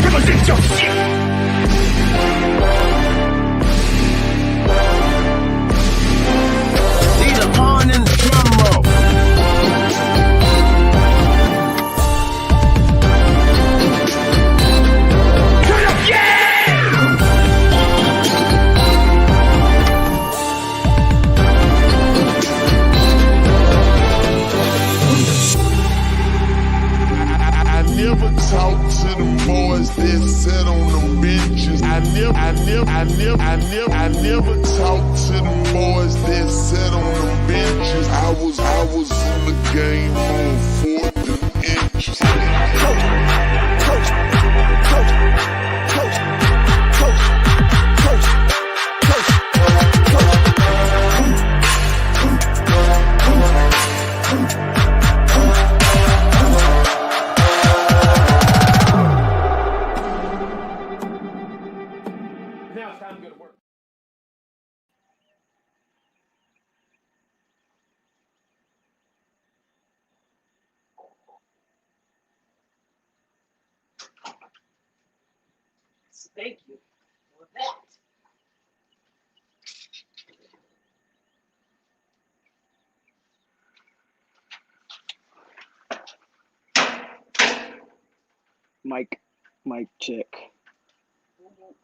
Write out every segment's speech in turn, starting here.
represent your shit. Need a horn in the drum roll. Turn up, yeah! I never talk to them boys that sit on them benches. I never talk to them boys that sit on them benches. I was in the game on 4th and inches. Now it's time to go to work. Thank you for that. Mic check. I mean,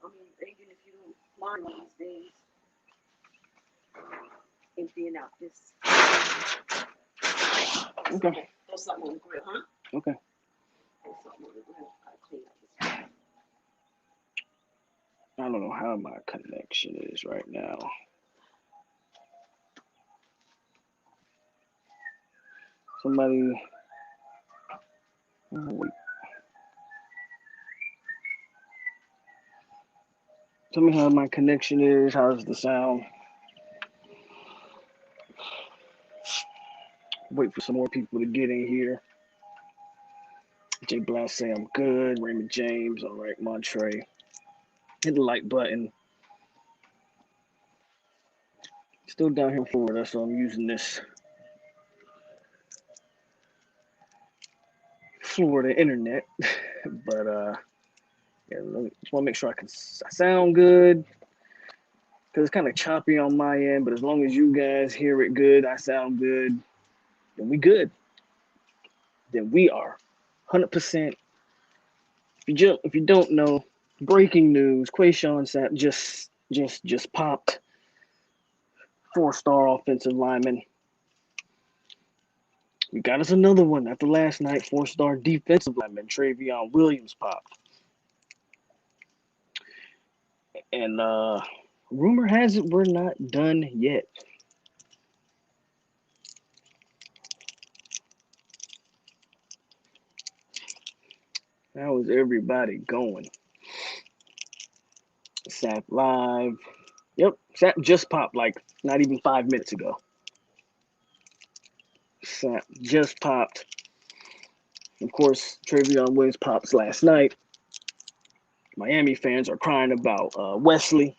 even if you don't mind these days, emptying out this. Okay. Throw something on the grill, huh? Okay. Throw something on the grill. I'll clean up this. I don't know how my connection is right now. Somebody. Oh, wait. Tell me how my connection is. How's the sound? Wait for some more people to get in here. J Blast say I'm good. Raymond James, all right. Montre, hit the like button. Still down here in Florida, so I'm using this Florida internet. But yeah, just want to make sure I sound good, because it's kind of choppy on my end. But as long as you guys hear it good, I sound good, then we good. Then we are 100%. If you don't know, breaking news: QUASHON SAPP just popped. 4-star offensive lineman. We got us another one after last night. 4-star defensive lineman Travion Williams popped. And rumor has it we're not done yet. How is everybody going? SAPP live. Yep, SAPP just popped like not even 5 minutes ago. SAPP just popped. Of course, Travion Williams pops last night. Miami fans are crying about Wesley.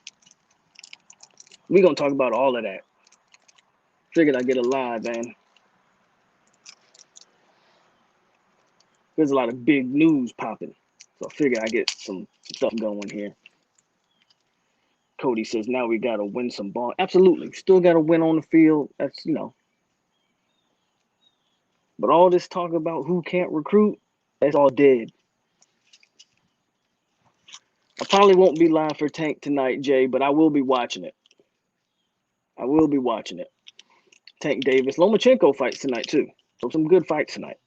We're going to talk about all of that. Figured I'd get a live, man. There's a lot of big news popping. So I figured I'd get some stuff going here. Cody says, now we got to win some ball. Absolutely. Still got to win on the field. That's, But all this talk about who can't recruit, that's all dead. I probably won't be live for Tank tonight, Jay, but I will be watching it. I will be watching it. Tank Davis. Lomachenko fights tonight, too. So some good fights tonight.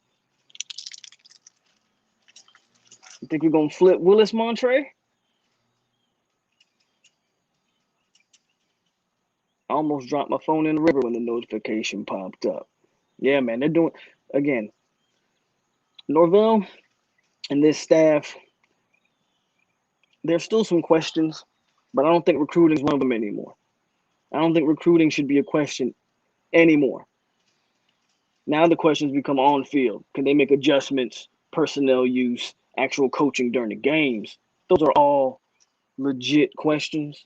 You think we're going to flip Willis Montre? I almost dropped my phone in the river when the notification popped up. Yeah, man, they're doing, again, Norvell and this staff, there's still some questions, but I don't think recruiting is one of them anymore. I don't think recruiting should be a question anymore. Now the questions become on field. Can they make adjustments, personnel use, actual coaching during the games? Those are all legit questions.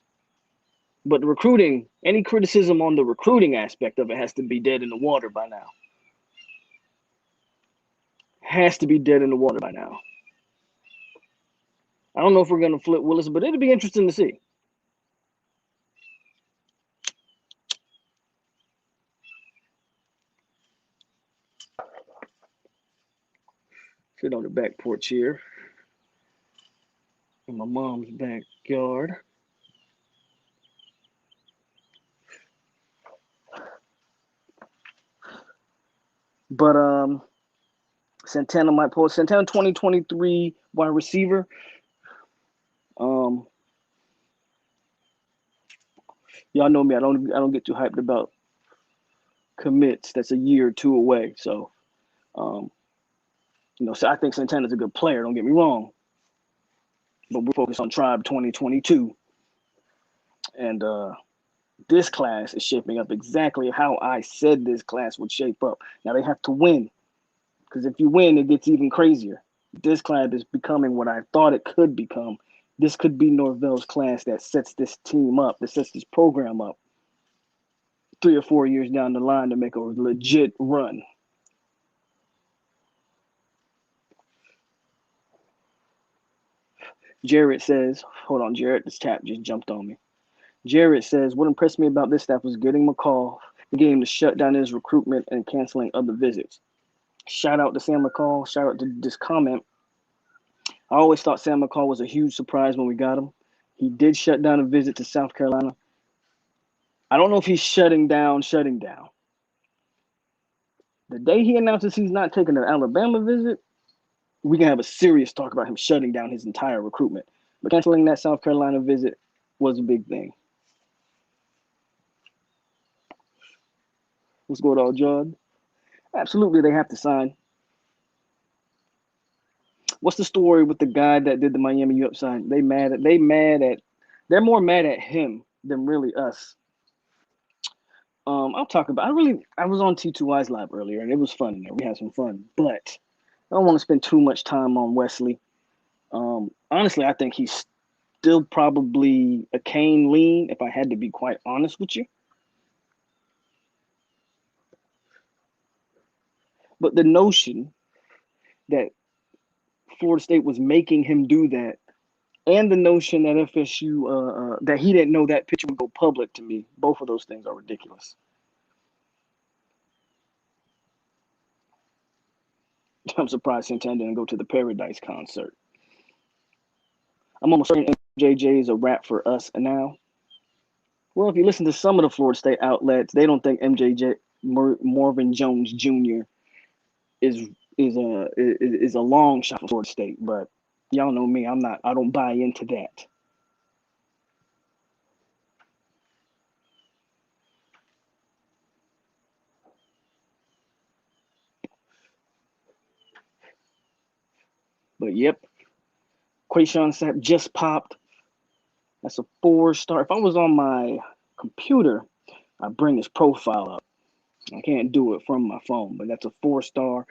But the recruiting, any criticism on the recruiting aspect of it has to be dead in the water by now. Has to be dead in the water by now. I don't know if we're going to flip Willis, but it'll be interesting to see. Sit on the back porch here in my mom's backyard. But Santana might pull. Santana 2023 wide receiver. Y'all know me. I don't get too hyped about commits that's a year or two away. So so I think Santana's a good player, don't get me wrong. But we're focused on Tribe 2022. And this class is shaping up exactly how I said this class would shape up. Now they have to win. Because if you win, it gets even crazier. This class is becoming what I thought it could become. This could be Norvell's class that sets this team up, that sets this program up 3 or 4 years down the line to make a legit run. Jared says, hold on, Jared, this tap just jumped on me. Jared says, what impressed me about this staff was getting McCall the game to shut down his recruitment and canceling other visits. Shout out to Sam McCall. Shout out to this comment. I always thought Sam McCall was a huge surprise when we got him. He did shut down a visit to South Carolina. I don't know if he's shutting down. The day he announces he's not taking an Alabama visit, we can have a serious talk about him shutting down his entire recruitment. But canceling that South Carolina visit was a big thing. What's going on, John? Absolutely, they have to sign. What's the story with the guy that did the Miami U sign? They're more mad at him than really us. I'll talk about. I was on T2I's lab earlier, and it was fun in there. We had some fun, but I don't want to spend too much time on Wesley. Honestly, I think he's still probably a Kane lean, if I had to be quite honest with you. But the notion that Florida State was making him do that, and the notion that FSU that he didn't know that picture would go public, to me, both of those things are ridiculous. I'm surprised Santana didn't go to the Paradise concert. I'm almost certain MJJ is a wrap for us now. Well, if you listen to some of the Florida State outlets, they don't think MJJ Marvin Jones Jr. is a long shot for Florida State, but y'all know me. I don't buy into that. But yep, QUASHON SAPP just popped. That's a 4-star. If I was on my computer, I'd bring his profile up. I can't do it from my phone, but that's a 4-star.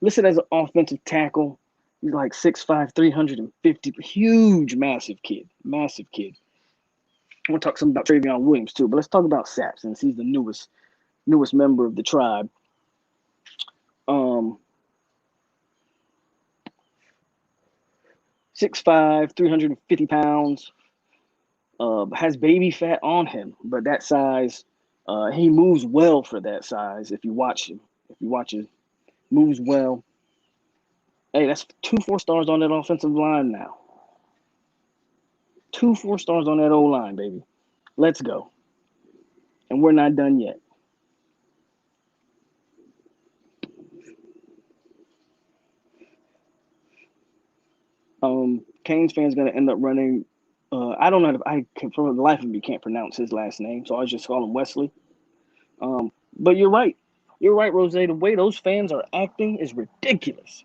Listed as an offensive tackle. He's like 6'5", 350. Huge, massive kid. Massive kid. I want to talk something about Travion Williams too, but let's talk about Sapp since he's the newest member of the tribe. 6'5", 350 pounds. Has baby fat on him, but that size, he moves well for that size. If you watch him, moves well. Hey, that's 2 4-stars on that offensive line now. 2 4-stars on that O-line, baby. Let's go. And we're not done yet. Canes fans gonna end up running. I don't know if I can, for the life of me, can't pronounce his last name, so I just call him Wesley. But you're right. You're right, Rose. The way those fans are acting is ridiculous.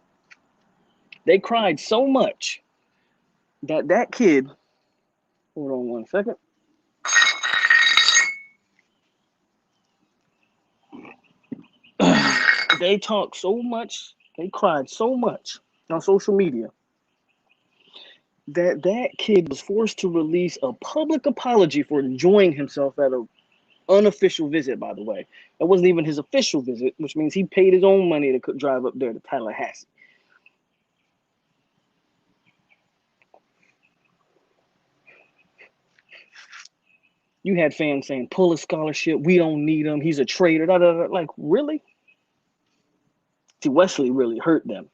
They cried so much that kid. Hold on one second. They talked so much. They cried so much on social media that kid was forced to release a public apology for enjoying himself at an unofficial visit, by the way. That wasn't even his official visit, which means he paid his own money to drive up there to Tallahassee. You had fans saying, pull a scholarship. We don't need him. He's a traitor. Da, da, da. Like, really? See, Wesley really hurt them.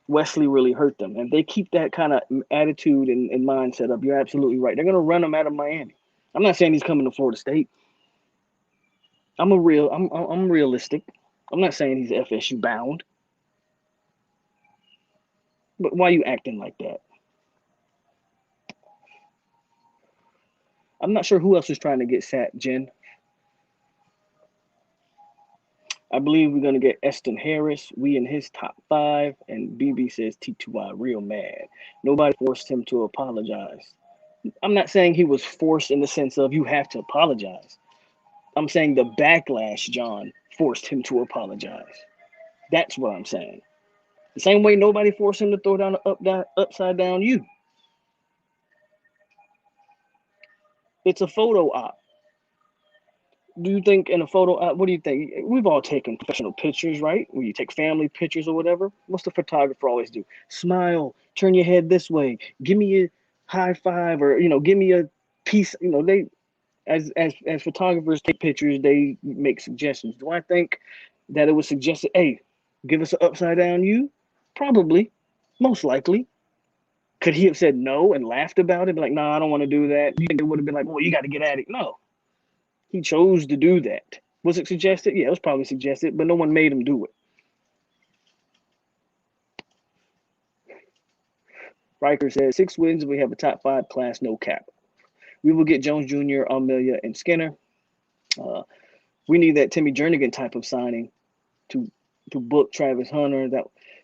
Wesley really hurt them. And they keep that kind of attitude and mindset up. You're absolutely right. They're going to run him out of Miami. I'm not saying he's coming to Florida State. I'm realistic. I'm not saying he's FSU bound. But why are you acting like that? I'm not sure who else is trying to get SAPP, Jen. I believe we're going to get Eston Harris. We in his top 5. And BB says T2I real mad. Nobody forced him to apologize. I'm not saying he was forced in the sense of you have to apologize. I'm saying the backlash, John, forced him to apologize. That's what I'm saying. The same way nobody forced him to throw down an upside down U. It's a photo op. Do you think in a photo op, what do you think? We've all taken professional pictures, right? Where you take family pictures or whatever. What's the photographer always do? Smile, turn your head this way, give me a high five, or give me a piece. They as photographers take pictures, they make suggestions. Do I think that it was suggested, hey, give us an upside down U? Probably, most likely. Could he have said no and laughed about it? Be like, nah, I don't want to do that. You think it would have been like, well, you got to get at it? No. He chose to do that. Was it suggested? Yeah, it was probably suggested, but no one made him do it. Riker says 6 wins. We have a top 5 class, no cap. We will get Jones Jr., Amelia, and Skinner. We need that Timmy Jernigan type of signing to book Travis Hunter.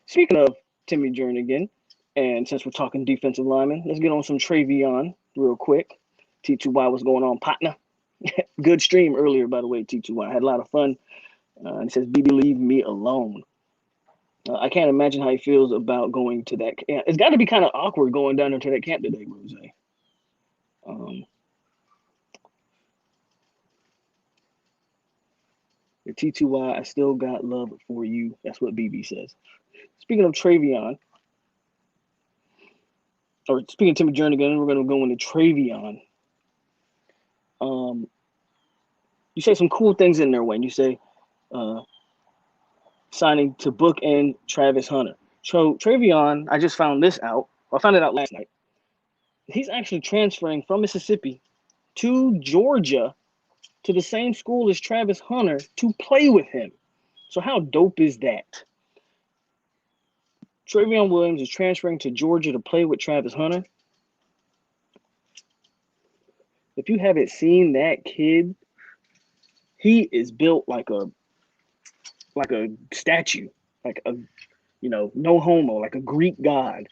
Speaking of Timmy Jernigan, and since we're talking defensive linemen, let's get on some Travion real quick. T2Y, what's going on, partner? Good stream earlier, by the way, T2Y. Had a lot of fun. It says, BB, leave me alone. I can't imagine how he feels about going to that camp. It's got to be kind of awkward going down into that camp today, Rose. The T2Y, I still got love for you. That's what BB says. Speaking of Travion, or speaking of Timmy Jernigan, we're going to go into Travion. You say some cool things in there, Wayne. You say signing to bookend Travis Hunter. So Travion, I just found this out. I found it out last night. He's actually transferring from Mississippi to Georgia to the same school as Travis Hunter to play with him. So how dope is that? Travion Williams is transferring to Georgia to play with Travis Hunter. If you haven't seen that kid, he is built like a statue, like a, no homo, like a Greek god.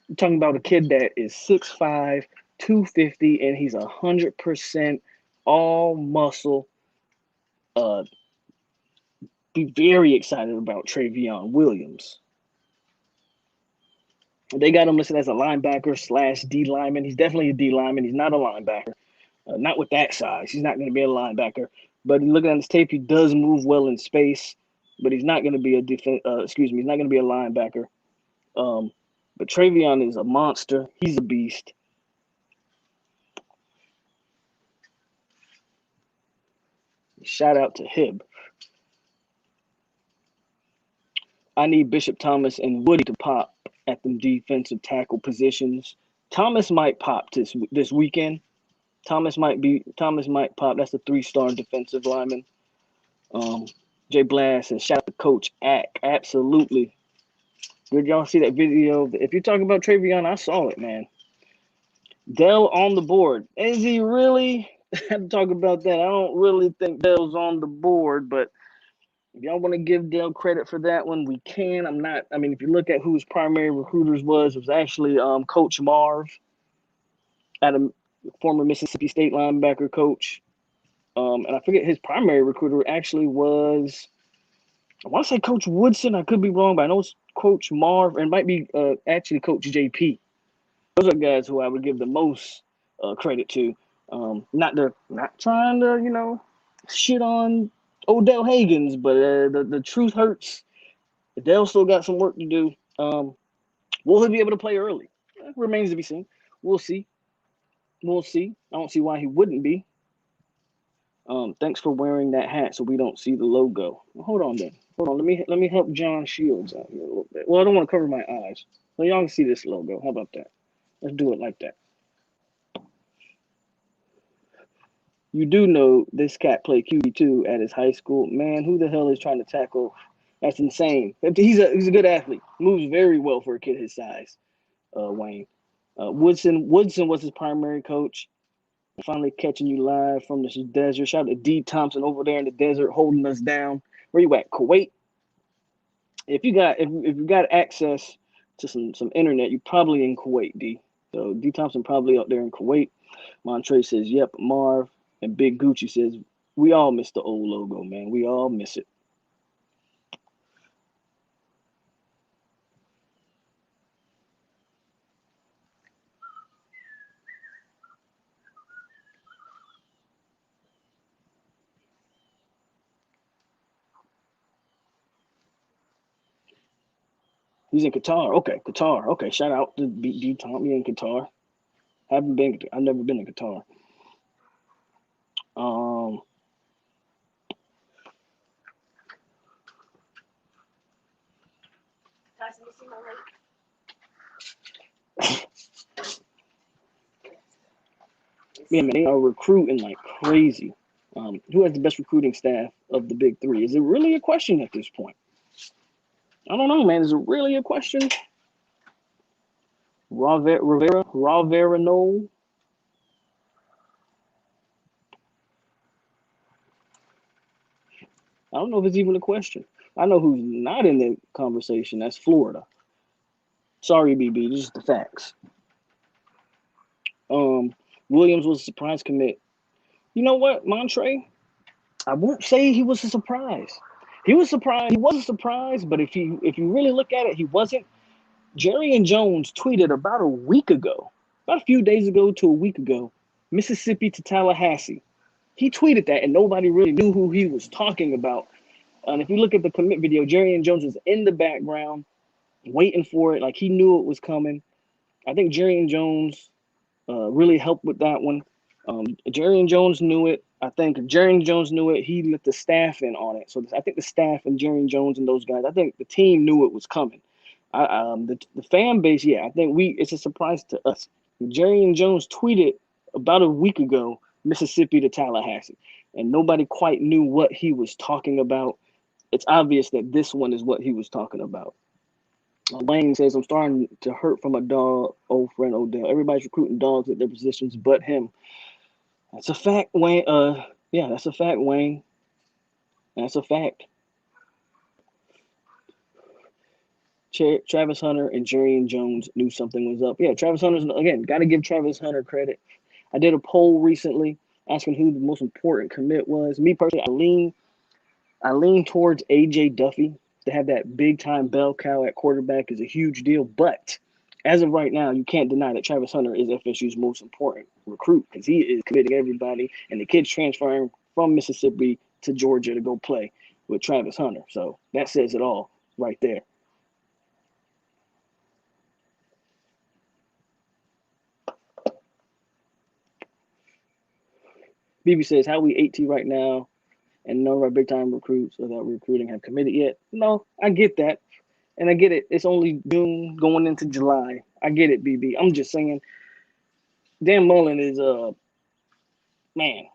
I'm talking about a kid that is 6'5", 250, and he's 100% all muscle. Be very excited about Travion Williams. They got him listed as a linebacker / D lineman. He's definitely a D lineman. He's not a linebacker. Not with that size. He's not going to be a linebacker. But looking at his tape, he does move well in space. But he's not going to be he's not going to be a linebacker. But Travion is a monster. He's a beast. Shout out to Hib. I need Bishop Thomas and Woody to pop at them defensive tackle positions. Thomas might pop this weekend. Thomas might pop. That's a 3-star defensive lineman. Jay Blast and shout out to Coach Ack. Absolutely. Did y'all see that video? If you're talking about Travion, I saw it, man. Dell on the board. Is he really? I have to talk about that. I don't really think Dell's on the board, but if y'all want to give Dell credit for that one, we can. If you look at who his primary recruiters was, it was actually Coach Marv, former Mississippi State linebacker coach. And I forget his primary recruiter actually was, I want to say Coach Woodson. I could be wrong, but I know it's Coach Marv, and it might be actually Coach JP. Those are guys who I would give the most credit to. Not trying to, shit on Odell Higgins, but the truth hurts. Odell still got some work to do. Will he be able to play early? Remains to be seen. We'll see. We'll see. I don't see why he wouldn't be. Thanks for wearing that hat so we don't see the logo. Hold on then. Hold on. Let me help John Shields out here a little bit. Well, I don't want to cover my eyes. So y'all can see this logo. How about that? Let's do it like that. You do know this cat played QB2 at his high school. Man, who the hell is trying to tackle? That's insane. He's a good athlete. Moves very well for a kid his size, Wayne. Woodson was his primary coach. Finally catching you live from the desert. Shout out to D Thompson over there in the desert holding us down. Where you at? Kuwait. If you got access to some internet, you're probably in Kuwait, D. So D Thompson probably up there in Kuwait. Montre says, yep, Marv. And Big Gucci says, we all miss the old logo, man. We all miss it. He's in Qatar. Okay, Qatar. Okay, shout out to D Tom. He in Qatar. I've never been in Qatar. Tyson, you see my link? Yeah, man, they are recruiting like crazy. Who has the best recruiting staff of the big three? Is it really a question at this point? I don't know, man. Is it really a question? Rivera, Nole. I don't know if it's even a question. I know who's not in the conversation. That's Florida. Sorry, BB. This is the facts. Williams was a surprise commit. You know what, Montre? I won't say he was a surprise. He was surprised. He was a surprise, but if you really look at it, he wasn't. Jerry and Jones tweeted about a week ago, about a few days ago to a week ago, Mississippi to Tallahassee. He tweeted that, and nobody really knew who he was talking about. And if you look at the commit video, Jerry and Jones was in the background, waiting for it, like he knew it was coming. I think Jerry and Jones really helped with that one. Jerry and Jones knew it. I think if Jerry and Jones knew it, he let the staff in on it. So I think the staff and Jerry and Jones and those guys, I think the team knew it was coming. The fan base, yeah, I think it's a surprise to us. Jerry and Jones tweeted about a week ago, Mississippi to Tallahassee, and nobody quite knew what he was talking about. It's obvious that this one is what he was talking about. Wayne says, I'm starting to hurt from a dog, old friend Odell. Everybody's recruiting dogs at their positions but him. That's a fact, Wayne. Yeah, that's a fact, Wayne. That's a fact. Travis Hunter and Jerry and Jones knew something was up. Yeah, Travis Hunter's, again, got to give Travis Hunter credit. I did a poll recently asking who the most important commit was. Me personally, I lean towards AJ Duffy. To have that big time bell cow at quarterback is a huge deal. But as of right now, you can't deny that Travis Hunter is FSU's most important recruit because he is committing everybody, and the kid's transferring from Mississippi to Georgia to go play with Travis Hunter. So that says it all right there. BB says, how we 8T right now, and none of our big time recruits without recruiting have committed yet. No, I get that. And I get it. It's only June going into July. I get it, BB. I'm just saying, Dan Mullen is man.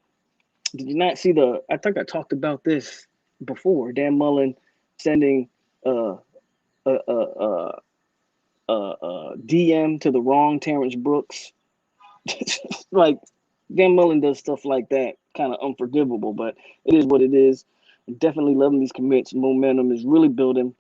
Did you not see I think I talked about this before. Dan Mullen sending DM to the wrong Terrence Brooks. Like, Dan Mullen does stuff like that, kind of unforgivable, but it is what it is. I'm definitely loving these commits. Momentum is really building.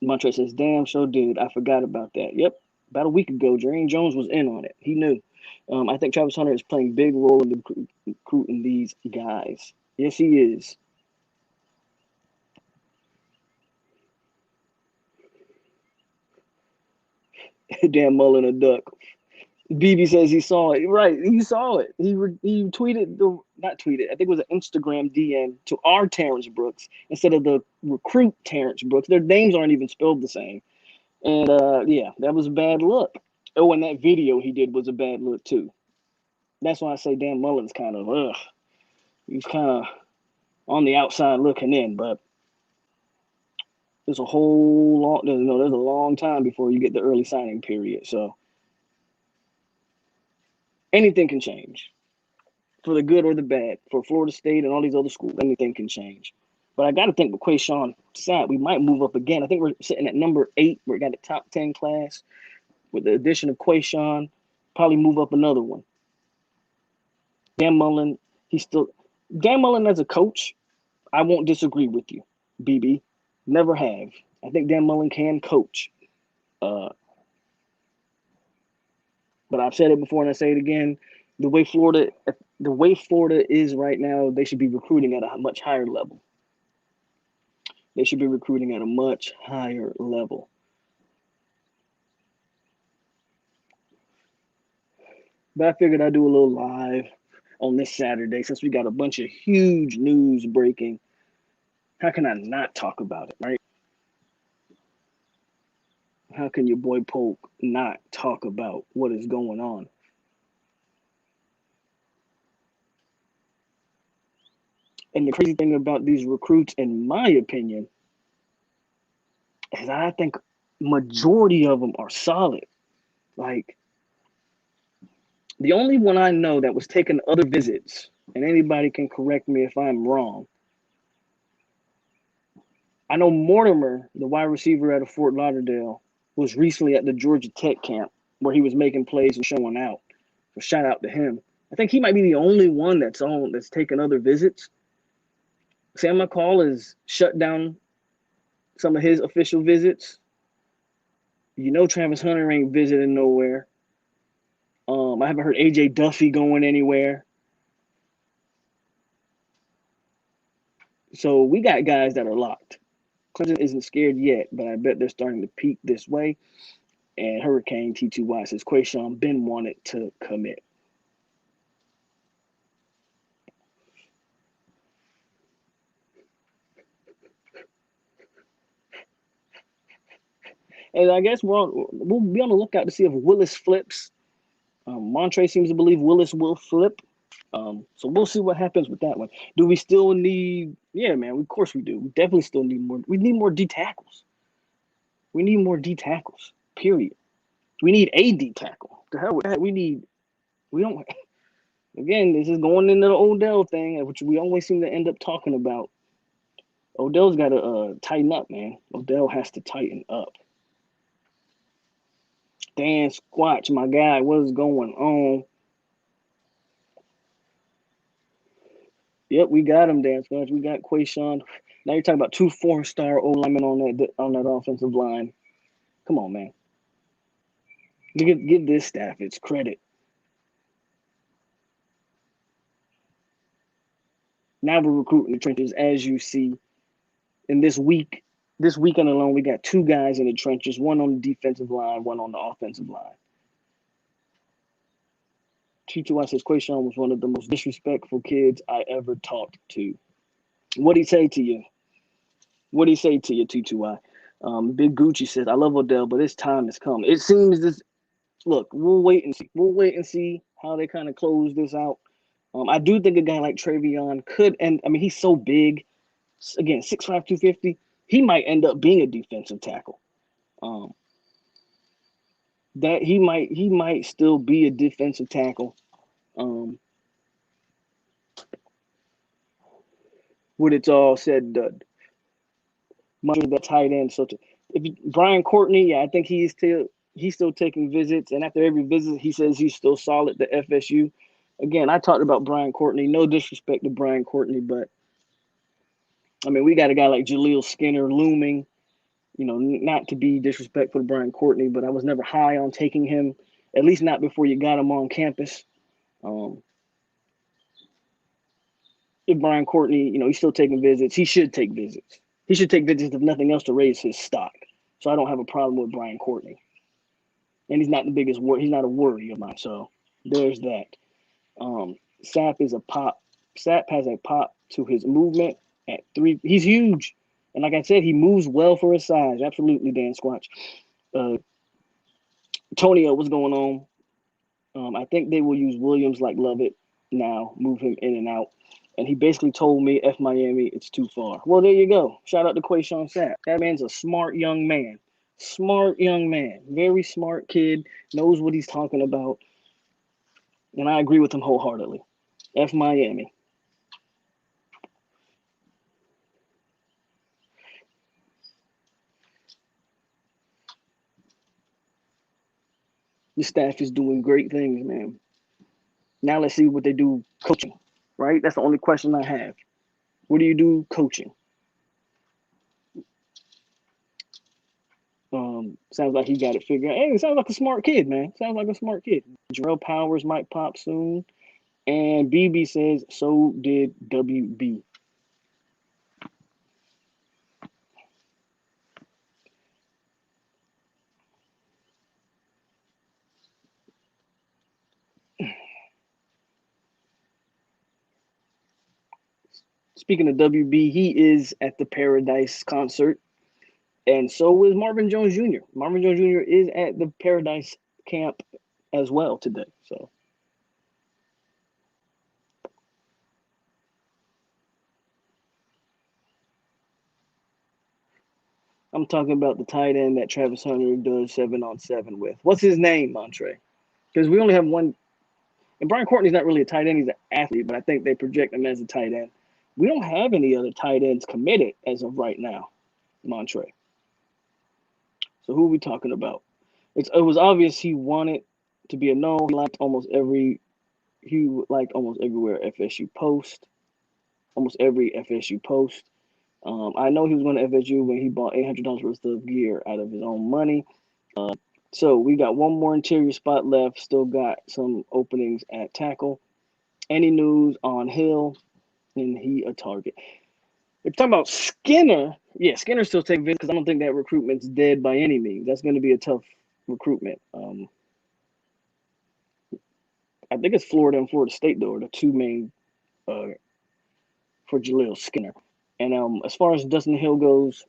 Montre says, damn, so dude, I forgot about that. Yep, about a week ago, Jerry Jones was in on it. He knew. I think Travis Hunter is playing a big role in recruiting these guys. Yes, he is. Dan Mullen a duck. BB says he saw it. Right, he saw it. He tweeted not tweeted. I think it was an Instagram DM to our Terrence Brooks instead of the recruit Terrence Brooks. Their names aren't even spelled the same. And yeah, that was a bad look. Oh, and that video he did was a bad look too. That's why I say Dan Mullen's kind of he's kind of on the outside looking in, but there's a long time before you get the early signing period. So anything can change for the good or the bad. For Florida State and all these other schools, anything can change. But I got to think with QUASHON SAPP, we might move up again. I think we're sitting at number 8. We got a top 10 class. With the addition of QUASHON, probably move up another one. Dan Mullen, Dan Mullen as a coach, I won't disagree with you, BB. Never have. I think Dan Mullen can coach. But I've said it before and I say it again. The way Florida is right now, they should be recruiting at a much higher level. They should be recruiting at a much higher level. But I figured I'd do a little live on this Saturday since we got a bunch of huge news breaking. How can I not talk about it, right? How can your boy POLK not talk about what is going on? And the crazy thing about these recruits, in my opinion, is I think majority of them are solid. Like, the only one I know that was taking other visits, and anybody can correct me if I'm wrong. I know Mortimer, the wide receiver out of Fort Lauderdale, was recently at the Georgia Tech camp where he was making plays and showing out. So shout out to him. I think he might be the only one that's taking other visits. Sam McCall has shut down some of his official visits. You know Travis Hunter ain't visiting nowhere. I haven't heard AJ Duffy going anywhere. So we got guys that are locked. Clemson isn't scared yet, but I bet they're starting to peak this way. And Hurricane T2Y says QUASHON been wanted to commit. And I guess we'll be on the lookout to see if Willis flips. Montre seems to believe Willis will flip. So we'll see what happens with that one. Do we still need? Yeah, man. Of course we do. We definitely still need more. We need more D tackles. We need more D tackles. Period. We need a D tackle. The hell with that. We don't. Again, this is going into the Odell thing, which we always seem to end up talking about. Odell's got to tighten up, man. Odell has to tighten up. Dan Squatch, my guy, what's going on? Yep, we got him, Dan Squatch. We got QUASHON. Now you're talking about 2 4-star O linemen on that offensive line. Come on, man. Give this staff its credit. Now we're recruiting the trenches, as you see. In this weekend alone, we got 2 guys in the trenches, one on the defensive line, one on the offensive line. T2I says QUASHON was one of the most disrespectful kids I ever talked to. What'd he say to you? What'd he say to you, T2I? Big Gucci says, I love Odell, but his time has come. It seems this. Look, we'll wait and see. We'll wait and see how they kind of close this out. I do think a guy like Travion could, and I mean, he's so big. Again, 6'5", 250. He might end up being a defensive tackle. That he might still be a defensive tackle. When it's all said and done. Much of that tight end. So Brian Courtney, yeah, I think he's still taking visits, and after every visit, he says he's still solid to FSU. Again, I talked about Brian Courtney. No disrespect to Brian Courtney, but I mean, we got a guy like Jaleel Skinner looming. You know, not to be disrespectful to Brian Courtney, but I was never high on taking him, at least not before you got him on campus. If Brian Courtney, you know, he's still taking visits, he should take visits. He should take visits, if nothing else, to raise his stock. So I don't have a problem with Brian Courtney. And he's not the biggest he's not a worry of mine. So there's that. SAPP is a pop. SAPP has a pop to his movement at 3. He's huge. And like I said, he moves well for his size. Absolutely, Dan Squatch. Tonio, what's going I think they will use Williams like Lovett now, move him in and out. And he basically told me, F Miami, it's too far. Well, there you go. Shout out to QUASHON SAPP. That man's a smart young man. Smart young man. Very smart kid. Knows what he's talking about. And I agree with him wholeheartedly. F Miami. The staff is doing great things, man. Now let's see what they do coaching, right? That's the only question I have. What do you do coaching? Sounds like he got it figured out. Hey, it sounds like a smart kid, man. Sounds like a smart kid. Jarrell Powers might pop soon. And BB says, so did WB. Speaking of WB, he is at the Paradise concert. And so is Marvin Jones Jr. Marvin Jones Jr. is at the Paradise camp as well today. So I'm talking about the tight end that Travis Hunter does 7-on-7 with. What's his name, Montre? Because we only have one. And Brian Courtney's not really a tight end. He's an athlete, but I think they project him as a tight end. We don't have any other tight ends committed as of right now, Montre. So who are we talking about? It was obvious he wanted to be a Nole. He liked almost everywhere FSU post. Almost every FSU post. I know he was going to FSU when he bought $800 worth of gear out of his own money. So we got one more interior spot left. Still got some openings at tackle. Any news on Hill? And he a target. If you're talking about Skinner, yeah, Skinner's still taking visits because I don't think that recruitment's dead by any means. That's going to be a tough recruitment. I think it's Florida and Florida State, though, are the two main for Jaleel Skinner. And as far as Dustin Hill goes,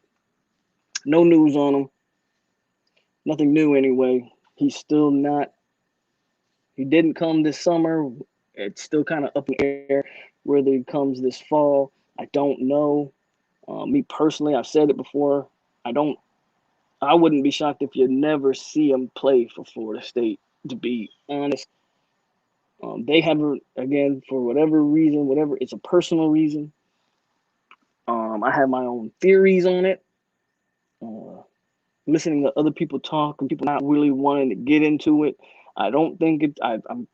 no news on him. Nothing new anyway. He's still not. He didn't come this summer. It's still kind of up in the air whether he comes this fall. I don't know. Me personally, I've said it before. I wouldn't be shocked if you never see him play for Florida State, to be honest. They haven't, again, for whatever reason, it's a personal reason. I have my own theories on it. Listening to other people talk and people not really wanting to get into it. I don't think I'm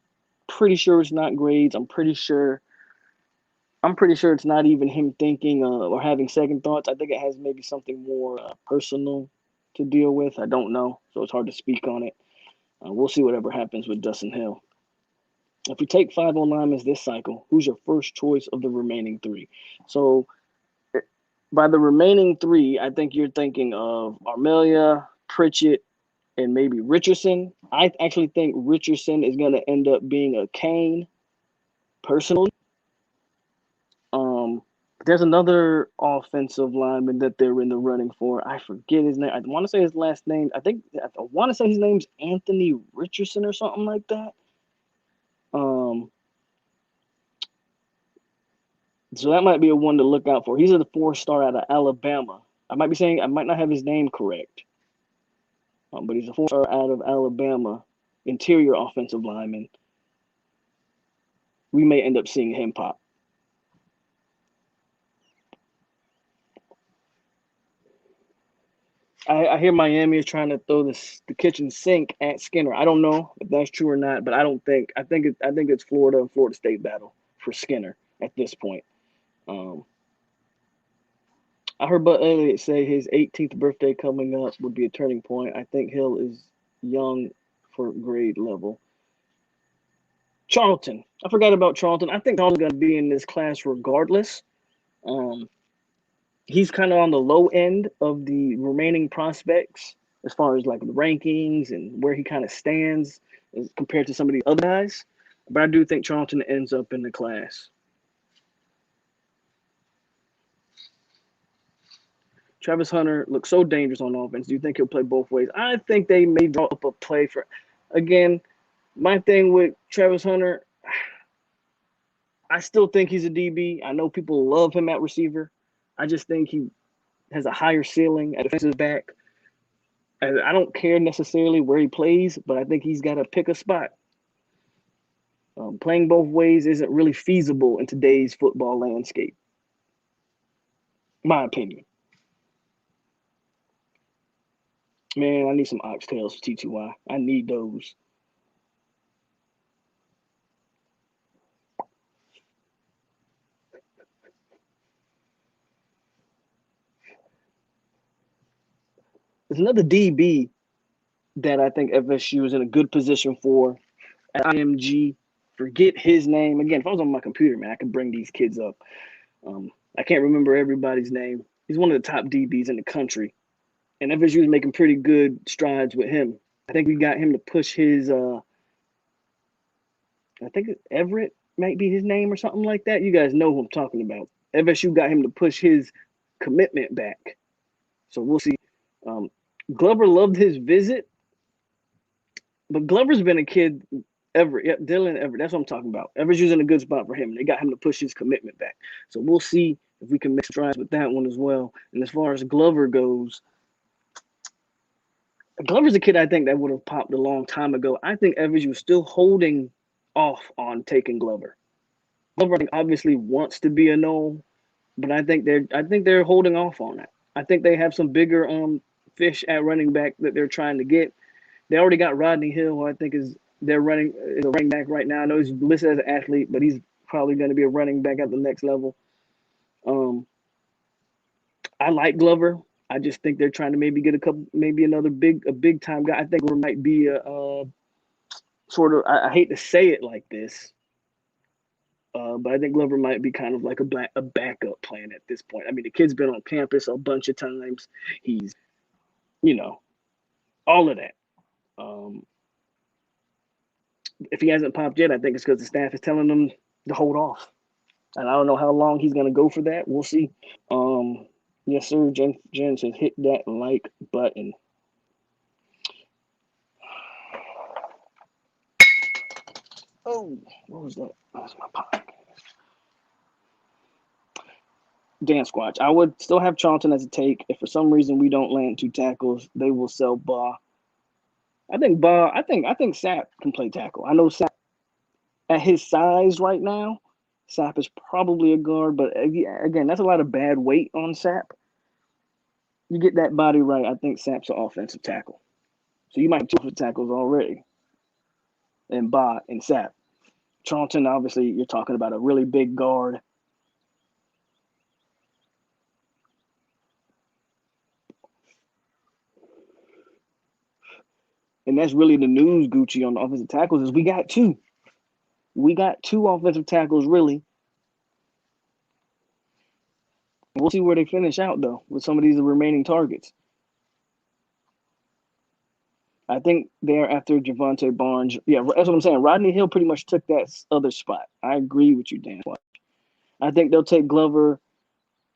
pretty sure it's not grades. I'm pretty sure it's not even him thinking or having second thoughts. I think it has maybe something more personal to deal with. I don't know, so it's hard to speak on it. We'll see whatever happens with Dustin Hill. If we take 5 linemen this cycle, who's your first choice of the remaining 3? So by the remaining 3, I think you're thinking of Armelia, Pritchett, and maybe Richardson. I actually think Richardson is going to end up being a Kane, personally. There's another offensive lineman that they're in the running for. I forget his name. I want to say his last name. I want to say his name's Anthony Richardson or something like that. So that might be a one to look out for. He's a 4-star out of Alabama. I might not have his name correct. But he's a 4-star out of Alabama, interior offensive lineman. We may end up seeing him pop. I hear Miami is trying to throw the kitchen sink at Skinner. I don't know if that's true or not, but I think it's Florida and Florida State battle for Skinner at this point. I heard Bud Elliott say his 18th birthday coming up would be a turning point. I think Hill is young for grade level. Charlton. I forgot about Charlton. I think Charlton's going to be in this class regardless. He's kind of on the low end of the remaining prospects as far as like the rankings and where he kind of stands as compared to some of the other guys. But I do think Charlton ends up in the class. Travis Hunter looks so dangerous on offense. Do you think he'll play both ways? I think they may draw up a play for, again, My thing with Travis Hunter, I still think he's a DB. I know people love him at receiver. I just think he has a higher ceiling at defensive back. And I don't care necessarily where he plays, but I think he's got to pick a spot. Playing both ways isn't really feasible in today's football landscape. My opinion. Man, I need some oxtails for TTY. I need those. There's another DB that I think FSU is in a good position for at IMG. Forget his name. Again, if I was on my computer, man, I could bring these kids up. I can't remember everybody's name. He's one of the top DBs in the country. And FSU is making pretty good strides with him. I think we got him to push his I think Everett might be his name or something like that. You guys know who I'm talking about. FSU got him to push his commitment back. So we'll see. Glover loved his visit, but Glover's been a kid. Everett, yep, Dylan Everett. That's what I'm talking about. Everett's in a good spot for him. They got him to push his commitment back. So we'll see if we can make strides with that one as well. And as far as Glover goes, Glover's a kid I think that would have popped a long time ago. I think Evers was still holding off on taking Glover. Glover, I think, obviously wants to be a Nole, but I think they're holding off on it. I think they have some bigger fish at running back that they're trying to get. They already got Rodney Hill, who I think is a running back right now. I know he's listed as an athlete, but he's probably going to be a running back at the next level. I like Glover. I just think they're trying to maybe get another big time guy. I think Glover might be a sort of. I hate to say it like this, but I think Glover might be kind of like a backup plan at this point. I mean, the kid's been on campus a bunch of times. He's, all of that. If he hasn't popped yet, I think it's because the staff is telling him to hold off. And I don't know how long he's going to go for that. We'll see. Yes, sir. Jen says hit that like button. Oh, what was that? That's my podcast. Dan Squatch. I would still have Charlton as a take. If for some reason we don't land 2 tackles, they will sell Baugh. I think SAPP can play tackle. I know SAPP at his size right now, SAPP is probably a guard, but again, that's a lot of bad weight on SAPP. You get that body right, I think SAPP's an offensive tackle. So you might have 2 offensive tackles already. And Baugh and SAPP. Charlton, obviously, you're talking about a really big guard. And that's really the news, Gucci, on the offensive tackles is we got 2. We got 2 offensive tackles, really. We'll see where they finish out, though, with some of these remaining targets. I think they're after Javonte Barnes. Yeah, that's what I'm saying. Rodney Hill pretty much took that other spot. I agree with you, Dan. I think they'll take Glover.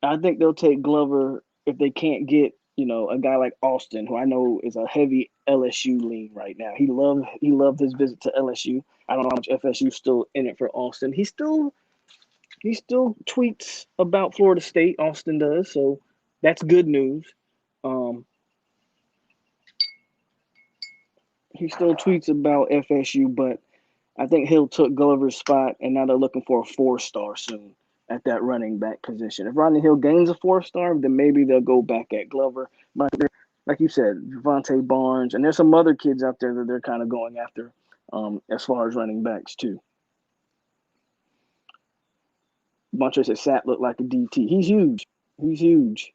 If they can't get, a guy like Austin, who I know is a heavy LSU lean right now. He loved his visit to LSU. I don't know how much FSU's still in it for Austin. He still tweets about Florida State. Austin does, so that's good news. He still tweets about FSU, but I think Hill took Glover's spot, and now they're looking for a 4-star soon at that running back position. If Rodney Hill gains a 4-star, then maybe they'll go back at Glover. But like you said, Javonte Barnes, and there's some other kids out there that they're kind of going after as far as running backs too. Montre said Sapp looked like a DT. He's huge.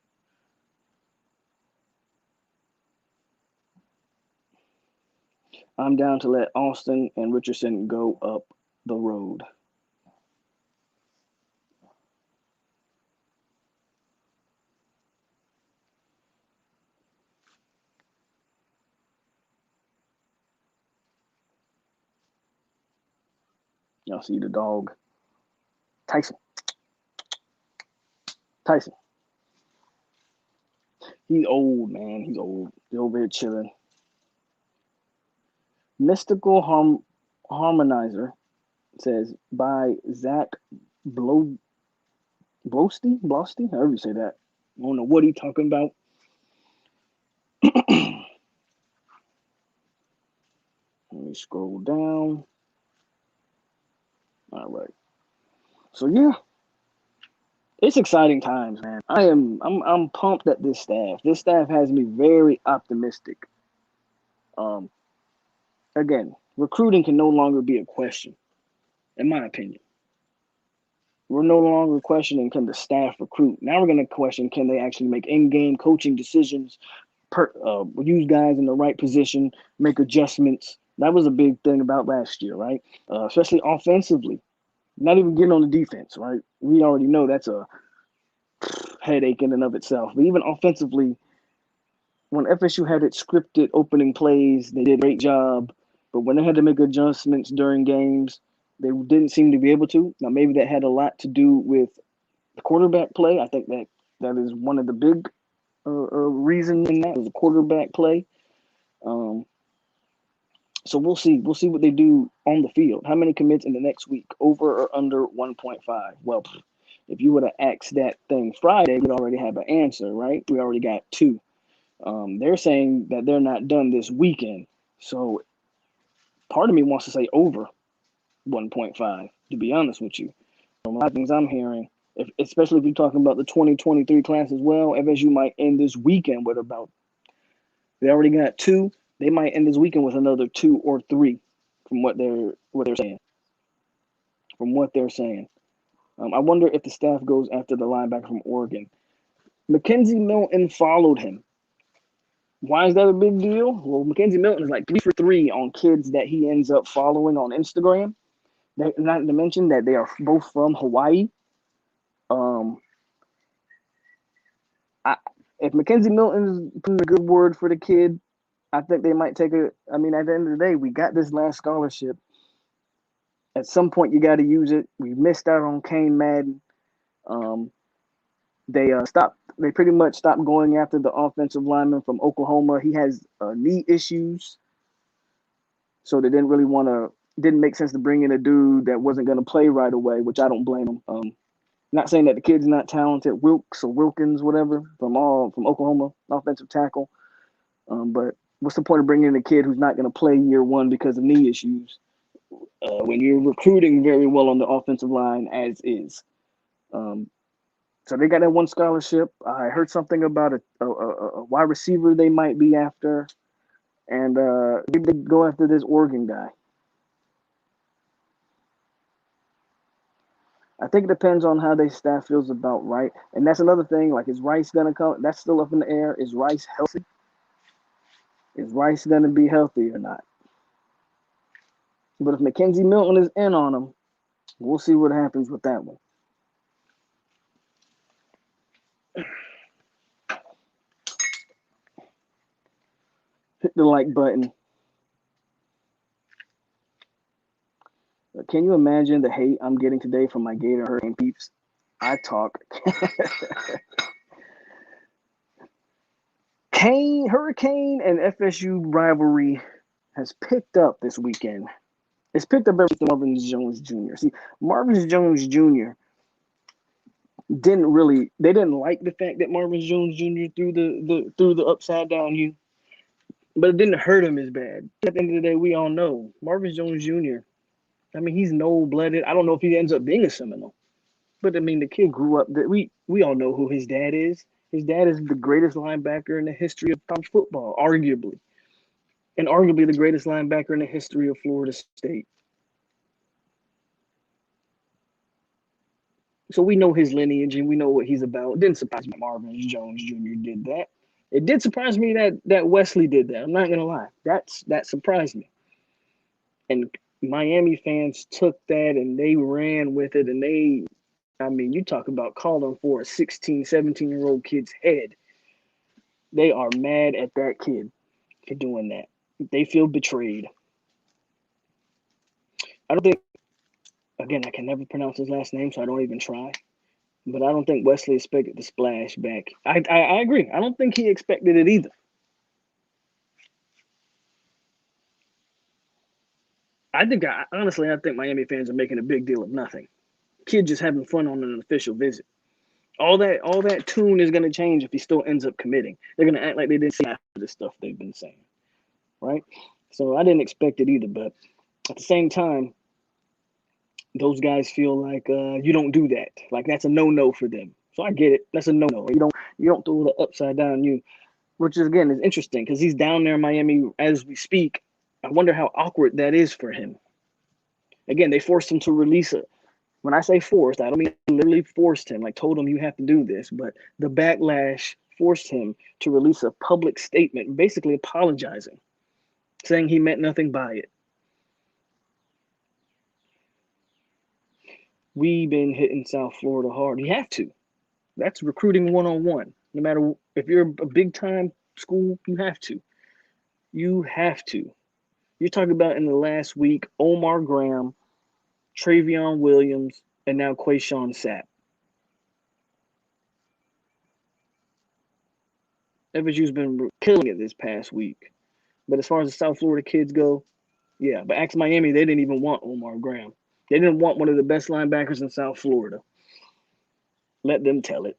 I'm down to let Austin and Richardson go up the road. Y'all see the dog. Tyson. He's old, man. He's old. He's over here chilling. Mystical Harmonizer says by Zach Blow Blosty, however you say that. I don't know what he's talking about. Let me scroll down. All right. So yeah, it's exciting times, man. I'm pumped at this staff. This staff has me very optimistic. Um, Again, recruiting can no longer be a question, in my opinion. We're no longer questioning can the staff recruit. Now we're going to question can they actually make in-game coaching decisions, use guys in the right position, make adjustments. That was a big thing about last year, right? Especially offensively. Not even getting on the defense, right? We already know that's a headache in and of itself. But even offensively, when FSU had its scripted opening plays, they did a great job. But when they had to make adjustments during games, they didn't seem to be able to. Now, maybe that had a lot to do with the quarterback play. I think that is one of the big reasons in that is the quarterback play. So we'll see. We'll see what they do on the field. How many commits in the next week? Over or under 1.5? Well, if you would have asked that thing Friday, we'd already have an answer, right? We already got 2. They're saying that they're not done this weekend. So part of me wants to say over 1.5, to be honest with you. From a lot of things I'm hearing, especially if you're talking about the 2023 class as well, FSU might end this weekend with about, they already got 2. They might end this weekend with another 2 or 3 from what they're saying. From what they're saying. I wonder if the staff goes after the linebacker from Oregon. Mackenzie Milton followed him. Why is that a big deal? Well, Mackenzie Milton is like 3 for 3 on kids that he ends up following on Instagram. Not to mention that they are both from Hawaii. If Mackenzie Milton is putting a good word for the kid, I think they might take a. I mean, at the end of the day, we got this last scholarship. At some point, you got to use it. We missed out on Kane Madden. They pretty much stopped going after the offensive lineman from Oklahoma. He has knee issues, so they didn't make sense to bring in a dude that wasn't going to play right away, which I don't blame him. Not saying that the kid's not talented, Wilkes or Wilkins, whatever, from Oklahoma, offensive tackle. But what's the point of bringing in a kid who's not going to play year one because of knee issues when you're recruiting very well on the offensive line as is? So they got that one scholarship. I heard something about a wide receiver they might be after, and maybe they go after this Oregon guy. I think it depends on how their staff feels about Rice. And that's another thing. Like, is Rice going to come? That's still up in the air. Is Rice healthy? Is Rice going to be healthy or not? But if Mackenzie Milton is in on him, we'll see what happens with that one. Hit the like button. Can you imagine the hate I'm getting today from my Gator Hurricane peeps? I talk. Hurricane and FSU rivalry has picked up this weekend. It's picked up everything Marvin Jones Jr. See, Marvin Jones Jr. They didn't like the fact that Marvin Jones Jr. threw the upside down U, but it didn't hurt him as bad. At the end of the day, we all know Marvin Jones Jr. I mean, he's Nole-blooded. I don't know if he ends up being a Seminole. But, I mean, the kid grew up. We all know who his dad is. His dad is the greatest linebacker in the history of college football, arguably. And arguably the greatest linebacker in the history of Florida State. So we know his lineage and we know what he's about. It didn't surprise me Marvin Jones Jr. did that. It did surprise me that Wesley did that. I'm not going to lie. That surprised me. And Miami fans took that and they ran with it. And you talk about calling for a 16, 17-year-old kid's head. They are mad at that kid for doing that. They feel betrayed. I don't think, again, I can never pronounce his last name, so I don't even try. But I don't think Wesley expected the splash back. I agree. I don't think he expected it either. Honestly, I think Miami fans are making a big deal of nothing. Kid just having fun on an official visit. All that tune is going to change if he still ends up committing. They're going to act like they didn't see half of the stuff they've been saying, right? So I didn't expect it either, but at the same time, those guys feel like you don't do that. Like that's a no-no for them. So I get it. That's a no-no. You don't throw the upside down you, which is again is interesting because he's down there in Miami as we speak. I wonder how awkward that is for him. Again, they forced him to release it. When I say forced, I don't mean literally forced him, like told him you have to do this, but the backlash forced him to release a public statement, basically apologizing, saying he meant nothing by it. We've been hitting South Florida hard. You have to. That's recruiting one-on-one. No matter if you're a big-time school, you have to. You have to. You're talking about in the last week, Omar Graham, Travion Williams, and now QUASHON SAPP. FSU's been killing it this past week. But as far as the South Florida kids go, yeah. But ask Miami, they didn't even want Omar Graham. They didn't want one of the best linebackers in South Florida. Let them tell it.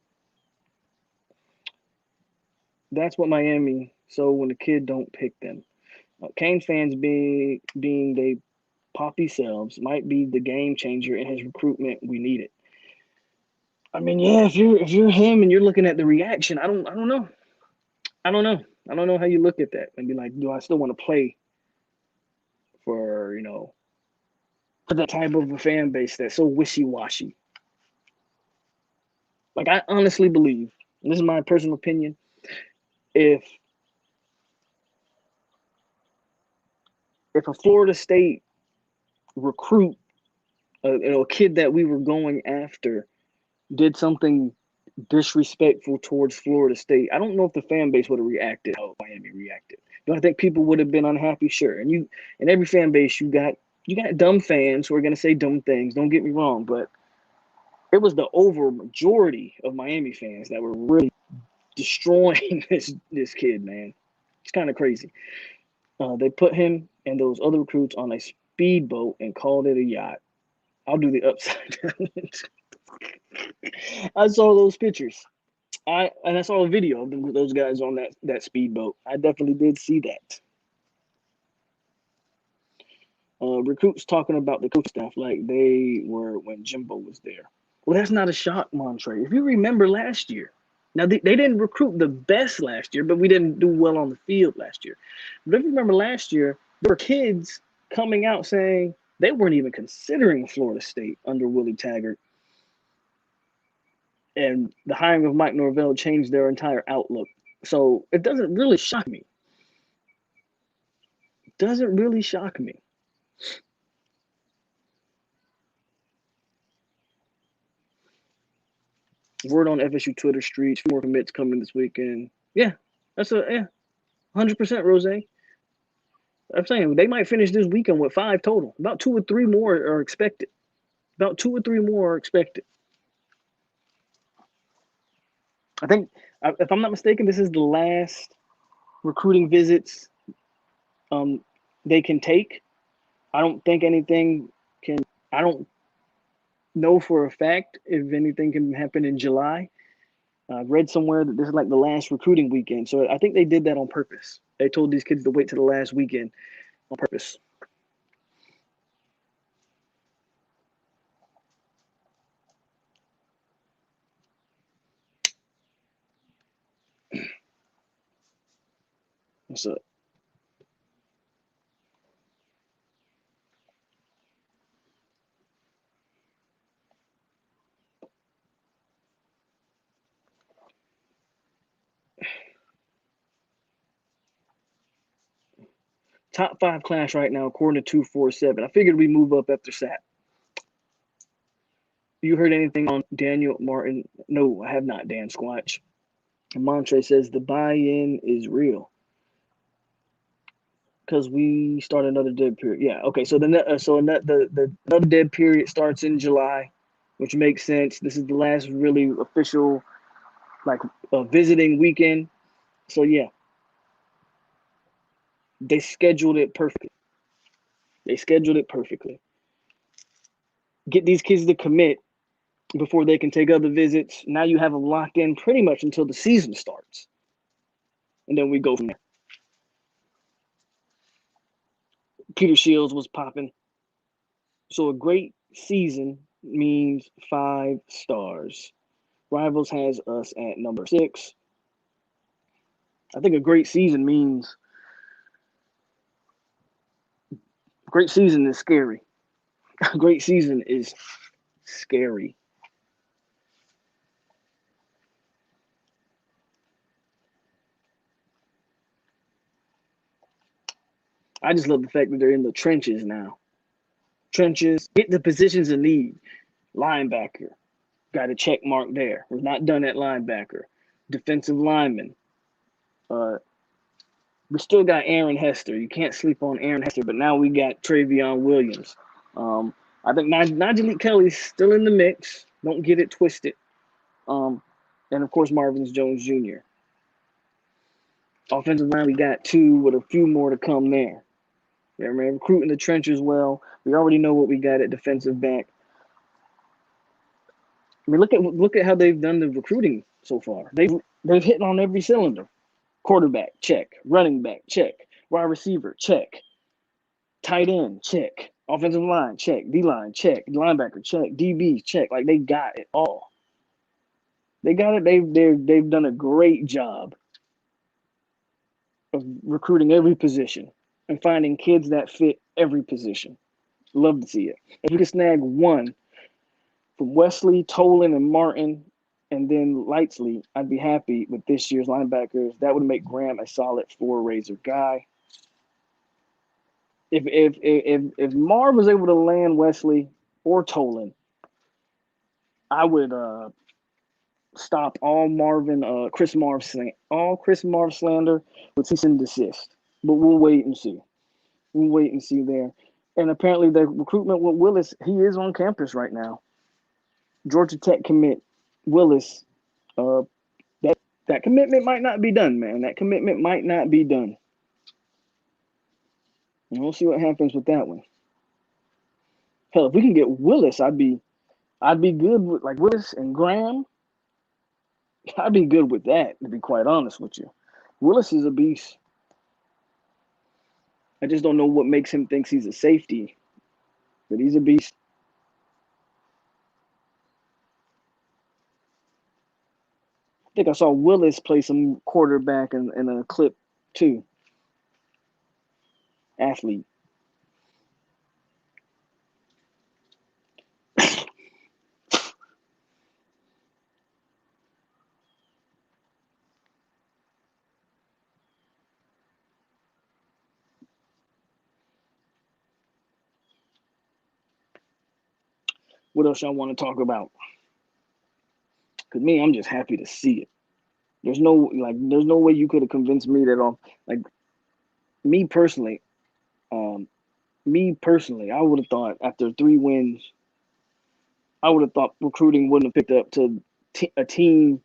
That's what Miami. So when the kid don't pick them, Kane fans being they poppy selves might be the game changer in his recruitment. We need it. I mean, yeah, if you're him and you're looking at the reaction, I don't know. I don't know how you look at that and be like, do I still want to play for for that type of a fan base that's so wishy-washy? Like I honestly believe, and this is my personal opinion, if a Florida State recruit, a kid that we were going after, did something disrespectful towards Florida State, I don't know if the fan base would have reacted how Miami reacted. Do I think people would have been unhappy? Sure. And in every fan base, you got dumb fans who are gonna say dumb things. Don't get me wrong, but it was the over majority of Miami fans that were really destroying this kid, man. It's kind of crazy. They put him and those other recruits on a speedboat and called it a yacht. I'll do the upside down. I saw those pictures. I saw a video of those guys on that speedboat. I definitely did see that. Recruits talking about the coach staff like they were when Jimbo was there. Well, that's not a shock, Montre. If you remember last year, now they didn't recruit the best last year, but we didn't do well on the field last year. But if you remember last year, there were kids coming out saying they weren't even considering Florida State under Willie Taggart. And the hiring of Mike Norvell changed their entire outlook. So it doesn't really shock me. It doesn't really shock me. Word on FSU Twitter streets, more commits coming this weekend. Yeah, that's 100% Rose. I'm saying they might finish this weekend with 5 total. About 2 or 3 more are expected. I think, if I'm not mistaken, this is the last recruiting visits they can take. I don't think anything can. I don't know for a fact if anything can happen in July. I've read somewhere that this is like the last recruiting weekend. So I think they did that on purpose. They told these kids to wait till the last weekend on purpose. What's up? Top 5 class right now, according to 247. I figured we move up after SAPP. You heard anything on Daniel Martin? No, I have not, Dan Squatch. And Montre says the buy-in is real because we start another dead period. Yeah, okay. So the another dead period starts in July, which makes sense. This is the last really official visiting weekend. So yeah, they scheduled it perfectly. They scheduled it perfectly. Get these kids to commit before they can take other visits. Now you have them locked in pretty much until the season starts. And then we go from there. Peter Shields was popping. So a great season means 5 stars. Rivals has us at number 6. I think a great season means great season is scary. A great season is scary. I just love the fact that they're in the trenches now. Trenches, get the positions of need. Linebacker, got a check mark there. We're not done at linebacker. Defensive lineman. We still got Aaron Hester. You can't sleep on Aaron Hester, but now we got Travion Williams. I think Najee Kelly's still in the mix. Don't get it twisted. And of course, Marvin Jones Jr. Offensive line, we got 2 with a few more to come there. Yeah, man, recruiting the trenches well. We already know what we got at defensive back. I mean, look at how they've done the recruiting so far. They've hit on every cylinder. Quarterback, check. Running back, check. Wide receiver, check. Tight end, check. Offensive line, check. D-line, check. Linebacker, check. DB, check. Like, they got it all. They got it. They've done a great job of recruiting every position and finding kids that fit every position. Love to see it. If we could snag one from Wesley, Tolan, and Martin, and then Lightsley, I'd be happy with this year's linebackers. That would make Graham a solid 4-raiser guy. If Marv was able to land Wesley or Tolan, I would stop all Chris Marv slander with cease and desist. But we'll wait and see. We'll wait and see there. And apparently the recruitment with Willis, he is on campus right now. Georgia Tech commit Willis. That commitment might not be done, man. That commitment might not be done. And we'll see what happens with that one. Hell, if we can get Willis, I'd be good with like Willis and Graham. I'd be good with that, to be quite honest with you. Willis is a beast. I just don't know what makes him think he's a safety, but he's a beast. I think I saw Willis play some quarterback in a clip too. Athlete. What else y'all want to talk about? Because me, I'm just happy to see it. There's no way you could have convinced me that me personally, I would have thought after 3 wins, I would have thought recruiting wouldn't have picked up to a team.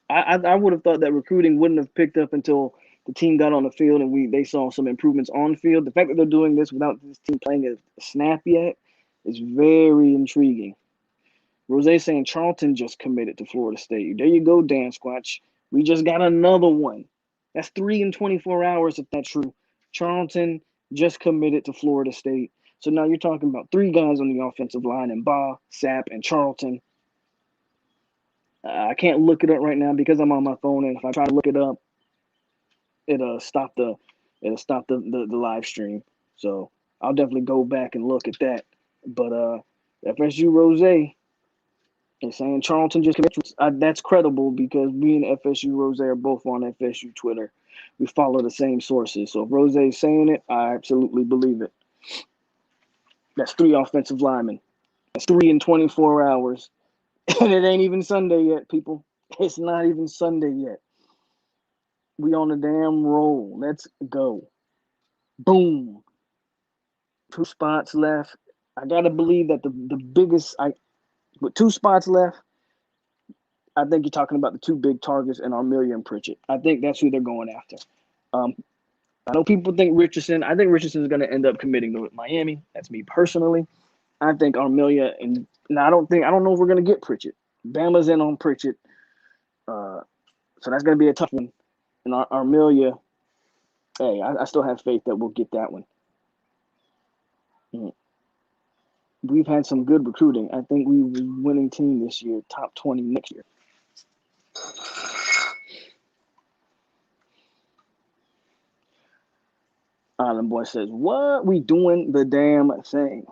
I would have thought that recruiting wouldn't have picked up until the team got on the field and they saw some improvements on field. The fact that they're doing this without this team playing a snap yet is very intriguing. Rose saying Charlton just committed to Florida State. There you go, Dan Squatch. We just got another one. That's 3 in 24 hours if that's true. Charlton just committed to Florida State. So now you're talking about 3 guys on the offensive line, and SAPP, and Charlton. I can't look it up right now because I'm on my phone, and if I try to look it up, it'll stop the live stream. So I'll definitely go back and look at that. But FSU Rose is saying Charlton just committed. That's credible because me and FSU Rose are both on FSU Twitter. We follow the same sources. So if Rose is saying it, I absolutely believe it. That's 3 offensive linemen. That's 3 in 24 hours. And it ain't even Sunday yet, people. It's not even Sunday yet. We on a damn roll. Let's go. Boom. 2 spots left. I got to believe that the biggest – with 2 spots left, I think you're talking about the 2 big targets and Armelia and Pritchett. I think that's who they're going after. I know people think Richardson. I think Richardson is going to end up committing to Miami. That's me personally. I think Armelia and I don't know if we're going to get Pritchett. Bama's in on Pritchett, so that's going to be a tough one. And Armelia, hey, I still have faith that we'll get that one. We've had some good recruiting. I think we will be winning team this year, top 20 next year. Island Boy says, what? We doing the damn thing.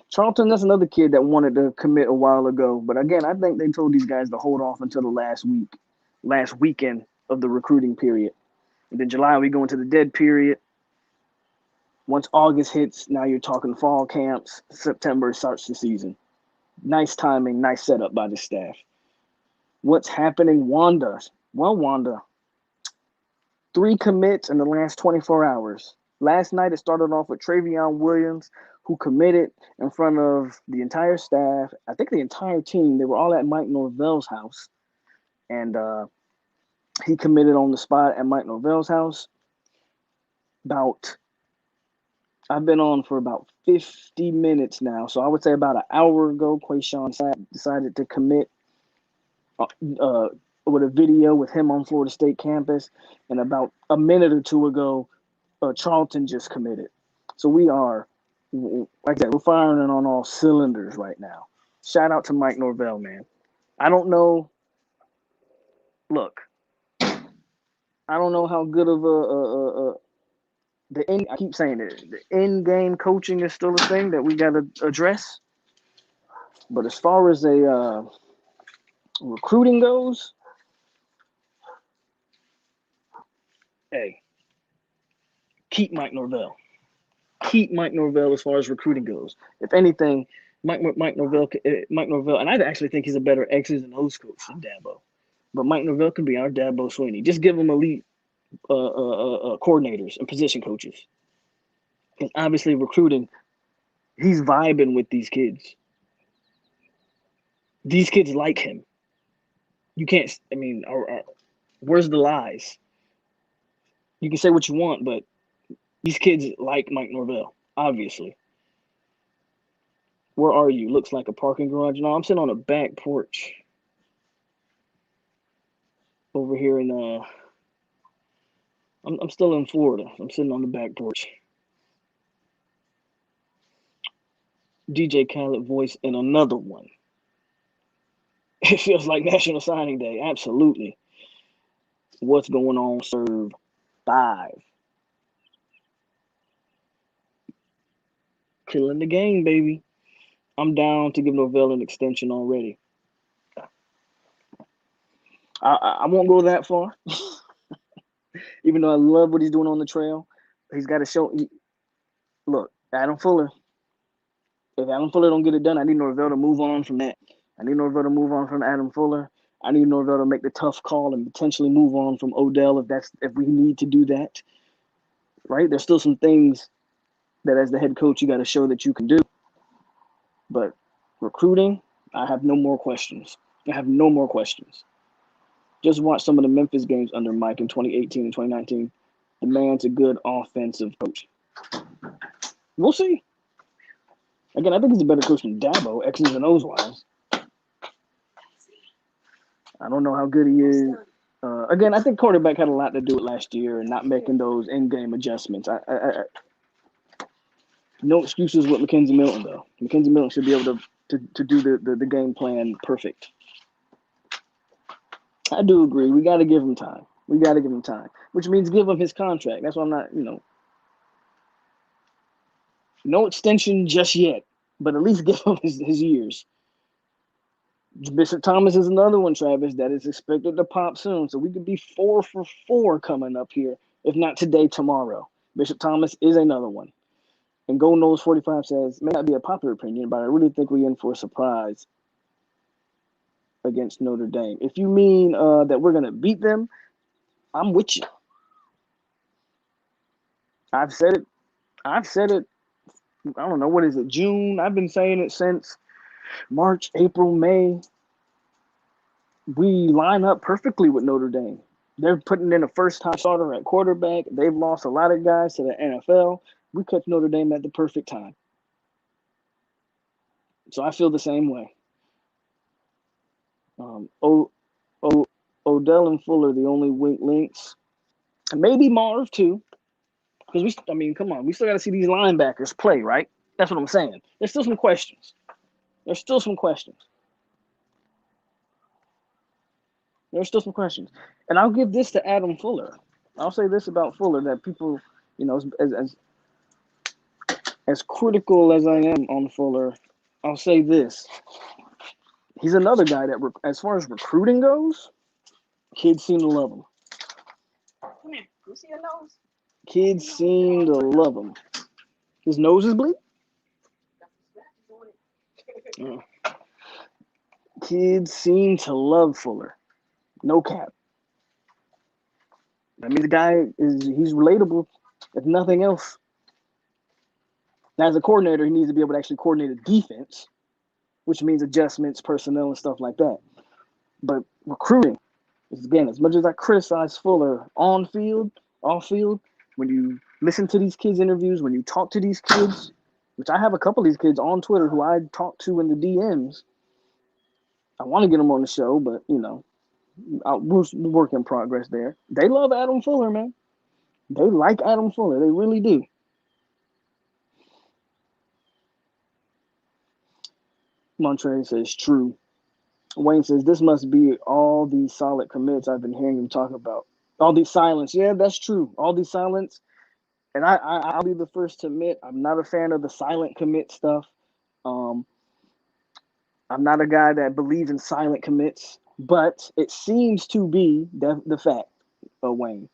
Charlton, that's another kid that wanted to commit a while ago. But again, I think they told these guys to hold off until the last weekend of the recruiting period. And then July, we go into the dead period. Once August hits, now you're talking fall camps. September starts the season. Nice timing, nice setup by the staff. What's happening, Wanda? Well, Wanda, 3 commits in the last 24 hours. Last night, it started off with Travion Williams, who committed in front of the entire staff. I think the entire team. They were all at Mike Norvell's house. And he committed on the spot at Mike Norvell's house. I've been on for about 50 minutes now. So I would say about an hour ago, QUASHON decided to commit with a video with him on Florida State campus. And about a minute or two ago, Charlton just committed. So we are, like that, we're firing on all cylinders right now. Shout out to Mike Norvell, man. I don't know. Look, I don't know how good of I keep saying it. The in-game coaching is still a thing that we got to address. But as far as a recruiting goes, hey, keep Mike Norvell. Keep Mike Norvell as far as recruiting goes. If anything, Mike Norvell, and I actually think he's a better X's and O's coach than Dabo. But Mike Norvell can be our Dabo Swinney. Just give him elite coordinators and position coaches. Because obviously recruiting, he's vibing with these kids. These kids like him. You can't, where's the lies? You can say what you want, but these kids like Mike Norvell, obviously. Where are you? Looks like a parking garage. No, I'm sitting on a back porch over here in I'm still in Florida. I'm sitting on the back porch. DJ Khaled voice in another one. It feels like National Signing Day. Absolutely. What's going on? Serve 5. Killing the game, baby. I'm down to give Norvell an extension already. I won't go that far. Even though I love what he's doing on the trail. He's got to show. Look, Adam Fuller. If Adam Fuller don't get it done, I need Norvell to move on from that. I need Norvell to move on from Adam Fuller. I need Norvell to make the tough call and potentially move on from Odell if we need to do that. Right? There's still some things that as the head coach you got to show that you can do. But recruiting, I have no more questions. Just watch some of the Memphis games under Mike in 2018 and 2019. The man's a good offensive coach. We'll see. Again, I think he's a better coach than Dabo, X's and O's wise. I don't know how good he is. Again, I think quarterback had a lot to do with last year and not making those in-game adjustments. No excuses with Mackenzie Milton, though. Mackenzie Milton should be able to do the game plan perfect. I do agree. We got to give him time. Which means give him his contract. That's why I'm not, no extension just yet, but at least give him his years. Bishop Thomas is another one, Travis, that is expected to pop soon. So we could be 4 for 4 coming up here, if not today, tomorrow. Bishop Thomas is another one. And Go Knowles 45 says, may not be a popular opinion, but I really think we're in for a surprise against Notre Dame. If you mean that we're going to beat them, I'm with you. I've said it. I don't know, what is it, June? I've been saying it since March, April, May. We line up perfectly with Notre Dame. They're putting in a first-time starter at quarterback. They've lost a lot of guys to the NFL. We catch Notre Dame at the perfect time. So I feel the same way. Odell and Fuller, the only weak links. And maybe Marv, too. Because come on. We still got to see these linebackers play, right? That's what I'm saying. There's still some questions. And I'll give this to Adam Fuller. I'll say this about Fuller, that people, as critical as I am on Fuller, I'll say this. He's another guy that, as far as recruiting goes, kids seem to love him. Come here. You see your nose? Kids seem to love him. His nose is bleeding? Kids seem to love Fuller. No cap. I mean, the guy he's relatable, if nothing else. Now, as a coordinator, he needs to be able to actually coordinate a defense, which means adjustments, personnel, and stuff like that. But recruiting, again, as much as I criticize Fuller on field, off field, when you listen to these kids' interviews, when you talk to these kids, which I have a couple of these kids on Twitter who I talk to in the DMs, I want to get them on the show, but, we're work in progress there. They love Adam Fuller, man. They like Adam Fuller. They really do. Montre says, true. Wayne says, this must be all these solid commits I've been hearing him talk about. All these silence. Yeah, that's true. All these silence. And I'll be the first to admit, I'm not a fan of the silent commit stuff. I'm not a guy that believes in silent commits, but it seems to be the fact, Wayne.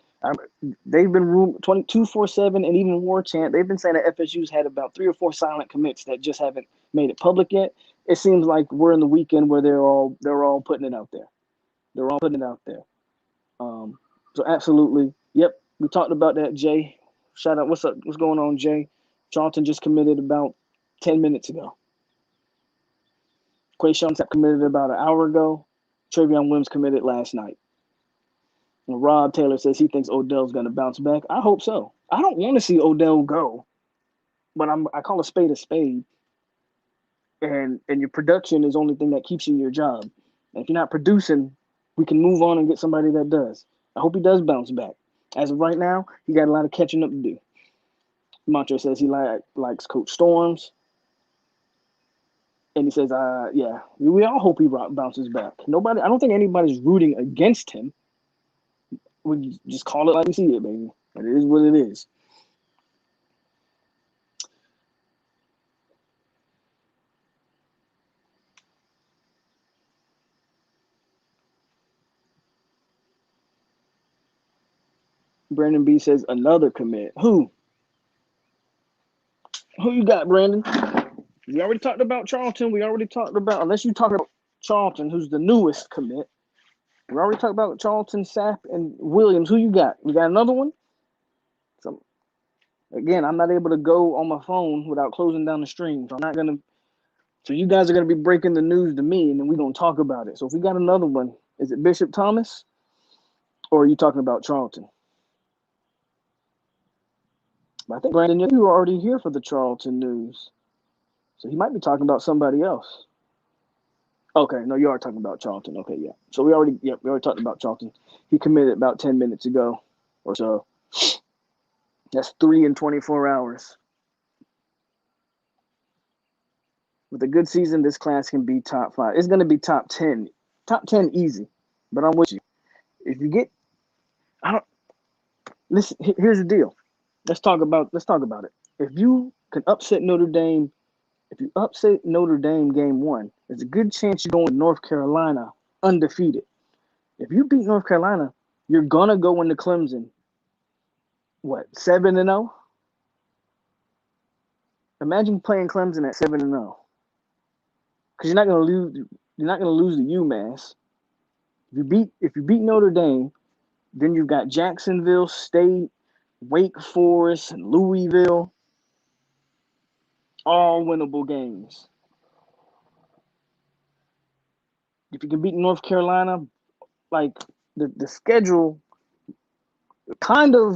They've been 247 and even War Chant. They've been saying that FSU's had about 3 or 4 silent commits that just haven't made it public yet. It seems like we're in the weekend where they're all putting it out there. They're all putting it out there. So absolutely, yep. We talked about that, Jay. Shout out. What's up? What's going on, Jay? Charlton just committed about 10 minutes ago. QUASHON committed about an hour ago. Travion Williams committed last night. And Rob Taylor says he thinks Odell's going to bounce back. I hope so. I don't want to see Odell go, but I call a spade a spade. And your production is the only thing that keeps you in your job. And if you're not producing, we can move on and get somebody that does. I hope he does bounce back. As of right now, he got a lot of catching up to do. Montre says he likes Coach Storms. And he says, yeah, we all hope he bounces back. I don't think anybody's rooting against him. We just call it like we see it, baby. It is what it is. Brandon B says another commit. Who? Who you got, Brandon? We already talked about Charlton. We already talked about, unless you talk about Charlton, who's the newest commit. We already talked about Charlton, SAPP, and Williams. Who you got? You got another one? So, again, I'm not able to go on my phone without closing down the stream. So you guys are going to be breaking the news to me, and then we're going to talk about it. So if we got another one, is it Bishop Thomas? Or are you talking about Charlton? I think, Brandon, you were already here for the Charlton news. So he might be talking about somebody else. Okay, no, you are talking about Charlton. Okay, yeah. So we already talked about Charlton. He committed about 10 minutes ago or so. That's 3 in 24 hours. With a good season, this class can be top 5. It's going to be top 10. Top 10 easy. But I'm with you. If you get listen, here's the deal. Let's talk about it. If you can upset Notre Dame, game 1, there's a good chance you're going to North Carolina undefeated. If you beat North Carolina, you're going to go into Clemson, 7-0? Imagine playing Clemson at 7-0. Because you're not going to lose to UMass. If you beat Notre Dame, then you've got Jacksonville State, Wake Forest, and Louisville. All winnable games. If you can beat North Carolina, like the schedule kind of,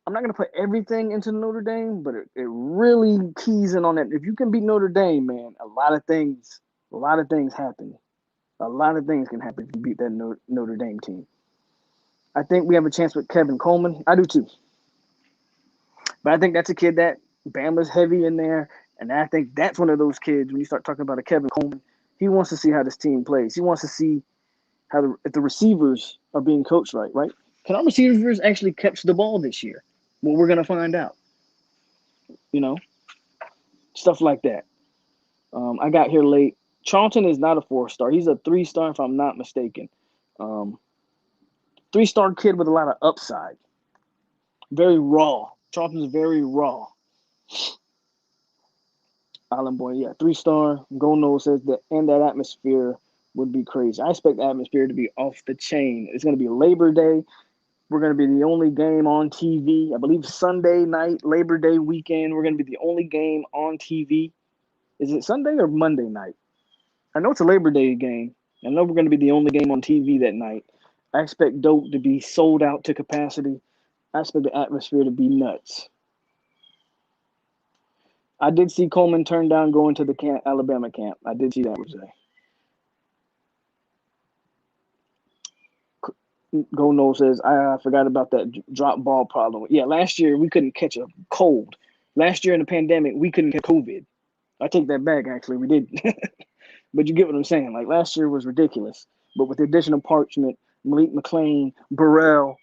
I'm not going to put everything into Notre Dame, but it really keys in on that. If you can beat Notre Dame, man, a lot of things happen. A lot of things can happen if you beat that Notre Dame team. I think we have a chance with Kevin Coleman. I do too. But I think that's a kid that Bama's heavy in there. And I think that's one of those kids, when you start talking about a Kevin Coleman, he wants to see how this team plays. He wants to see how if the receivers are being coached right? Can our receivers actually catch the ball this year? Well, we're going to find out. You know, stuff like that. I got here late. Charlton is not a 4-star. He's a 3-star, if I'm not mistaken. 3-star kid with a lot of upside. Very raw. Charlton's very raw. Island Boy, yeah, 3-star. Go Nole says that, and that atmosphere would be crazy. I expect the atmosphere to be off the chain. It's going to be Labor Day. We're going to be the only game on TV. I believe Sunday night, Labor Day weekend, we're going to be the only game on TV. Is it Sunday or Monday night? I know it's a Labor Day game. I know we're going to be the only game on TV that night. I expect Dope to be sold out to capacity. I expect the atmosphere to be nuts. I did see Coleman turn down going to the Alabama camp. I did see that, Jose. Go Nole says, I forgot about that drop ball problem. Yeah, last year we couldn't catch a cold. Last year in the pandemic, we couldn't catch COVID. I take that back, actually. We did. But you get what I'm saying. Like, last year was ridiculous. But with the addition of Parchment, Malik McLean, Burrell,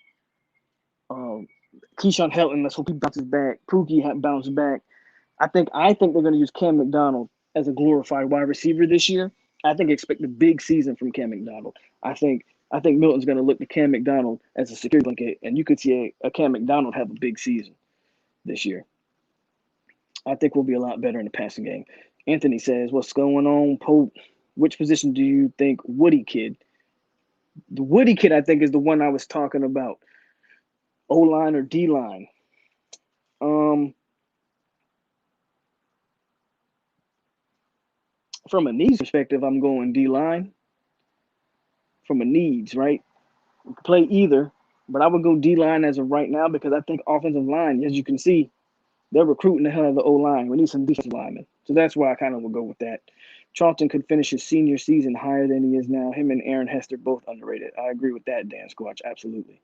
Keyshawn Helton, let's hope he bounces back. Pookie bounced back. I think they're going to use Cam McDonald as a glorified wide receiver this year. I think expect a big season from Cam McDonald. I think Milton's going to look to Cam McDonald as a security blanket, and you could see a Cam McDonald have a big season this year. I think we'll be a lot better in the passing game. Anthony says, what's going on, Pope? Which position do you think Woody kid? The Woody kid, I think, is the one I was talking about. O-line or D-line? From a needs perspective, I'm going D-line. From a needs, right? You can play either, but I would go D-line as of right now because I think offensive line, as you can see, they're recruiting the hell out of the O-line. We need some defensive linemen. So that's why I kind of will go with that. Charlton could finish his senior season higher than he is now. Him and Aaron Hester both underrated. I agree with that, Dan Squatch. Absolutely.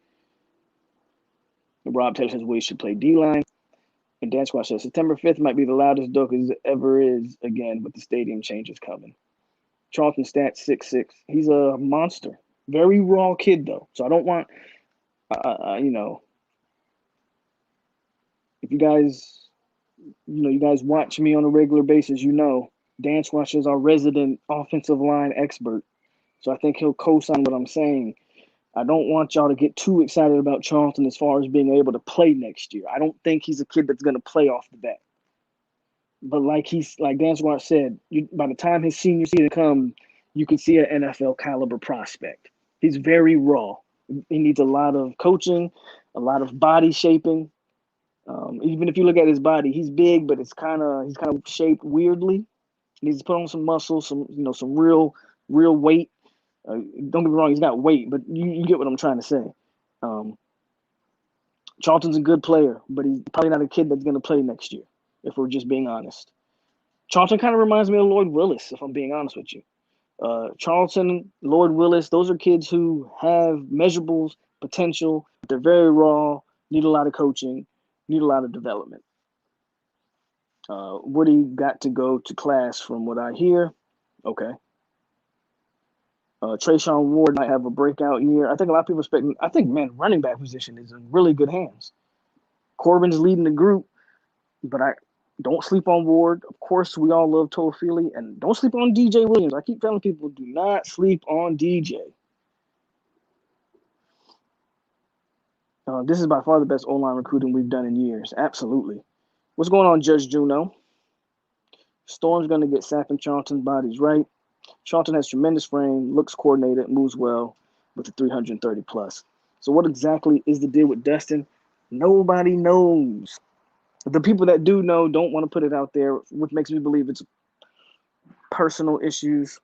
Rob Taylor says we should play D-line. And Dan Squatch says September 5th might be the loudest Dokas ever is again with the stadium changes coming. Charlton stats 6'6". He's a monster. Very raw kid, though. So I don't want, if you guys watch me on a regular basis, Dan Squatch is our resident offensive line expert. So I think he'll co-sign what I'm saying. I don't want y'all to get too excited about Charlton as far as being able to play next year. I don't think he's a kid that's going to play off the bat. But like Dan Squatch said, by the time his senior season comes, you can see an NFL caliber prospect. He's very raw. He needs a lot of coaching, a lot of body shaping. Even if you look at his body, he's big, but he's kind of shaped weirdly. He needs to put on some muscle, some real weight. Don't get me wrong, he's got weight, but you get what I'm trying to say. Charlton's a good player, but he's probably not a kid that's going to play next year, if we're just being honest. Charlton kind of reminds me of Lloyd Willis, if I'm being honest with you. Charlton, Lloyd Willis, those are kids who have measurables, potential. They're very raw, need a lot of coaching, need a lot of development. Woody got to go to class from what I hear. Okay. Trayshawn Ward might have a breakout year. I think a lot of people expect. I think, running back position is in really good hands. Corbin's leading the group, but I don't sleep on Ward. Of course, we all love Toafili, and don't sleep on DJ Williams. I keep telling people, do not sleep on DJ. This is by far the best O-line recruiting we've done in years. Absolutely. What's going on, Judge Juno? Storm's going to get Sapp and Charlton's bodies right. Charlton has tremendous frame, looks coordinated, moves well with the 330 plus. So what exactly is the deal with Dustin? Nobody knows. The people that do know don't want to put it out there, which makes me believe it's personal issues.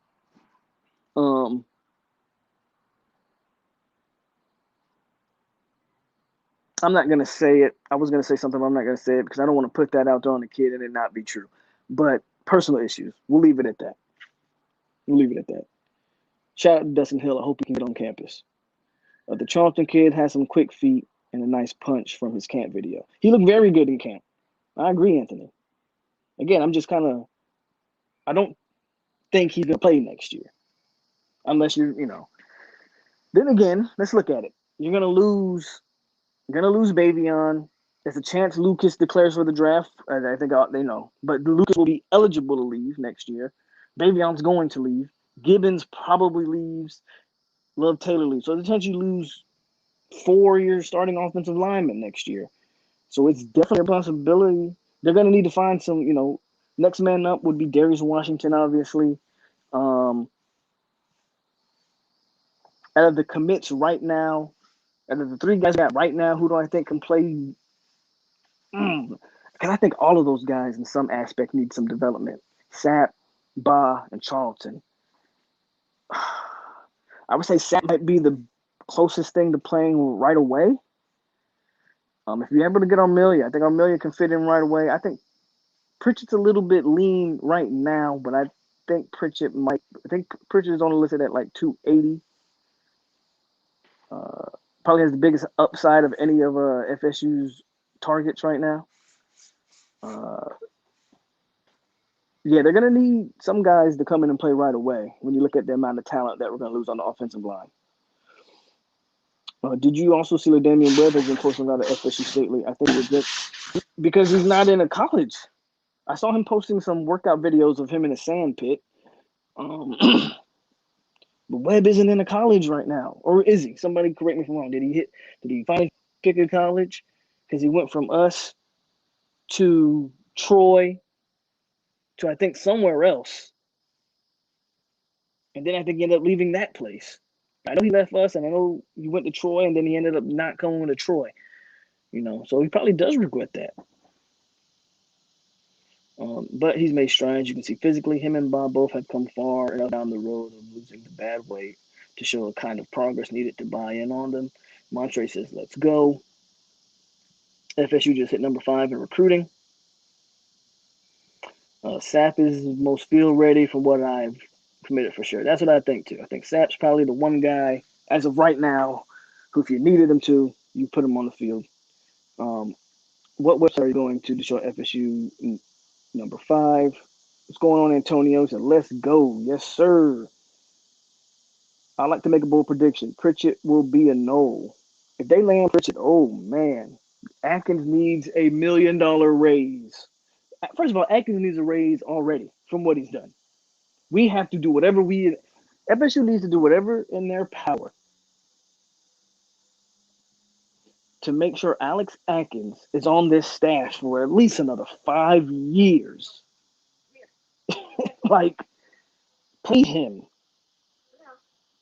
I'm not gonna say it. I was gonna say something, but I'm not gonna say it because I don't want to put that out there on the kid and it not be true. But personal issues. We'll leave it at that. We'll leave it at that. Shout out to Dustin Hill. I hope he can get on campus. The Charleston kid has some quick feet and a nice punch from his camp video. He looked very good in camp. I agree, Anthony. Again, I'm just kind of, I don't think he's going to play next year. Unless Then again, let's look at it. You're going to lose Bavion. There's a chance Lucas declares for the draft. I think they know. But Lucas will be eligible to leave next year. Bavion's going to leave. Gibbons probably leaves. Love Taylor leaves. So there's a chance you lose 4 years starting offensive linemen next year. So it's definitely a possibility. They're going to need to find some, next man up would be Darius Washington, obviously. Out of the commits right now, out of the 3 guys got right now, who do I think can play? Because I think all of those guys in some aspect need some development. Sapp, Ba, and Charlton. I would say Sapp might be the closest thing to playing right away. If you're able to get Armelia, I think Armelia can fit in right away. I think Pritchett's a little bit lean right now, but I think Pritchett is only listed at like 280. Probably has the biggest upside of any of FSU's targets right now. They're going to need some guys to come in and play right away when you look at the amount of talent that we're going to lose on the offensive line. Did you also see that Damian Webb has been posting out of FSU lately? I think it was just because he's not in a college. I saw him posting some workout videos of him in a sand pit. But Webb isn't in a college right now. Or is he? Somebody correct me if I'm wrong. Did he finally pick a college? Because he went from us to Troy to I think somewhere else. And then I think he ended up leaving that place. I know he left us, and I know he went to Troy, and then he ended up not coming to Troy. So he probably does regret that. But he's made strides. You can see physically, him and Bob both have come far enough down the road of losing the bad weight to show a kind of progress needed to buy in on them. Montre says, let's go. FSU just hit number 5 in recruiting. SAPP is most field ready for what I've committed for sure. That's what I think too. I think SAPP's probably the one guy as of right now who, if you needed him to, you put him on the field. What website are you going to show FSU number 5? What's going on, Antonio? Said, let's go. Yes, sir. I'd like to make a bold prediction. Pritchett will be a Nole. If they land Pritchett, oh man, Atkins needs $1 million raise. First of all, Atkins needs a raise already from what he's done. We have to do whatever FSU needs to do whatever in their power to make sure Alex Atkins is on this staff for at least another 5 years. Like, pay him.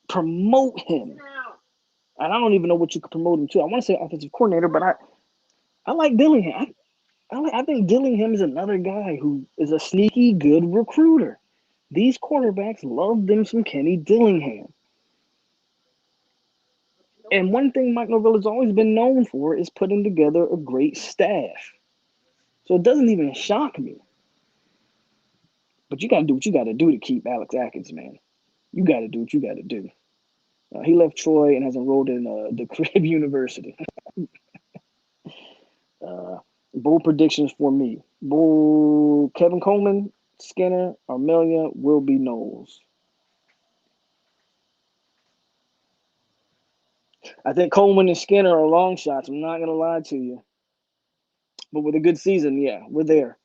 Promote him. And I don't even know what you could promote him to. I want to say offensive coordinator, but I like Dillingham. I think Dillingham is another guy who is a sneaky good recruiter. These quarterbacks love them some Kenny Dillingham. And one thing Mike Norvell has always been known for is putting together a great staff. So it doesn't even shock me. But you got to do what you got to do to keep Alex Atkins, man. You got to do what you got to do. He left Troy and has enrolled in the Crib University. Bold predictions for me. Kevin Coleman, Skinner, Armelia will be Knowles. I think Coleman and Skinner are long shots. I'm not going to lie to you. But with a good season, yeah, we're there.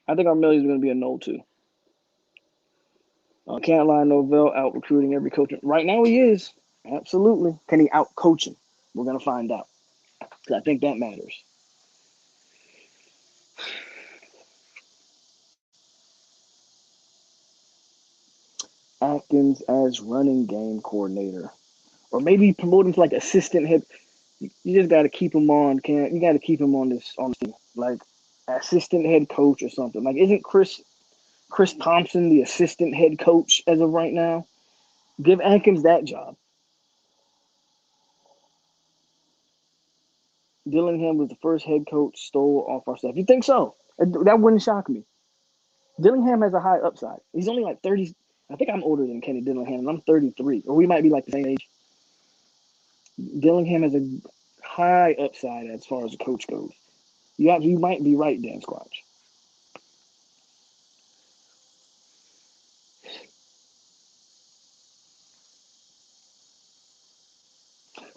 I think Armelia is going to be a Nole too. Can't lie, Norvell out recruiting every coach. Right now he is. Absolutely. Can he out coach him? We're going to find out. Because I think that matters. Atkins as running game coordinator. Or maybe promote him to like assistant head. You just got to keep him on. You got to keep him on this team. Like assistant head coach or something. Like, isn't Chris Thompson the assistant head coach as of right now? Give Atkins that job. Dillingham was the first head coach stole off our staff. You think so? That wouldn't shock me. Dillingham has a high upside. He's only like 30. I think I'm older than Kenny Dillingham, and I'm 33. Or we might be like the same age. Dillingham has a high upside as far as a coach goes. You might be right, Dan Squatch.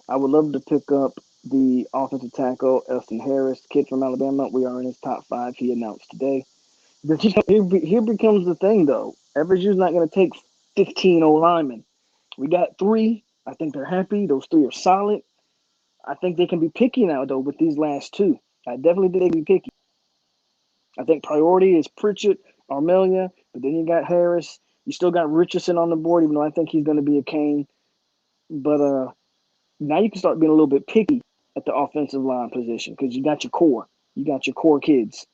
I would love to pick up the offensive tackle, Elston Harris, kid from Alabama. We are in his top 5, he announced today. Here becomes the thing, though. FSU's not going to take 15 O linemen. We got 3. I think they're happy. Those 3 are solid. I think they can be picky now, though, with these last 2. I definitely think they can be picky. I think priority is Pritchett, Armelia, but then you got Harris. You still got Richardson on the board, even though I think he's going to be a Kane. But now you can start being a little bit picky at the offensive line position because you got your core. You got your core kids.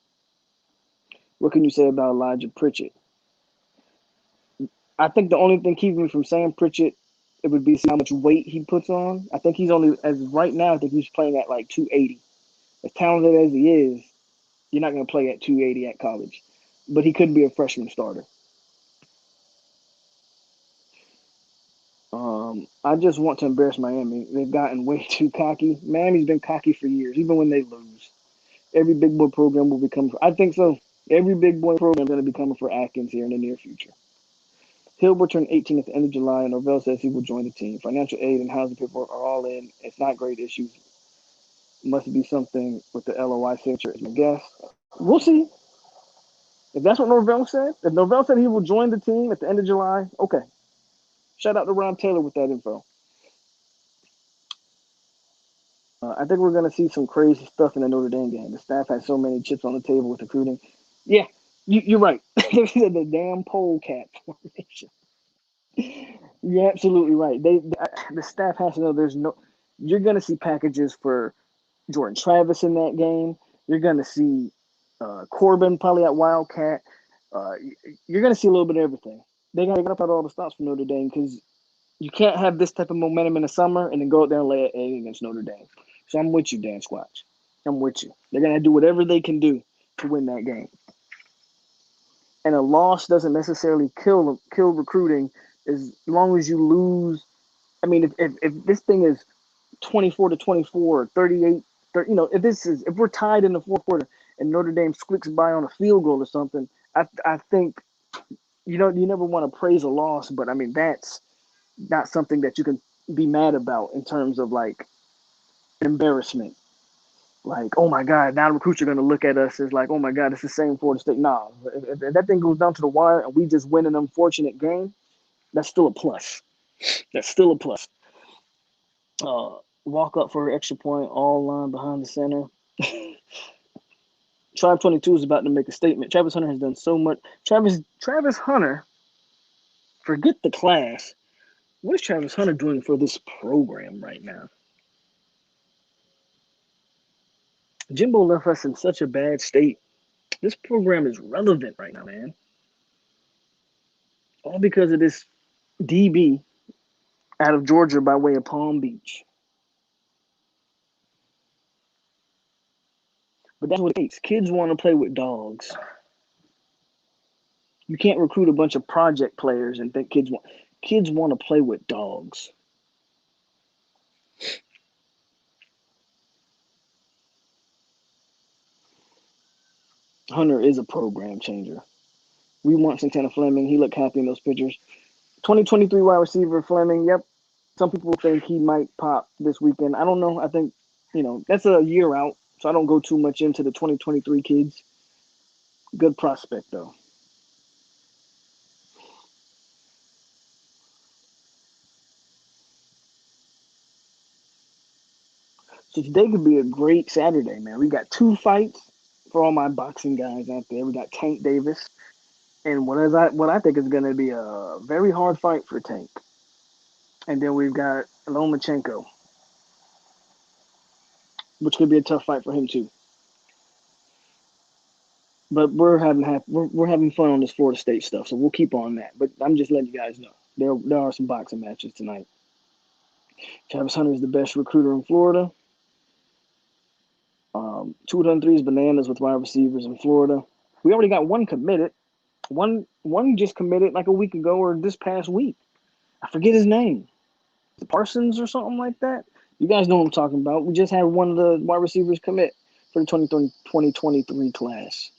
What can you say about Elijah Pritchett? I think the only thing keeping me from saying Pritchett, it would be see how much weight he puts on. I think he's only, as right now, I think he's playing at like 280. As talented as he is, you're not going to play at 280 at college. But he could be a freshman starter. I just want to embarrass Miami. They've gotten way too cocky. Miami's been cocky for years, even when they lose. Every big boy program will become. I think so. Every big boy program is going to be coming for Atkins here in the near future. Hill will turn 18 at the end of July, and Norvell says he will join the team. Financial aid and housing paperwork are all in. It's not great issues. Must be something with the LOI signature, is my guess. We'll see. If that's what Norvell said, if Norvell said he will join the team at the end of July, okay. Shout out to Ron Taylor with that info. I think we're going to see some crazy stuff in the Notre Dame game. The staff has so many chips on the table with recruiting. Yeah, you're right. The damn polecat formation. You're absolutely right. The staff has to know you're going to see packages for Jordan Travis in that game. You're going to see Corbin probably at Wildcat. You're going to see a little bit of everything. They got to get up at all the stops for Notre Dame because you can't have this type of momentum in the summer and then go out there and lay an egg against Notre Dame. So I'm with you, Dan Squatch. I'm with you. They're going to do whatever they can do to win that game. And a loss doesn't necessarily kill recruiting as long as you lose. I mean, if this thing is 24-24 or 38, 30, if we're tied in the fourth quarter and Notre Dame squeaks by on a field goal or something, I think, you never want to praise a loss, but I mean, that's not something that you can be mad about in terms of like embarrassment. Like, oh my God, now the recruits are going to look at us as like, oh my God, it's the same Florida State. Nah, if that thing goes down to the wire and we just win an unfortunate game, that's still a plus. That's still a plus. Walk up for an extra point, all line behind the center. Tribe 22 is about to make a statement. Travis Hunter has done so much. Travis Hunter, forget the class. What is Travis Hunter doing for this program right now? Jimbo left us in such a bad state. This program is relevant right now, man. All because of this DB out of Georgia by way of Palm Beach. But that's what it takes. Kids want to play with dogs. You can't recruit a bunch of project players and think kids want to play with dogs. Hunter is a program changer. We want Santana Fleming. He looked happy in those pictures. 2023 wide receiver Fleming. Yep. Some people think he might pop this weekend. I don't know. I think, that's a year out. So I don't go too much into the 2023 kids. Good prospect, though. So today could be a great Saturday, man. We got 2 fights for all my boxing guys out there. We got Tank Davis, and what I think is going to be a very hard fight for Tank. And then we've got Lomachenko, which could be a tough fight for him too. But we're having fun on this Florida State stuff, so we'll keep on that. But I'm just letting you guys know there are some boxing matches tonight. Travis Hunter is the best recruiter in Florida. Two of them threes bananas with wide receivers in Florida. We already got one committed. One just committed like a week ago or this past week. I forget his name. Parsons or something like that. You guys know what I'm talking about. We just had one of the wide receivers commit for the 2023 class.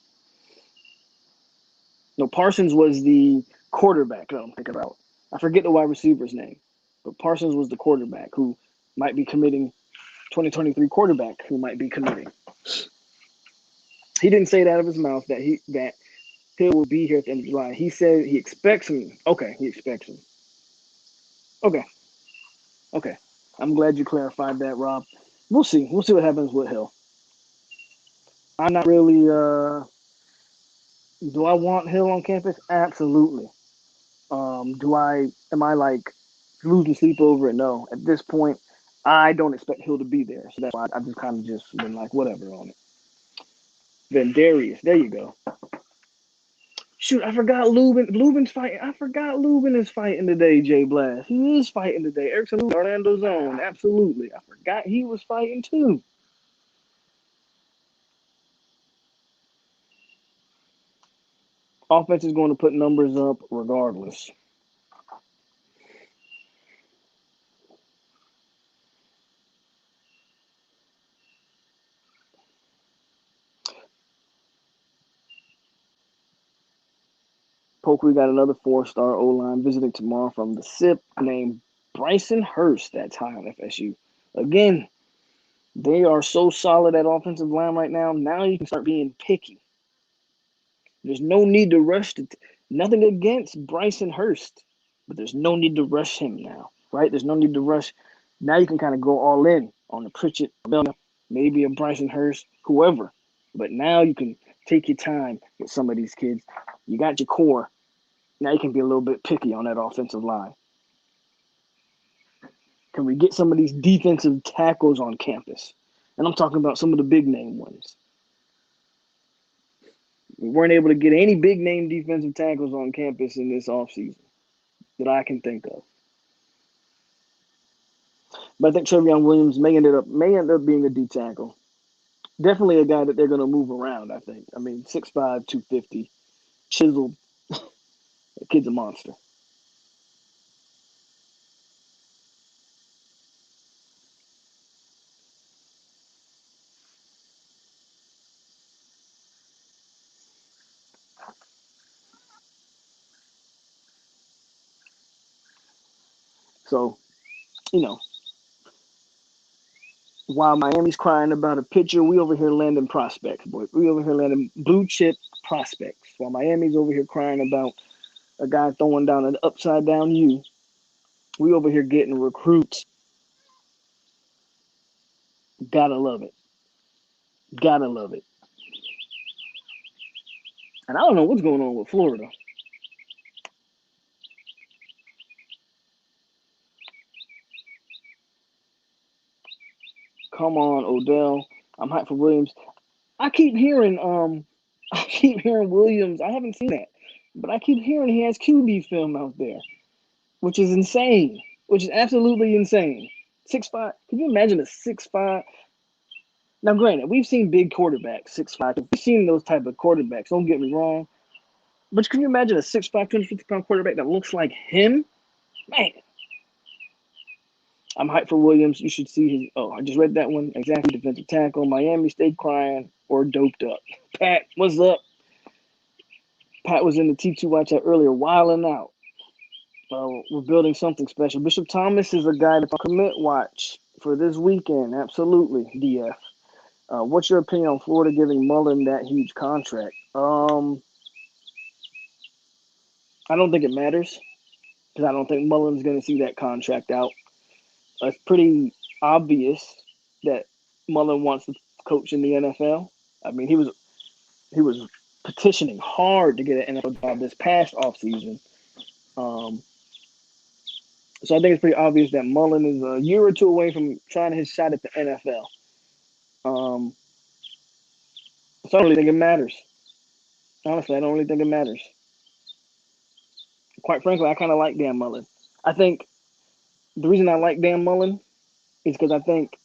No, Parsons was the quarterback that I'm thinking about. I forget the wide receiver's name, but Parsons was the quarterback who might be committing, 2023 quarterback who might be committing. He didn't say it out of his mouth that Hill will be here at the end of July. He said he expects him. Okay, he expects him. Okay. I'm glad you clarified that, Rob. We'll see. We'll see what happens with Hill. I'm not really. Do I want Hill on campus? Absolutely. Am I like losing sleep over it? No. At this point, I don't expect Hill to be there. So that's why I just kind of just been like, whatever on it. Then Darius, there you go. Shoot, I forgot Lubin. Lubin's fighting. I forgot Lubin is fighting today, Jay Blast. He is fighting today. Erickson Lubin, Orlando Zone. Absolutely. I forgot he was fighting too. Offense is going to put numbers up regardless. POLK, we got another 4-star O-line visiting tomorrow from the SIP named Bryson Hurst. That's high on FSU. Again, they are so solid at offensive line right now. Now you can start being picky. There's no need to rush. Nothing against Bryson Hurst, but there's no need to rush him now, right? There's no need to rush. Now you can kind of go all in on the Pritchett, maybe a Bryson Hurst, whoever. But now you can take your time with some of these kids. You got your core. Now you can be a little bit picky on that offensive line. Can we get some of these defensive tackles on campus? And I'm talking about some of the big name ones. We weren't able to get any big name defensive tackles on campus in this offseason that I can think of. But I think Trevion Williams may end up being a D tackle. Definitely a guy that they're going to move around, I think. I mean, 6'5", 250, chiseled. The kid's a monster. So, while Miami's crying about a pitcher, we over here landing prospects, boy. We over here landing blue chip prospects. While Miami's over here crying about a guy throwing down an upside down U, we over here getting recruits. Gotta love it. Gotta love it. And I don't know what's going on with Florida. Come on, Odell. I'm hyped for Williams. I keep hearing Williams. I haven't seen that, but I keep hearing he has QB film out there, which is insane. Which is absolutely insane. 6'5". Can you imagine a 6'5"? Now, granted, we've seen big quarterbacks, 6'5". We've seen those type of quarterbacks. Don't get me wrong, but can you imagine a 6'5", 250-pound quarterback that looks like him? Man, I'm hyped for Williams. You should see his. Oh, I just read that one. Exactly, defensive tackle. Miami stayed crying or doped up. Pat, what's up? Pat was in the T2 watch chat earlier, wilding out. We're building something special. Bishop Thomas is a guy to commit watch for this weekend. Absolutely, DF. What's your opinion on Florida giving Mullen that huge contract? I don't think it matters because I don't think Mullen's going to see that contract out. It's pretty obvious that Mullen wants to coach in the NFL. I mean, he was petitioning hard to get an NFL job this past offseason. So I think it's pretty obvious that Mullen is a year or two away from trying his shot at the NFL. So I don't really think it matters. Honestly, I don't really think it matters. Quite frankly, I kind of like Dan Mullen. I think the reason I like Dan Mullen is because I think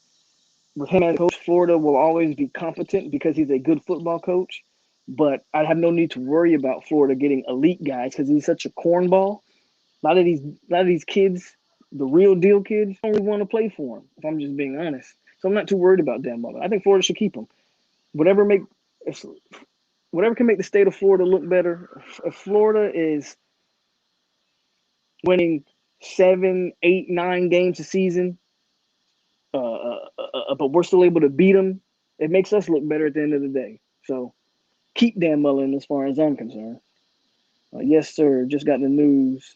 with him as coach, Florida will always be competent because he's a good football coach. But I have no need to worry about Florida getting elite guys because he's such a cornball. A lot of these kids, the real deal kids, don't really want to play for him. If I'm just being honest, so I'm not too worried about Dan Mullen. I think Florida should keep him. Whatever make if, whatever can make the state of Florida look better. If Florida is winning 7, 8, 9 games a season, but we're still able to beat them, it makes us look better at the end of the day. So keep Dan Mullen as far as I'm concerned. Yes, sir. Just got the news.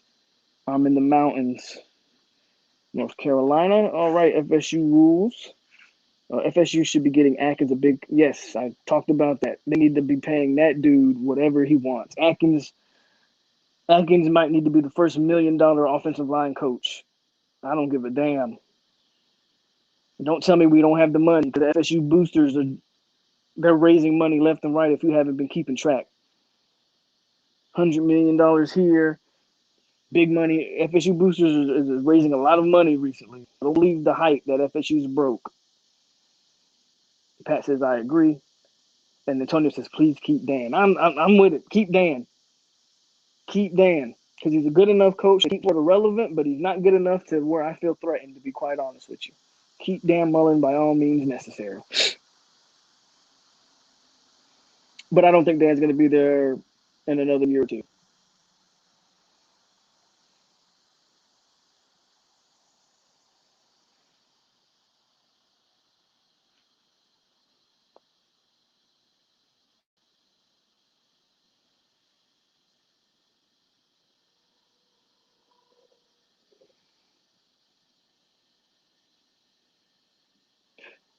I'm in the mountains, North Carolina. All right, FSU rules. FSU should be getting Atkins a big. Yes, I talked about that. They need to be paying that dude whatever he wants. Atkins might need to be the first $1 million offensive line coach. I don't give a damn. Don't tell me we don't have the money because FSU boosters they're raising money left and right if you haven't been keeping track. $100 million here, big money. FSU boosters is raising a lot of money recently. I don't believe the hype that FSU's broke. Pat says I agree, and Antonio says please keep Dan. I'm with it. Keep Dan. Keep Dan because he's a good enough coach to keep Florida relevant, but he's not good enough to where I feel threatened. To be quite honest with you, keep Dan Mullen by all means necessary. But I don't think Dan's going to be there in another year or two.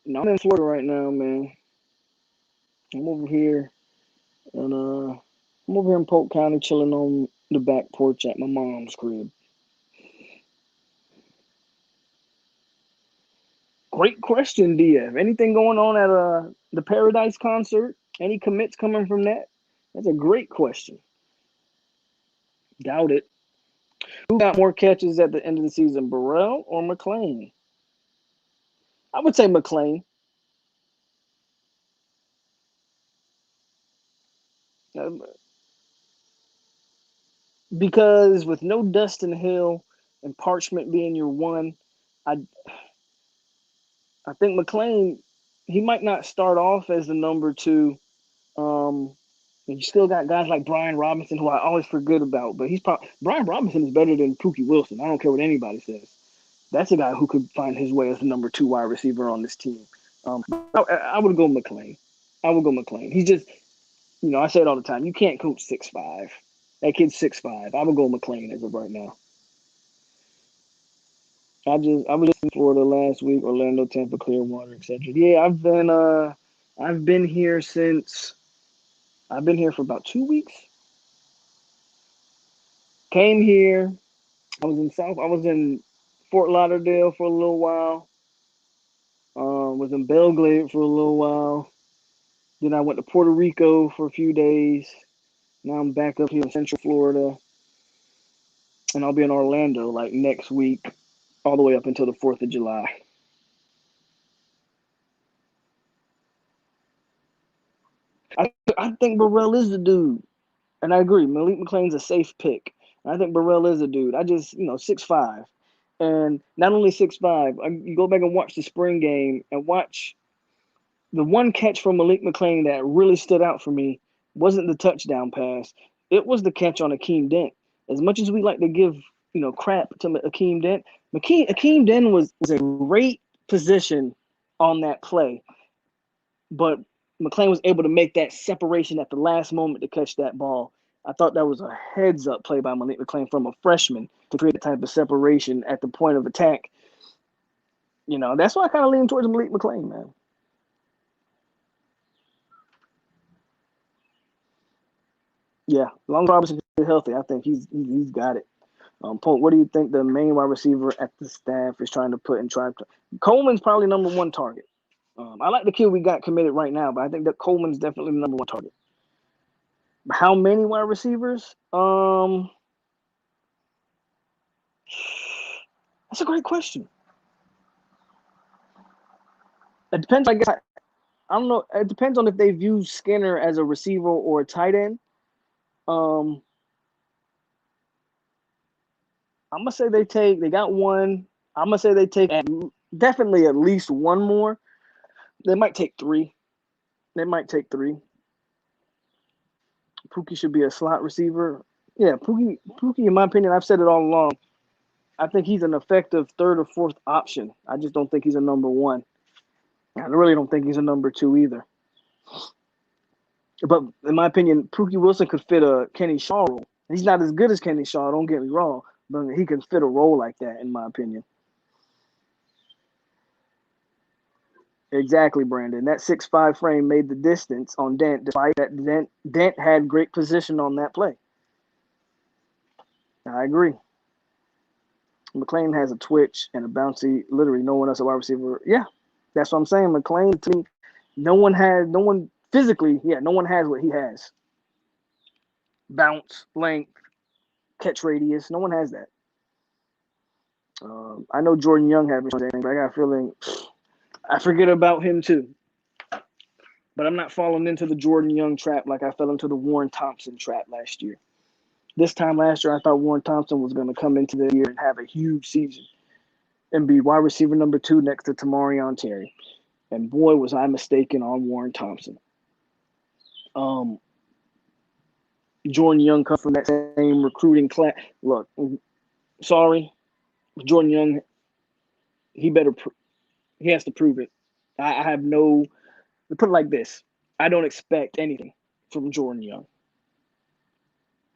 No, I'm in Florida right now, man. I'm over here, and I'm over here in Polk County, chilling on the back porch at my mom's crib. Great question, DF. Anything going on at the Paradise concert? Any commits coming from that? That's a great question. Doubt it. Who got more catches at the end of the season, Burrell or McClain? I would say McClain. Uh, because with no Dustin Hill and Parchment being your one, I I think McClain, he might not start off as the number two. Um, you still got guys like Brian Robinson, who I always forget about, but Brian Robinson is better than Pookie Wilson. I don't care what anybody says. That's a guy who could find his way as the number two wide receiver on this team. I would go McClain. I would go McClain. He's just, I say it all the time. You can't coach 6'5". That kid's 6'5". I would go McClain as of right now. I was just in Florida last week, Orlando, Tampa, Clearwater, etc. Yeah, I've been here since I've been here for about 2 weeks. Came here. I was in Fort Lauderdale for a little while. Was in Belgrade for a little while. Then I went to Puerto Rico for a few days. Now I'm back up here in Central Florida, and I'll be in Orlando like next week, all the way up until the 4th of July. I think Burrell is the dude. And I agree, Malik McClain's a safe pick. I think Burrell is a dude. I just, 6'5". And not only 6'5", you go back and watch the spring game and watch the one catch from Malik McClain that really stood out for me wasn't the touchdown pass. It was the catch on Akeem Dent. As much as we like to give, crap to Akeem Dent, Akeem Dent was a great position on that play. But McClain was able to make that separation at the last moment to catch that ball. I thought that was a heads-up play by Malik McClain from a freshman to create that type of separation at the point of attack. That's why I kind of lean towards Malik McClain, man. Yeah, as long as Robinson is healthy, I think he's got it. Polk, what do you think the main wide receiver at the staff is trying to put in Coleman's probably number one target. I like the kid we got committed right now, but I think that Coleman's definitely the number one target. How many wide receivers? That's a great question. It depends. I guess I don't know. It depends on if they view Skinner as a receiver or a tight end. I'm gonna say they got one. I'm gonna say they take definitely at least one more. They might take three. Pookie should be a slot receiver. Yeah, Pookie, in my opinion, I've said it all along. I think he's an effective third or fourth option. I just don't think he's a number one. I really don't think he's a number two either. But in my opinion, Pookie Wilson could fit a Kenny Shaw role. He's not as good as Kenny Shaw, don't get me wrong, but he can fit a role like that, in my opinion. Exactly, Brandon. That 6'5" frame made the distance on Dent, despite that Dent had great position on that play. I agree. McClain has a twitch and a bouncy. Literally, no one else a wide receiver. Yeah, that's what I'm saying. McClain, to me, no one has what he has. Bounce, length, catch radius. No one has that. I know Jordan Young had but I got a feeling I forget about him too. But I'm not falling into the Jordan Young trap like I fell into the Warren Thompson trap last year. This time last year, I thought Warren Thompson was going to come into the year and have a huge season and be wide receiver number 2 next to Tamarion Terry. And boy, was I mistaken on Warren Thompson. Jordan Young comes from that same recruiting class. Look, sorry, Jordan Young, he has to prove it. I have no, to put it like this, I don't expect anything from Jordan Young.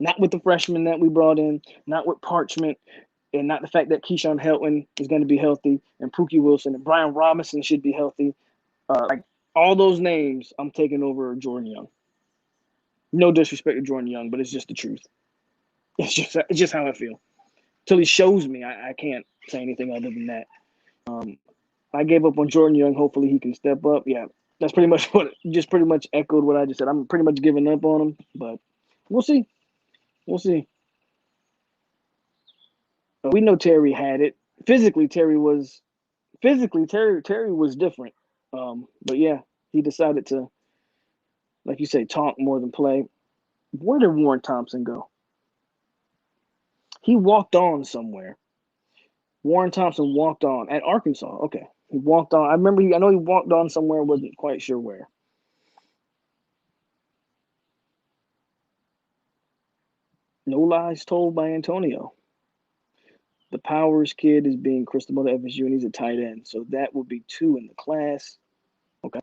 Not with the freshman that we brought in, not with Parchment, and not the fact that Keyshawn Helton is going to be healthy, and Pookie Wilson and Brian Robinson should be healthy. Like all those names, I'm taking over Jordan Young. No disrespect to Jordan Young, but it's just the truth. It's just how I feel. Till he shows me, I can't say anything other than that. I gave up on Jordan Young. Hopefully he can step up. Yeah, that's pretty much pretty much echoed what I just said. I'm pretty much giving up on him, but we'll see. We'll see. We know Terry had it. Physically, Terry was different. But yeah, he decided to, like you say, talk more than play. Where did Warren Thompson go? He walked on somewhere. Warren Thompson walked on at Arkansas. Okay, he walked on. I know he walked on somewhere. Wasn't quite sure where. No lies told by Antonio. The Powers kid is being Cristobal to FSU, and he's a tight end. So that would be 2 in the class. Okay.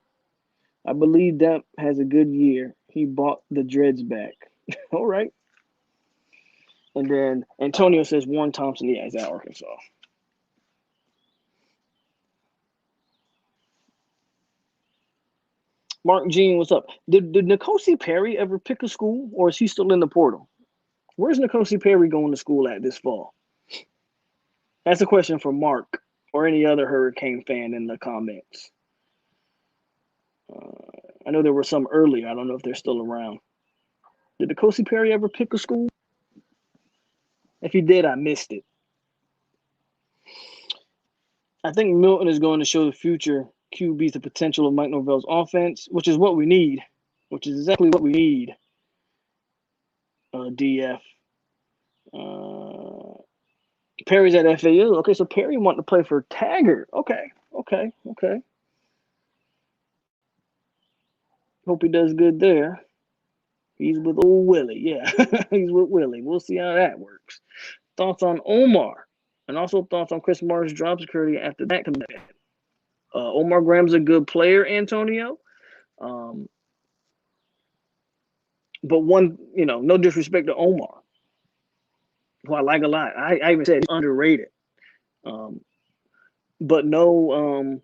I believe Depp has a good year. He bought the dreads back. All right. And then Antonio says Warren Thompson, yeah, he's at Arkansas. Mark Jean, what's up? Did N'Kosi Perry ever pick a school, or is he still in the portal? Where's N'Kosi Perry going to school at this fall? That's a question for Mark or any other Hurricane fan in the comments. I know there were some earlier. I don't know if they're still around. Did N'Kosi Perry ever pick a school? If he did, I missed it. I think Milton is going to show the future QBs the potential of Mike Norvell's offense, which is what we need, which is exactly what we need. DF. Perry's at FAU. Okay, so Perry wanted to play for Taggart. Okay. Hope he does good there. He's with old Willie. Yeah, he's with Willie. We'll see how that works. Thoughts on Omar, and also thoughts on Chris Marsh's job security after that commitment. Omar Graham's a good player, Antonio. But no disrespect to Omar, who I like a lot. I even said he's underrated. But no,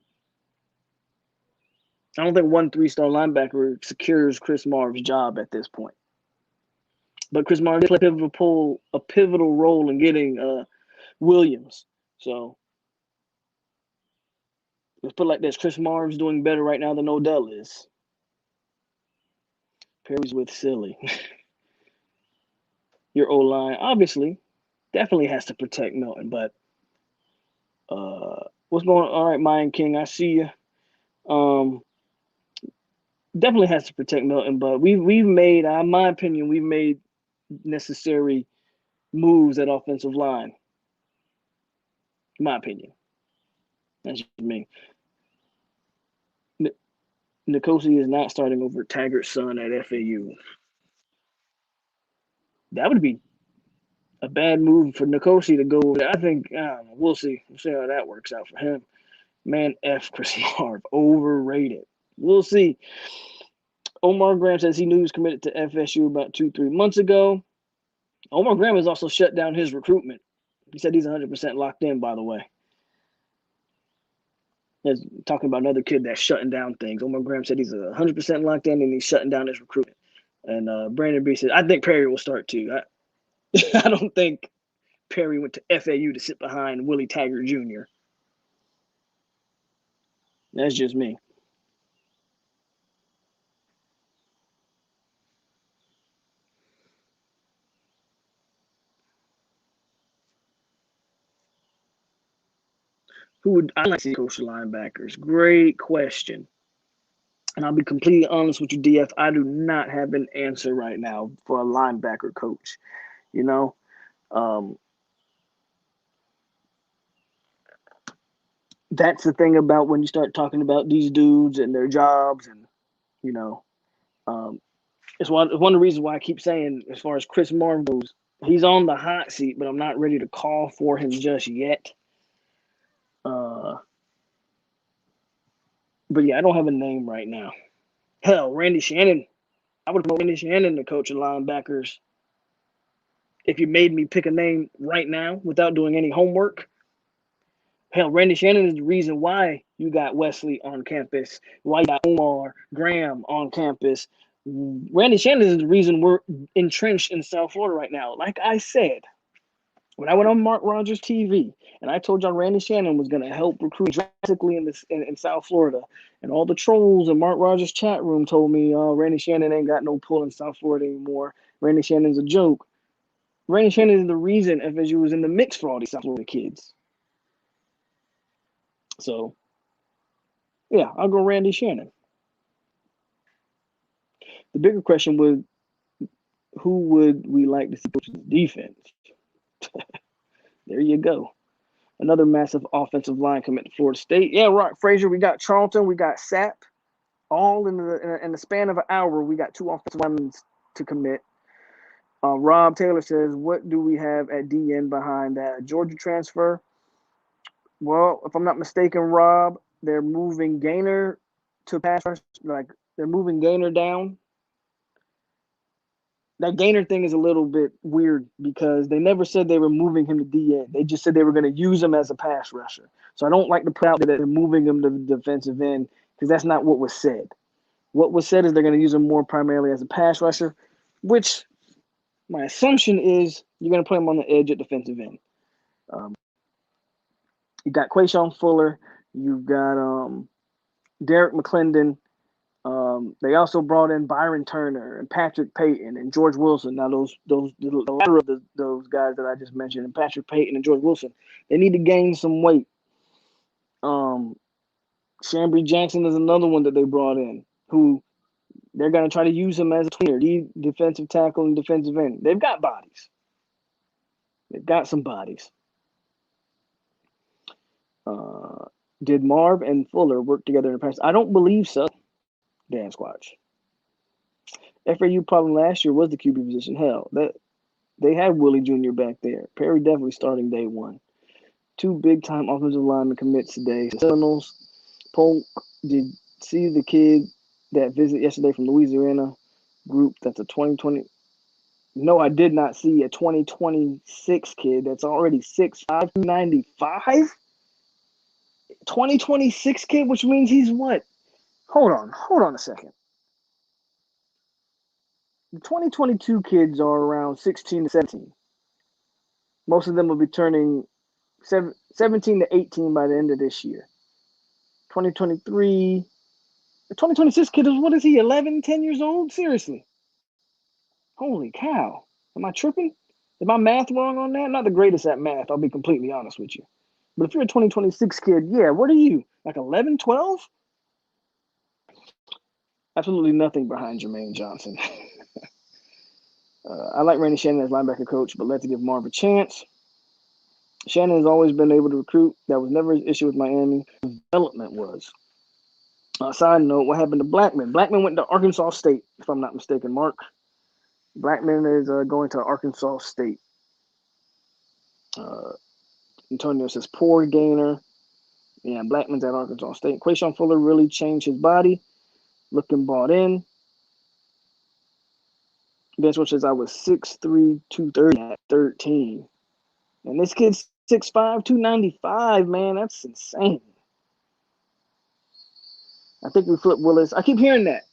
I don't think 1 3-star linebacker secures Chris Marv's job at this point. But Chris Marv did play a pivotal role in getting Williams. So let's put it like this: Chris Marv's doing better right now than Odell is. Perry's with Silly. Your O-line, obviously, definitely has to protect Milton. But what's going on? All right, Mayan King, I see you. Definitely has to protect Milton, but we've made, in my opinion, we've made necessary moves at offensive line. In my opinion, that's just me. Nkosi is not starting over Taggart's son at FAU. That would be a bad move for Nkosi to go. I think I don't know, we'll see. We'll see how that works out for him. Man, Chris Marv, overrated. We'll see. Omar Graham says he knew he was committed to FSU about 2-3 months ago. Omar Graham has also shut down his recruitment. He said he's 100% locked in, by the way. He's talking about another kid that's shutting down things. Omar Graham said he's 100% locked in and he's shutting down his recruitment. And Brandon B said, I think Perry will start too. I don't think Perry went to FAU to sit behind Willie Taggart Jr. That's just me. Who would I like to see coach the linebackers? Great question. And I'll be completely honest with you, DF. I do not have an answer right now for a linebacker coach. You know, that's the thing about when you start talking about these dudes and their jobs, and you know, it's one of the reasons why I keep saying, as far as Chris Martin goes, he's on the hot seat, but I'm not ready to call for him just yet. But yeah, I don't have a name right now. Hell, Randy Shannon. I would put Randy Shannon to coach of linebackers if you made me pick a name right now without doing any homework. Hell, Randy Shannon is the reason why you got Wesley on campus, why you got Omar Graham on campus. Randy Shannon is the reason we're entrenched in South Florida right now. Like I said, when I went on Mark Rogers TV and I told y'all Randy Shannon was going to help recruit drastically in South Florida, and all the trolls in Mark Rogers chat room told me, Randy Shannon ain't got no pull in South Florida anymore. Randy Shannon's a joke. Randy Shannon is the reason FSU was in the mix for all these South Florida kids. So, yeah, I'll go Randy Shannon. The bigger question would, who would we like to see coach the defense? There you go. Another massive offensive line commit to Florida State. Yeah, Rock Frazier. We got Charlton. We got SAPP. All in the span of an hour, we got two offensive linemen to commit. Rob Taylor says, what do we have at DN behind that? Georgia transfer? Well, if I'm not mistaken, Rob, they're moving Gaynor to pass rush. Like, they're moving Gaynor down. That Gaynor thing is a little bit weird because they never said they were moving him to DN. They just said they were going to use him as a pass rusher. So I don't like to put out that they're moving him to the defensive end because that's not what was said. What was said is they're going to use him more primarily as a pass rusher, which my assumption is you're going to put him on the edge at defensive end. You got QUASHON Fuller. You've got Derek McClendon. They also brought in Byron Turner and Patrick Payton and George Wilson. Now, the latter of those guys that I just mentioned, and Patrick Payton and George Wilson, they need to gain some weight. Chambry Jackson is another one that they brought in, who they're going to try to use him as a tweener, defensive tackle and defensive end. They've got bodies. They've got some bodies. Did Marv and Fuller work together in the past? I don't believe so. Dan Squatch. FAU problem last year was the QB position. Hell, that they had Willie Jr. back there. Perry definitely starting day one. Two big-time offensive linemen commits today. Seminoles. Polk, did see the kid that visited yesterday from Louisiana group that's a 2020. No, I did not see a 2026 kid that's already 6'5", 295. 2026 kid, which means he's what? Hold on a second. The 2022 kids are around 16 to 17. Most of them will be turning 17 to 18 by the end of this year. 2023, the 2026 kid is, what is he, 11, 10 years old? Seriously. Holy cow. Am I tripping? Is my math wrong on that? I'm not the greatest at math, I'll be completely honest with you. But if you're a 2026 kid, yeah, what are you? Like 11, 12? Absolutely nothing behind Jermaine Johnson. I like Randy Shannon as linebacker coach, but let's give Marv a chance. Shannon has always been able to recruit. That was never an issue with Miami. Development was. Side note, what happened to Blackman? Blackman went to Arkansas State, if I'm not mistaken, Mark. Blackman is going to Arkansas State. Antonio says, poor gainer. Yeah, Blackman's at Arkansas State. Quashon Fuller really changed his body. Looking bought in. Bench says, I was 6'3", 230 at 13. And this kid's 6'5", 295, man. That's insane. I think we flipped Willis. I keep hearing that.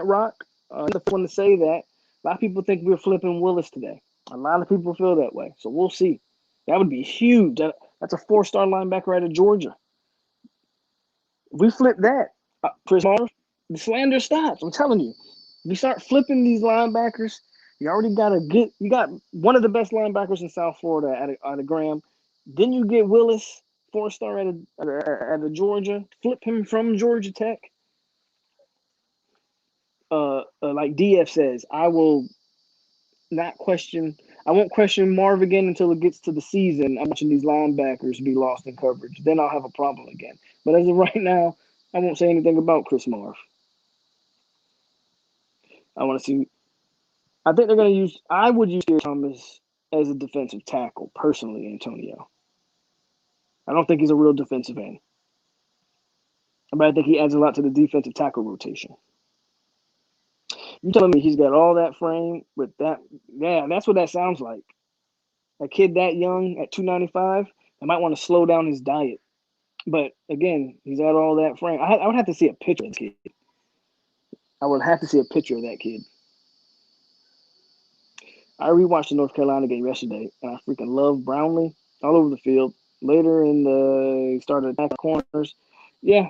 Rock. I'm the first one to say that. A lot of people think we're flipping Willis today. A lot of people feel that way. So we'll see. That would be huge. That's a 4-star linebacker out of Georgia. If we flip that, Chris Marv, the slander stops. I'm telling you. If you start flipping these linebackers, you got one of the best linebackers in South Florida at a Graham. Then you get Willis, 4-star at a Georgia. Flip him from Georgia Tech. Like DF says, I won't question Marv again until it gets to the season. I'm watching these linebackers be lost in coverage. Then I'll have a problem again. But as of right now, I won't say anything about Chris Marv. I want to see. I think they're going to use. I would use Thomas as a defensive tackle, personally, Antonio. I don't think he's a real defensive end. But I think he adds a lot to the defensive tackle rotation. You telling me he's got all that frame with that? Yeah, that's what that sounds like. A kid that young at 295, I might want to slow down his diet. But again, he's got all that frame. I would have to see a picture of this kid. I would have to see a picture of that kid. I rewatched the North Carolina game yesterday, and I freaking love Brownlee all over the field. Later in the started attacking corners. Yeah,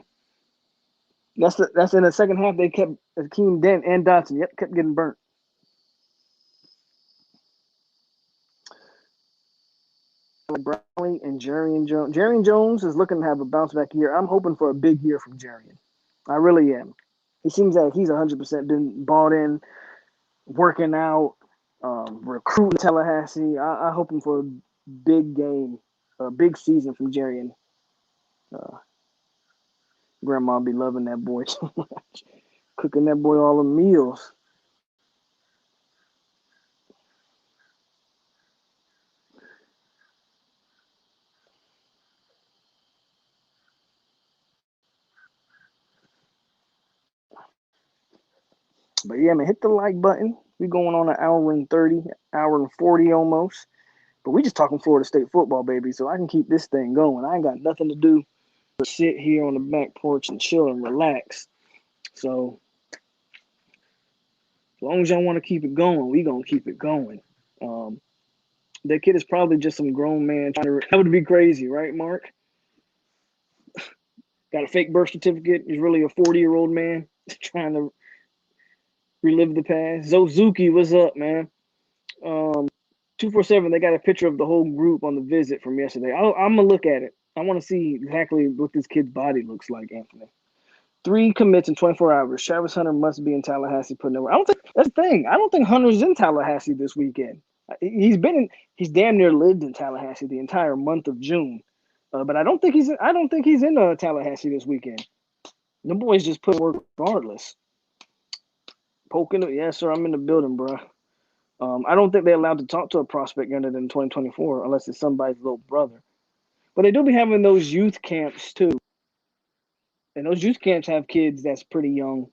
that's in the second half. They kept Akeem Dent and Dotson. Yep, kept getting burnt. Brownlee and Jarian Jones. Jarian Jones is looking to have a bounce back year. I'm hoping for a big year from Jarian. I really am. He seems like he's 100% been bought in, working out, recruiting Tallahassee. I'm hoping for a big game, a big season from Jarian. Grandma be loving that boy so much, cooking that boy all the meals. But yeah, man, hit the like button. We going on an hour and 30, hour and 40 almost. But we just talking Florida State football, baby, so I can keep this thing going. I ain't got nothing to do but sit here on the back porch and chill and relax. So as long as y'all want to keep it going, we gonna keep it going. That kid is probably just some grown man trying to. That would be crazy, right, Mark? Got a fake birth certificate. He's really a 40-year-old man trying to relive the past. Zozuki, what's up, man? 247. They got a picture of the whole group on the visit from yesterday. I'm gonna look at it. I want to see exactly what this kid's body looks like, Anthony. 3 commits in 24 hours. Travis Hunter must be in Tallahassee putting over. I don't think that's the thing. I don't think Hunter's in Tallahassee this weekend. He's damn near lived in Tallahassee the entire month of June, but I don't think he's in Tallahassee this weekend. The boys just put work regardless. Poking it, yes, sir. I'm in the building, bro. I don't think they're allowed to talk to a prospect younger than 2024 unless it's somebody's little brother. But they do be having those youth camps too, and those youth camps have kids that's pretty young.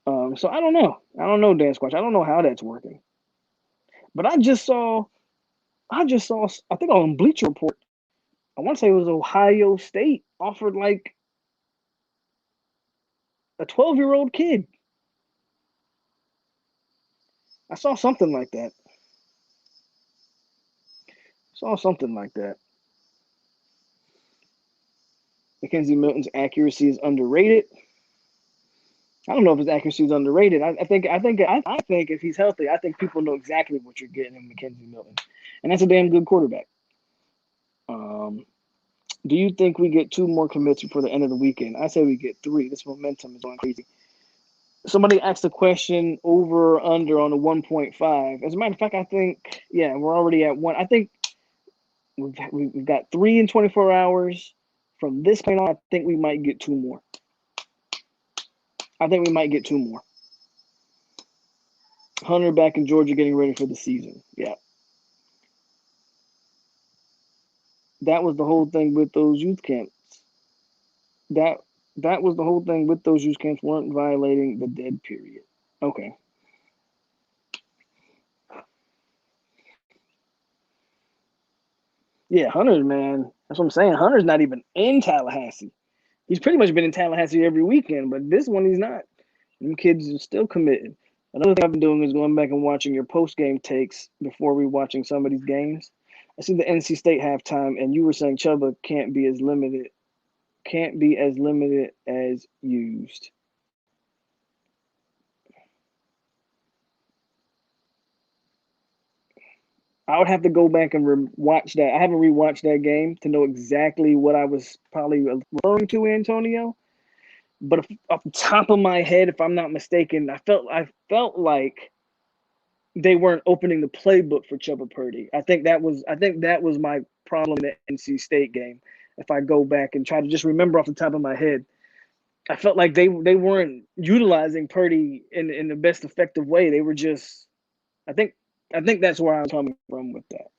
So I don't know. Dan Squatch. I don't know how that's working. But I just saw. I think on Bleacher Report, I want to say it was Ohio State offered like a 12-year-old kid. I saw something like that. Mackenzie Milton's accuracy is underrated. I don't know if his accuracy is underrated. I think if he's healthy, I think people know exactly what you're getting in Mackenzie Milton, and that's a damn good quarterback. Do you think we get 2 more commits before the end of the weekend? I say we get 3. This momentum is going crazy. Somebody asked a question over or under on the 1.5. As a matter of fact, I think, yeah, we're already at one. I think we've got 3 in 24 hours. From this point on, I think we might get 2 more. I think we might get 2 more. Hunter back in Georgia getting ready for the season. Yeah. That was the whole thing with those youth camps. That was the whole thing with those youth camps, weren't violating the dead period. Okay. Yeah, Hunter, man. That's what I'm saying. Hunter's not even in Tallahassee. He's pretty much been in Tallahassee every weekend, but this one he's not. Them kids are still committed. Another thing I've been doing is going back and watching your post-game takes before we watching some of these games. I see the NC State halftime, and you were saying Chuba can't be as limited as used. I would have to go back and watch that. I haven't rewatched that game to know exactly what I was probably referring to, Antonio. But off the top of my head, if I'm not mistaken, I felt like they weren't opening the playbook for Chuba Purdy. I think that was my problem in the NC State game. If I go back and try to just remember off the top of my head, I felt like they weren't utilizing Purdy in the best effective way. They were just, I think that's where I was coming from with that.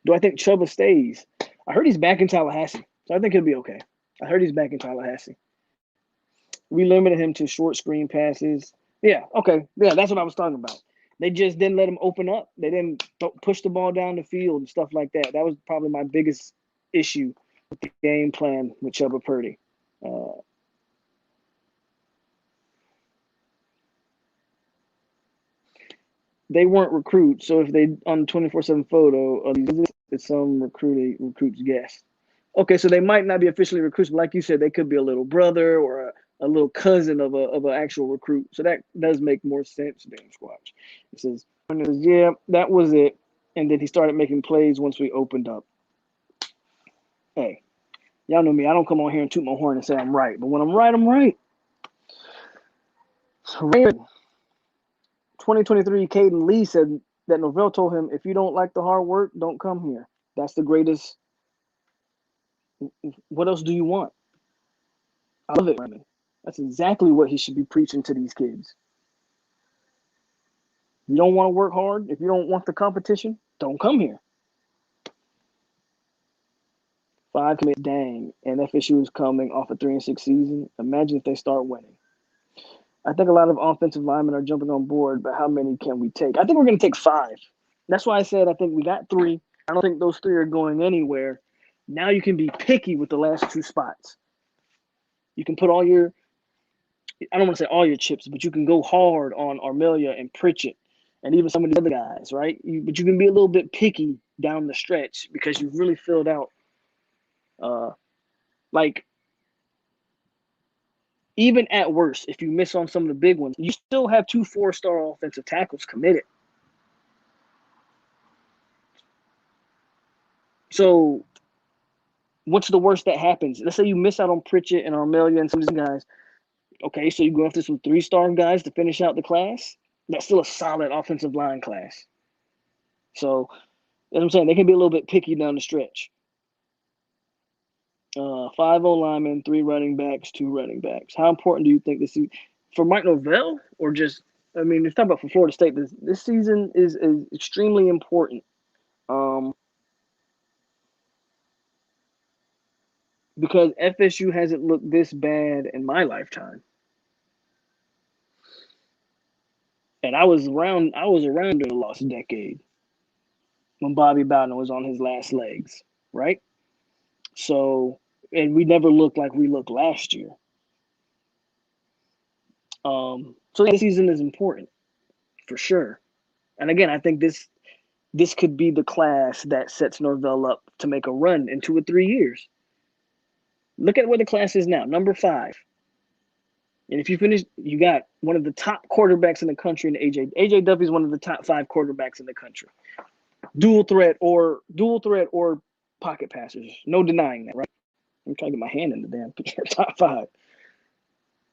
Do I think Chuba stays? I heard he's back in Tallahassee, so I think he'll be okay. I heard he's back in Tallahassee. We limited him to short screen passes. Yeah, okay. Yeah, that's what I was talking about. They just didn't let him open up. They didn't push the ball down the field and stuff like that. That was probably my biggest issue with the game plan with Chuba Purdy. They weren't recruits, so if they on 24/7 photo, it's some recruit's guess. Okay, so they might not be officially recruits, but like you said, they could be a little brother or a little cousin of an actual recruit. So that does make more sense. Damn Squatch. It says, yeah, that was it. And then he started making plays once we opened up. Hey, y'all know me. I don't come on here and toot my horn and say I'm right. But when I'm right, I'm right. So Raymond, 2023, Caden Lee said that Norvell told him, if you don't like the hard work, don't come here. That's the greatest. What else do you want? I love it, Raymond. That's exactly what he should be preaching to these kids. You don't want to work hard, if you don't want the competition, don't come here. 5 commit, dang. And FSU is coming off a 3-6 season. Imagine if they start winning. I think a lot of offensive linemen are jumping on board, but how many can we take? I think we're going to take 5. That's why I said I think we got 3. I don't think those 3 are going anywhere. Now you can be picky with the last 2 spots. You can put all your, I don't want to say all your chips, but you can go hard on Armelia and Pritchett and even some of the other guys, right? But you can be a little bit picky down the stretch because you've really filled out, like, even at worst, if you miss on some of the big ones, you still have 2 4-star offensive tackles committed. So what's the worst that happens? Let's say you miss out on Pritchett and Armelia and some of these guys. Okay, so you go after some 3-star guys to finish out the class. That's still a solid offensive line class. So, as I'm saying, they can be a little bit picky down the stretch. 5 O-linemen, 3 running backs, 2 running backs. How important do you think this is for Mike Norvell, or just? I mean, let's talk about for Florida State. This season is extremely important. Because FSU hasn't looked this bad in my lifetime. And I was around during the lost decade when Bobby Bowden was on his last legs, right? So, and we never looked like we looked last year. So this season is important for sure. And again, I think this could be the class that sets Norvell up to make a run in 2 or 3 years. Look at where the class is now, number 5. And if you finish, you got one of the top quarterbacks in the country in AJ Duffy is one of the top 5 quarterbacks in the country. Dual threat or pocket passers. No denying that, right? I'm trying to get my hand in the damn top five.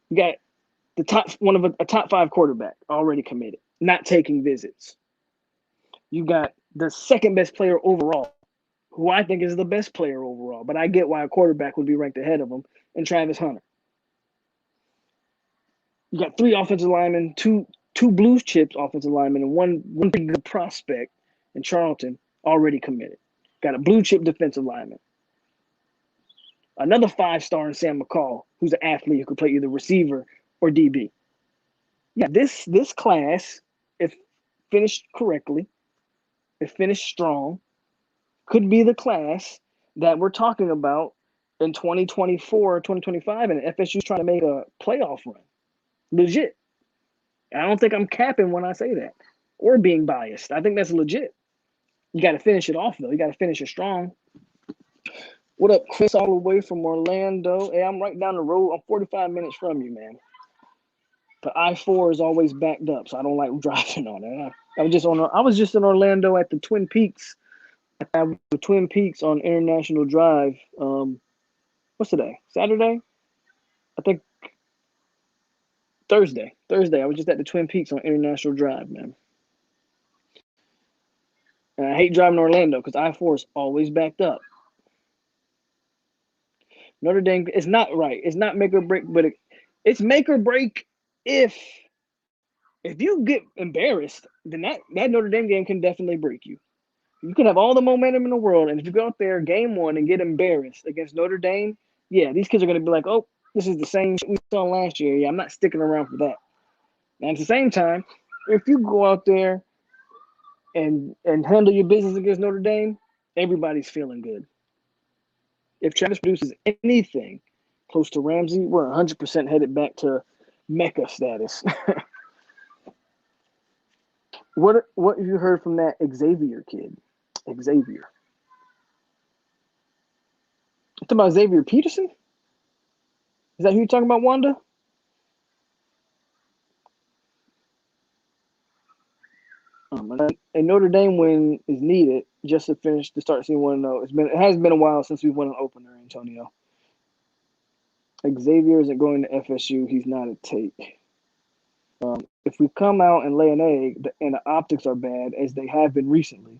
You got the top one of a top five quarterback already committed, not taking visits. You got the second best player overall, who I think is the best player overall, but I get why a quarterback would be ranked ahead of him, and Travis Hunter. You got three offensive linemen, two blue chips offensive linemen, and one pretty good prospect in Charlton already committed. Got a blue chip defensive lineman. Another 5-star in Sam McCall, who's an athlete who could play either receiver or DB. Yeah, this class, if finished correctly, if finished strong, could be the class that we're talking about in 2024, 2025, and FSU's trying to make a playoff run. Legit. I don't think I'm capping when I say that or being biased. I think that's legit. You got to finish it off, though. You got to finish it strong. What up, Chris, all the way from Orlando? Hey, I'm right down the road. I'm 45 minutes from you, man. The I-4 is always backed up, so I don't like driving on it. I was just in Orlando at the Twin Peaks. The Twin Peaks on International Drive. What's today? Saturday? I think Thursday. I was just at the Twin Peaks on International Drive, man. And I hate driving to Orlando because I-4 is always backed up. Notre Dame, it's not right. It's not make or break, but it's make or break if you get embarrassed, then that Notre Dame game can definitely break you. You can have all the momentum in the world, and if you go out there game one and get embarrassed against Notre Dame, yeah, these kids are going to be like, oh, this is the same shit we saw last year. Yeah, I'm not sticking around for that. And at the same time, if you go out there and handle your business against Notre Dame, everybody's feeling good. If Travis produces anything close to Ramsey, we're 100% headed back to Mecca status. What have you heard from that Xavier kid? Xavier. You talking about Xavier Peterson? Is that who you're talking about, Wanda? A Notre Dame win is needed just to start seeing 1-0. It has been a while since we've won an opener, Antonio. Xavier isn't going to FSU. He's not a take. If we come out and lay an egg and the optics are bad, as they have been recently,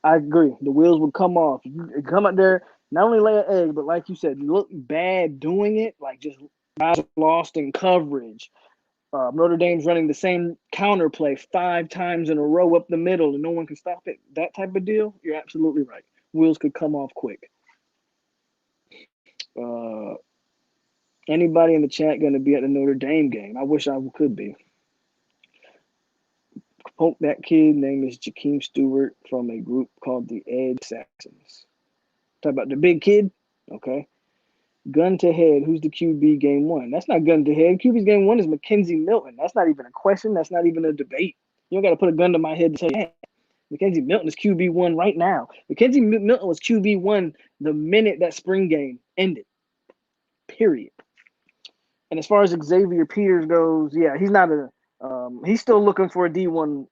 I agree. The wheels would come off. You come out there, not only lay an egg, but like you said, you look bad doing it, like just guys lost in coverage. Notre Dame's running the same counter play 5 times in a row up the middle and no one can stop it. That type of deal, you're absolutely right. Wheels could come off quick. Anybody in the chat going to be at the Notre Dame game? I wish I could be. POLK, that kid name is Jakeem Stewart from a group called the Ed Saxons. Talk about the big kid? Okay. Gun to head, who's the QB game one? That's not gun to head. QB's game one is Mackenzie Milton. That's not even a question. That's not even a debate. You don't got to put a gun to my head to say, hey, Mackenzie Milton is QB1 right now. Mackenzie Milton was QB1 the minute that spring game ended. Period. And as far as Xavier Peters goes, yeah, he's not he's still looking for a D1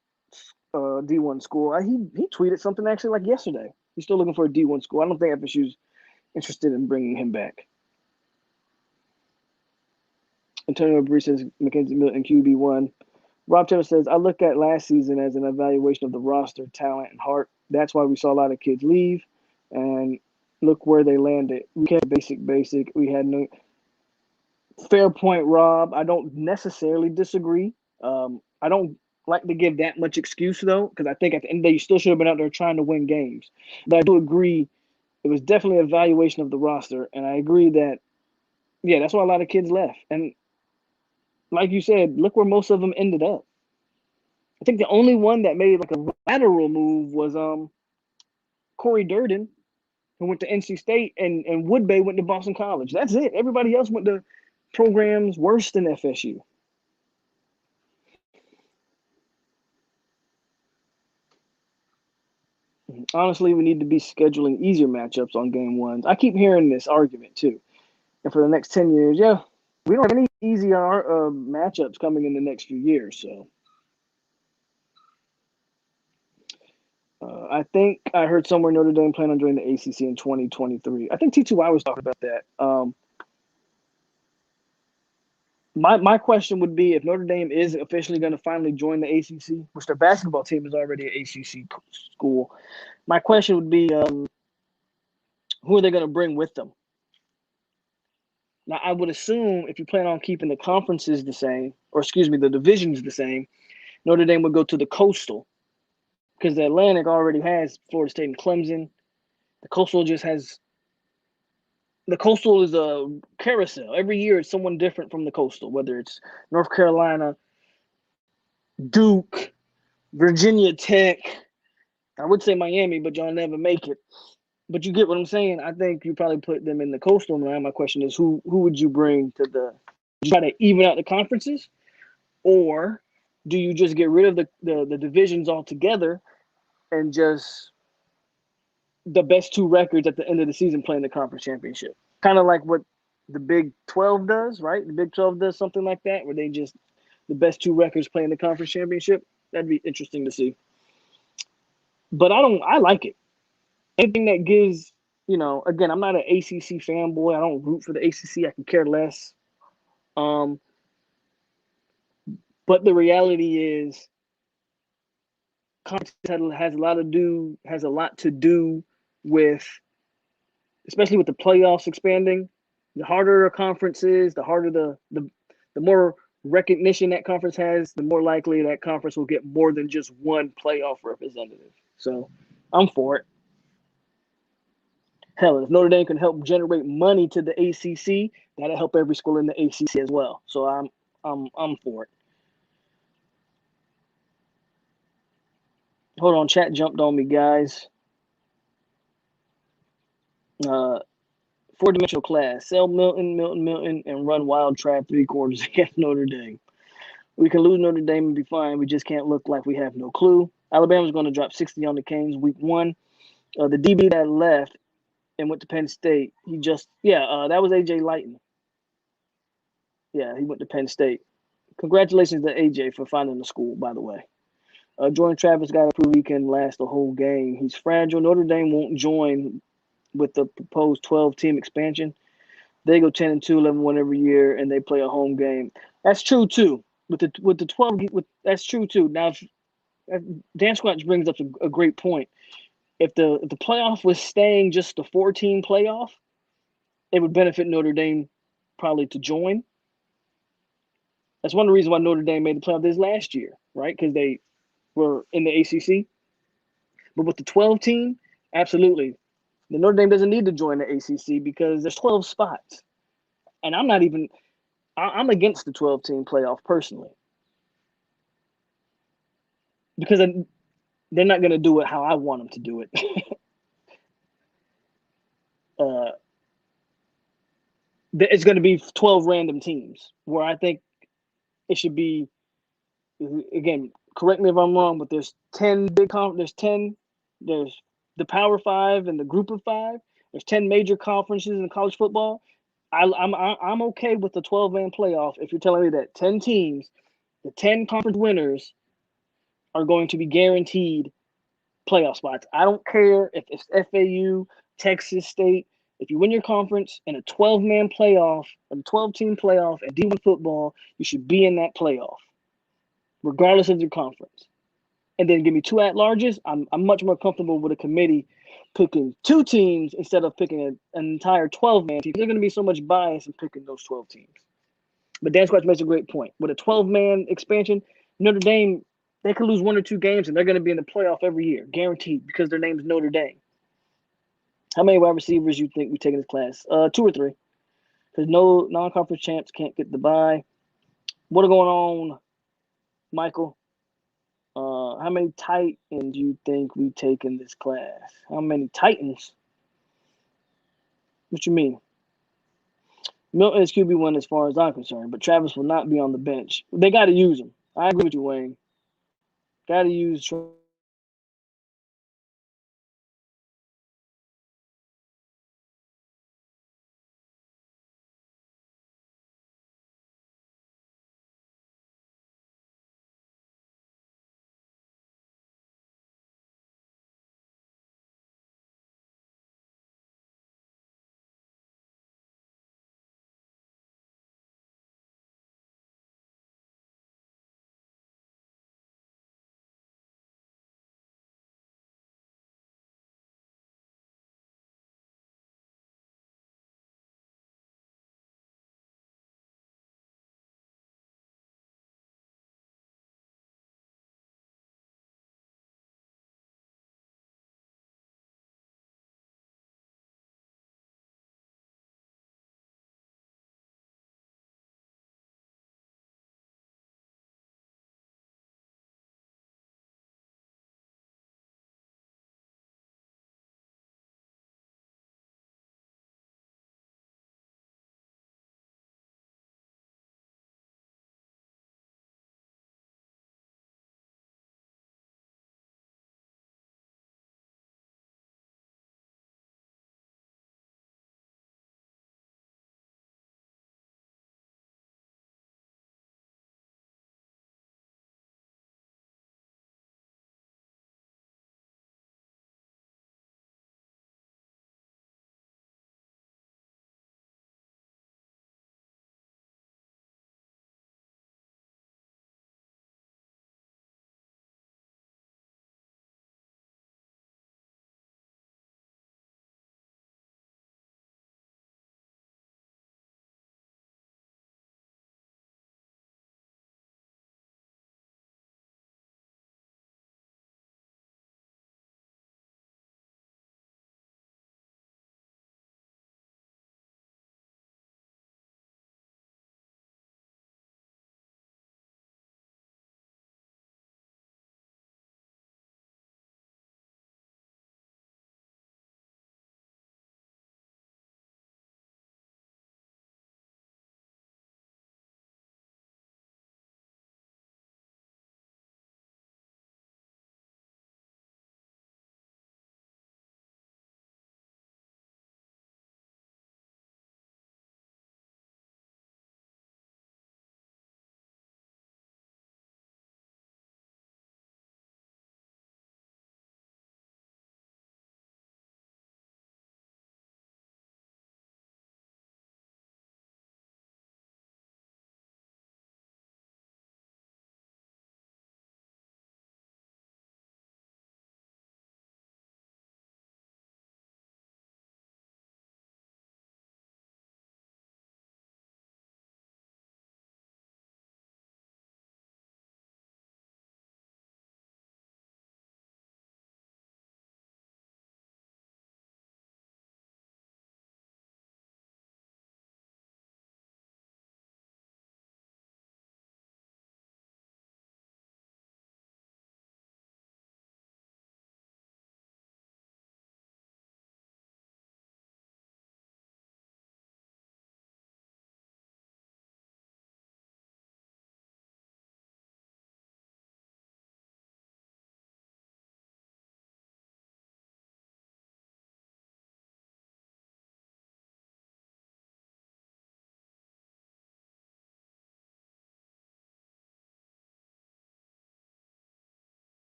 school. He tweeted something actually like yesterday. He's still looking for a D1 school. I don't think FSU's interested in bringing him back. Antonio Brees says Mackenzie Milton QB1. Rob Taylor says, I look at last season as an evaluation of the roster, talent, and heart. That's why we saw a lot of kids leave. And look where they landed. We had basic. We had no fair point, Rob. I don't necessarily disagree. I don't like to give that much excuse, though, because I think at the end of the day, you still should have been out there trying to win games. But I do agree it was definitely an evaluation of the roster. And I agree that, yeah, that's why a lot of kids left. And like you said, look where most of them ended up. I think the only one that made like a lateral move was Corey Durden, who went to NC State, and Woodbay went to Boston College. That's it. Everybody else went to programs worse than FSU. Honestly, we need to be scheduling easier matchups on game ones. I keep hearing this argument too. And for the next 10 years, yeah, we don't have any easier matchups coming in the next few years. So I think I heard somewhere Notre Dame plan on joining the ACC in 2023. I think T2I was talking about that. My question would be if Notre Dame is officially going to finally join the ACC, which their basketball team is already an ACC school. My question would be, who are they going to bring with them? Now, I would assume if you plan on keeping the conferences the same, or excuse me, the divisions the same, Notre Dame would go to the Coastal because the Atlantic already has Florida State and Clemson. The Coastal just has the Coastal is a carousel. Every year it's someone different from the Coastal, whether it's North Carolina, Duke, Virginia Tech. I would say Miami, but y'all never make it. But you get what I'm saying. I think you probably put them in the Coastal. Now my question is, who would you bring to the? You try to even out the conferences, or do you just get rid of the divisions altogether and just the best two records at the end of the season playing the conference championship? Kind of like what the Big 12 does, right? The Big 12 does something like that, where they just the best two records playing the conference championship. That'd be interesting to see. But I like it. Anything that gives, again, I'm not an ACC fanboy. I don't root for the ACC. I can care less. But the reality is, conference has a lot to do with, especially with the playoffs expanding. The harder a conference is, the harder the more recognition that conference has, the more likely that conference will get more than just one playoff representative. So I'm for it. Hell, if Notre Dame can help generate money to the ACC, that'll help every school in the ACC as well. So I'm for it. Hold on, chat jumped on me, guys. Four-dimensional class. Sell Milton, and run wild trap 3 quarters against Notre Dame. We can lose Notre Dame and be fine. We just can't look like we have no clue. Alabama's going to drop 60 on the Canes week 1. The DB that left and went to Penn State, that was A.J. Lighton. Yeah, he went to Penn State. Congratulations to A.J. for finding the school, by the way. Jordan Travis got to prove he can last the whole game. He's fragile. Notre Dame won't join with the proposed 12-team expansion. They go 10-2, 11-1 every year, and they play a home game. That's true too. With the 12, that's true too. Now, Dan Squatch brings up a great point. If the playoff was staying just the 4-team playoff, it would benefit Notre Dame probably to join. That's one of the reasons why Notre Dame made the playoff this last year, right? Because they were in the ACC. But with the 12 team, absolutely. The Notre Dame doesn't need to join the ACC because there's 12 spots. And I'm against the 12-team playoff personally. Because they're not going to do it how I want them to do it. It's going to be 12 random teams where I think it should be, again, correct me if I'm wrong, but there's 10 there's the Power 5 and the Group of 5. There's 10 major conferences in college football. I'm okay with the 12-man playoff if you're telling me that 10 teams, the 10 conference winners are going to be guaranteed playoff spots. I don't care if it's FAU, Texas State. If you win your conference in a 12-man playoff, a 12-team playoff at D1 football, you should be in that playoff, regardless of your conference. And then give me 2 at-larges. I'm much more comfortable with a committee picking 2 teams instead of picking an entire 12-man team. There's going to be so much bias in picking those 12 teams. But Dan Squatch makes a great point. With a 12-man expansion, Notre Dame, they could lose 1 or 2 games, and they're going to be in the playoff every year, guaranteed, because their name's Notre Dame. How many wide receivers you think we take in this class? 2 or 3. Because no non-conference champs can't get the bye. What are going on, Michael? How many Titans do you think we take in this class? How many Titans? What you mean? Milton is QB1 as far as I'm concerned, but Travis will not be on the bench. They got to use him. I agree with you, Wayne. Got to use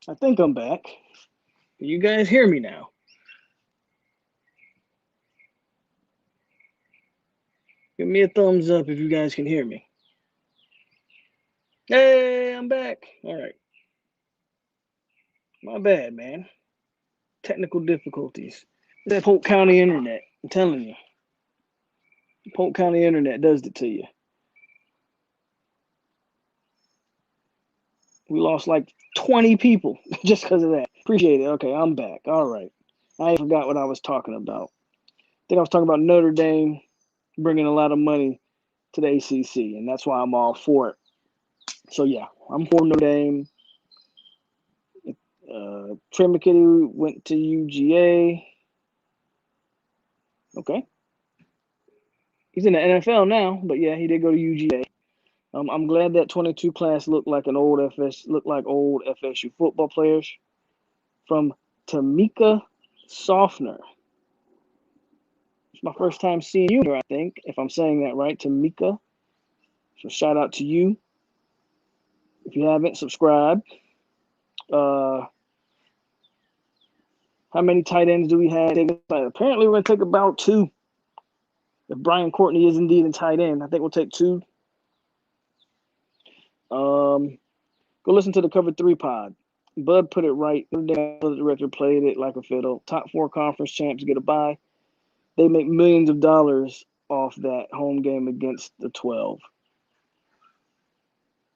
I think I'm back. Can you guys hear me now? Give me a thumbs up if you guys can hear me. Hey, I'm back. All right. My bad, man. Technical difficulties. That Polk County internet. I'm telling you. Polk County internet does it to you. We lost like 20 people just because of that. Appreciate it. Okay, I'm back. All right. I forgot what I was talking about. I think I was talking about Notre Dame bringing a lot of money to the ACC, and that's why I'm all for it. So, yeah, I'm for Notre Dame. Trey McKitty went to UGA. Okay. He's in the NFL now, but yeah, he did go to UGA. I'm glad that 22 class looked like old FSU football players. From Tamika Softner. It's my first time seeing you here, I think, if I'm saying that right, Tamika. So shout out to you. If you haven't, subscribe. How many tight ends do we have? Apparently, we're going to take about 2. If Brian Courtney is indeed a tight end, I think we'll take 2. Go listen to the Cover 3 pod. Bud put it right. The director played it like a fiddle. Top 4 conference champs get a bye. They make millions of dollars off that home game against the 12.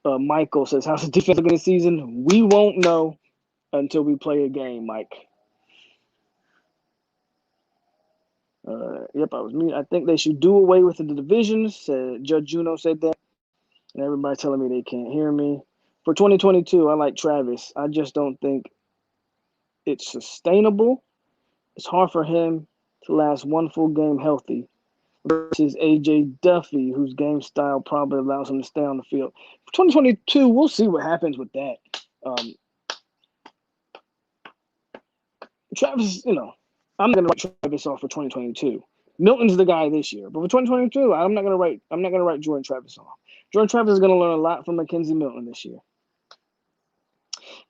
Michael says, how's the defense looking this season? We won't know until we play a game, Mike. Yep, I was me. I think they should do away with the divisions. Judge Juno said that. And everybody telling me they can't hear me. For 2022, I like Travis. I just don't think it's sustainable. It's hard for him to last one full game healthy versus AJ Duffy, whose game style probably allows him to stay on the field. For 2022, we'll see what happens with that. Travis, I'm not gonna write Travis off for 2022. Milton's the guy this year, but for 2022, I'm not gonna write Jordan Travis off. Jordan Travis is gonna learn a lot from Mackenzie Milton this year.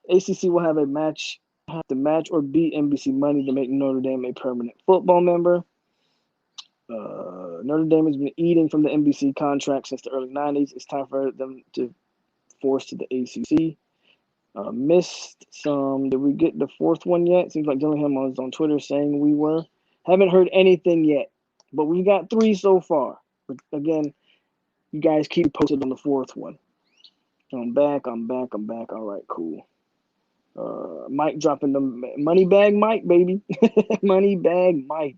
ACC will have to match or beat NBC money to make Notre Dame a permanent football member. Notre Dame has been eating from the NBC contract since the early 90s. It's time for them to force to the ACC. Missed some. Did we get the 4th one yet? Seems like Dillingham was on Twitter saying we were. Haven't heard anything yet, but we've got 3 so far. But again, you guys keep posted on the 4th one. I'm back. All right, cool. Mike dropping the money bag Mike, baby. Money bag Mike.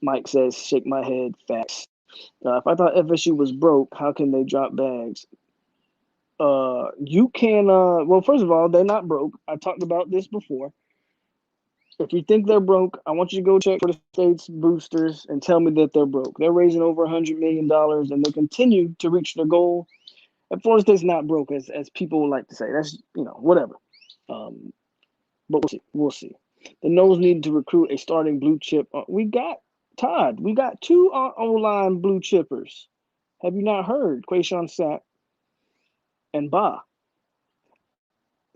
Mike says, shake my head, facts. If I thought FSU was broke, how can they drop bags? You can, well, first of all, they're not broke. I talked about this before. If you think they're broke, I want you to go check for the state's boosters and tell me that they're broke. They're raising over $100 million and they continue to reach their goal. And Florida State's not broke, as people would like to say. That's, whatever. But we'll see. The Noles need to recruit a starting blue chip. We got Todd. We got 2 O-line blue chippers. Have you not heard? QUASHON, SAPP, and Ba.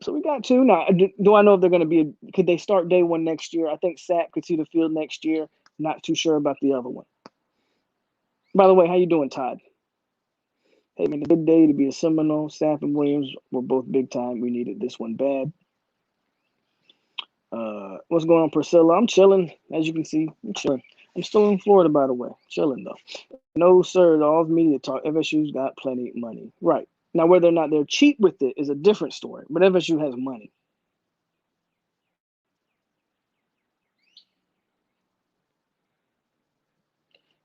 So we got 2 now. Do I know if they're going to could they start day 1 next year? I think SAPP could see the field next year. Not too sure about the other one. By the way, how you doing, Todd? Hey, man, a good day to be a Seminole. SAPP and Williams were both big time. We needed this one bad. What's going on, Priscilla? I'm chilling. As you can see, I'm chilling. I'm still in Florida, by the way. Chilling, though. No, sir. All of media talk. FSU's got plenty of money. Right. Now, whether or not they're cheap with it is a different story. But FSU has money.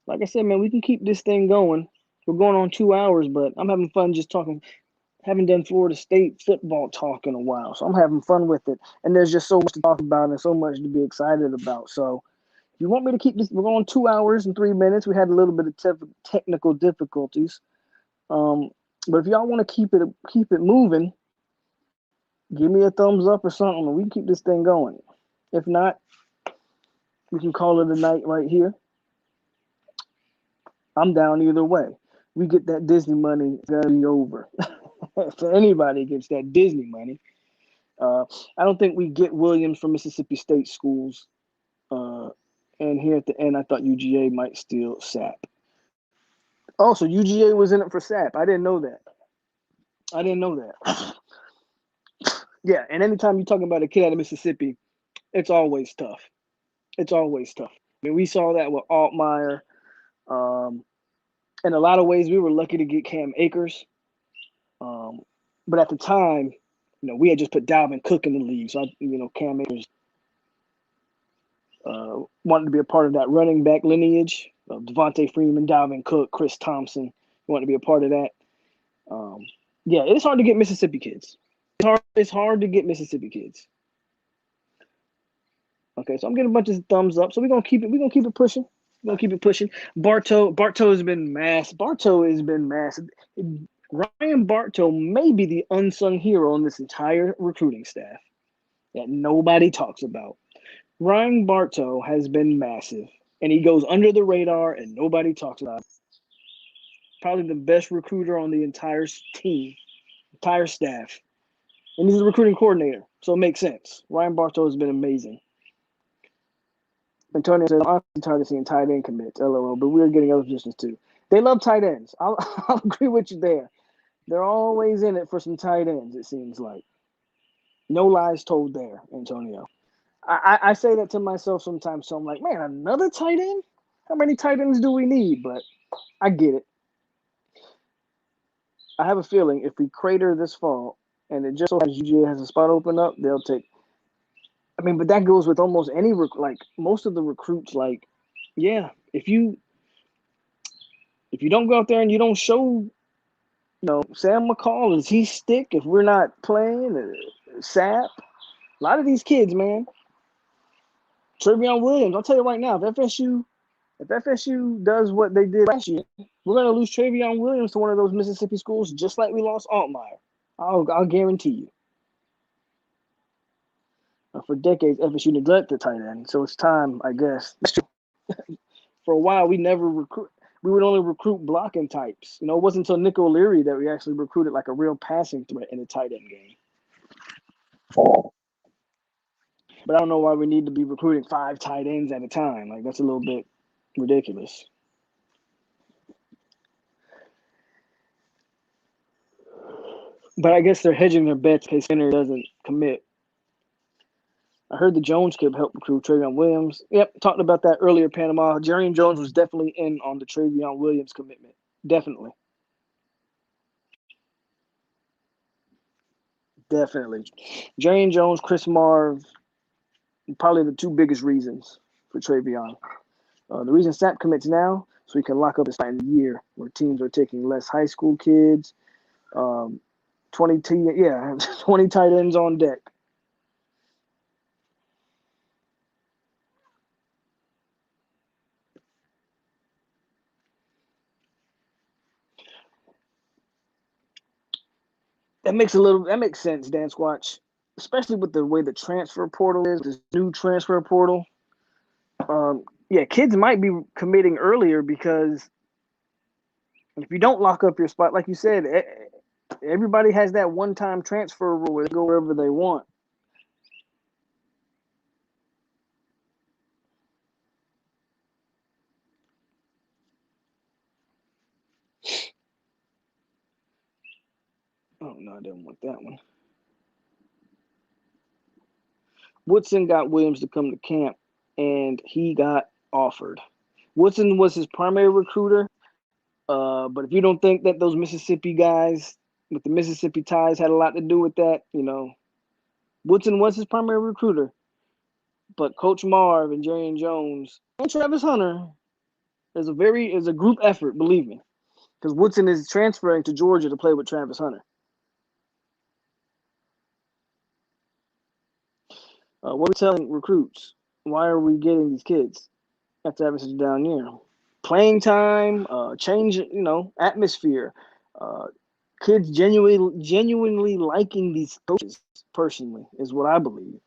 Like I said, man, we can keep this thing going. We're going on 2 hours, but I'm having fun just talking. Haven't done Florida State football talk in a while, so I'm having fun with it. And there's just so much to talk about and so much to be excited about. So if you want me to keep this, we're going 2 hours and 3 minutes. We had a little bit of technical difficulties. But if y'all want to keep it moving, give me a thumbs up or something, and we can keep this thing going. If not, we can call it a night right here. I'm down either way. We get that Disney money, it's gonna be over. If anybody gets that Disney money, I don't think we get Williams from Mississippi State schools. And here at the end, I thought UGA might steal SAPP. Also, UGA was in it for SAPP. I didn't know that. Yeah, and anytime you're talking about a kid out of Mississippi, it's always tough. I mean, we saw that with Altmaier. In a lot of ways, we were lucky to get Cam Akers. But at the time, we had just put Dalvin Cook in the league. So, Cam Akers wanted to be a part of that running back lineage of Devontae Freeman, Dalvin Cook, Chris Thompson. He wanted to be a part of that. Yeah, it's hard to get Mississippi kids. It's hard to get Mississippi kids. Okay, so I'm getting a bunch of thumbs up. So we're gonna keep it pushing. Bartow has been massive. Ryan Bartow may be the unsung hero on this entire recruiting staff that nobody talks about. Ryan Bartow has been massive, and he goes under the radar, and nobody talks about it. Probably the best recruiter on the entire team, entire staff. And he's a recruiting coordinator, so it makes sense. Ryan Bartow has been amazing. Antonio says, I'm tired of seeing tight end commits, LOL, but we're getting other positions too. They love tight ends. I'll agree with you there. They're always in it for some tight ends, it seems like. No lies told there, Antonio. I say that to myself sometimes, so I'm like, man, another tight end? How many tight ends do we need? But I get it. I have a feeling if we crater this fall and it just so happens UGA has a spot open up, they'll take. I mean, but that goes with almost any most of the recruits. Like, yeah, if you don't go out there and you don't show, Sam McCall, does he stick if we're not playing? SAPP, a lot of these kids, man. Trevion Williams, I'll tell you right now, if FSU does what they did last year, we're going to lose Trevion Williams to one of those Mississippi schools, just like we lost Altmaier. I'll guarantee you. For decades, FSU neglected tight end, so it's time, I guess. That's true. For a while, we never recruit. We would only recruit blocking types. It wasn't until Nick O'Leary that we actually recruited like a real passing threat in the tight end game. But I don't know why we need to be recruiting 5 tight ends at a time. Like, that's a little bit ridiculous. But I guess they're hedging their bets in case Skinner doesn't commit. I heard the Jones kid helped recruit Trevion Williams. Yep, talked about that earlier, Panama. Jarian Jones was definitely in on the Trevion Williams commitment. Definitely. Jarian Jones, Chris Marv, probably the 2 biggest reasons for Trevion. The reason SAPP commits now, so he can lock up his spot in the year where teams are taking less high school kids. 20 tight ends on deck. That makes sense, Dan Squatch, especially with the way the transfer portal is, this new transfer portal. Kids might be committing earlier because if you don't lock up your spot, like you said, everybody has that one-time transfer rule where they go wherever they want. Oh, no, I didn't want that one. Woodson got Williams to come to camp, and he got offered. Woodson was his primary recruiter, but if you don't think that those Mississippi guys with the Mississippi ties had a lot to do with that, Woodson was his primary recruiter. But Coach Marv and Jarian Jones and Travis Hunter is a group effort, believe me, because Woodson is transferring to Georgia to play with Travis Hunter. What are we telling recruits? Why are we getting these kids after having such a down year? Playing time, change, atmosphere. Kids genuinely liking these coaches personally is what I believe.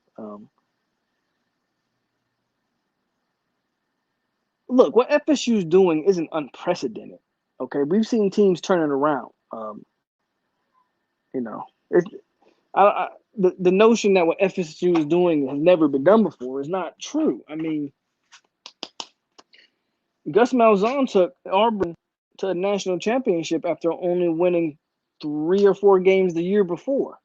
Look, what FSU is doing isn't unprecedented. Okay, we've seen teams turn it around. the notion that what FSU is doing has never been done before is not true. I mean, Gus Malzahn took Auburn to a national championship after only winning 3 or 4 games the year before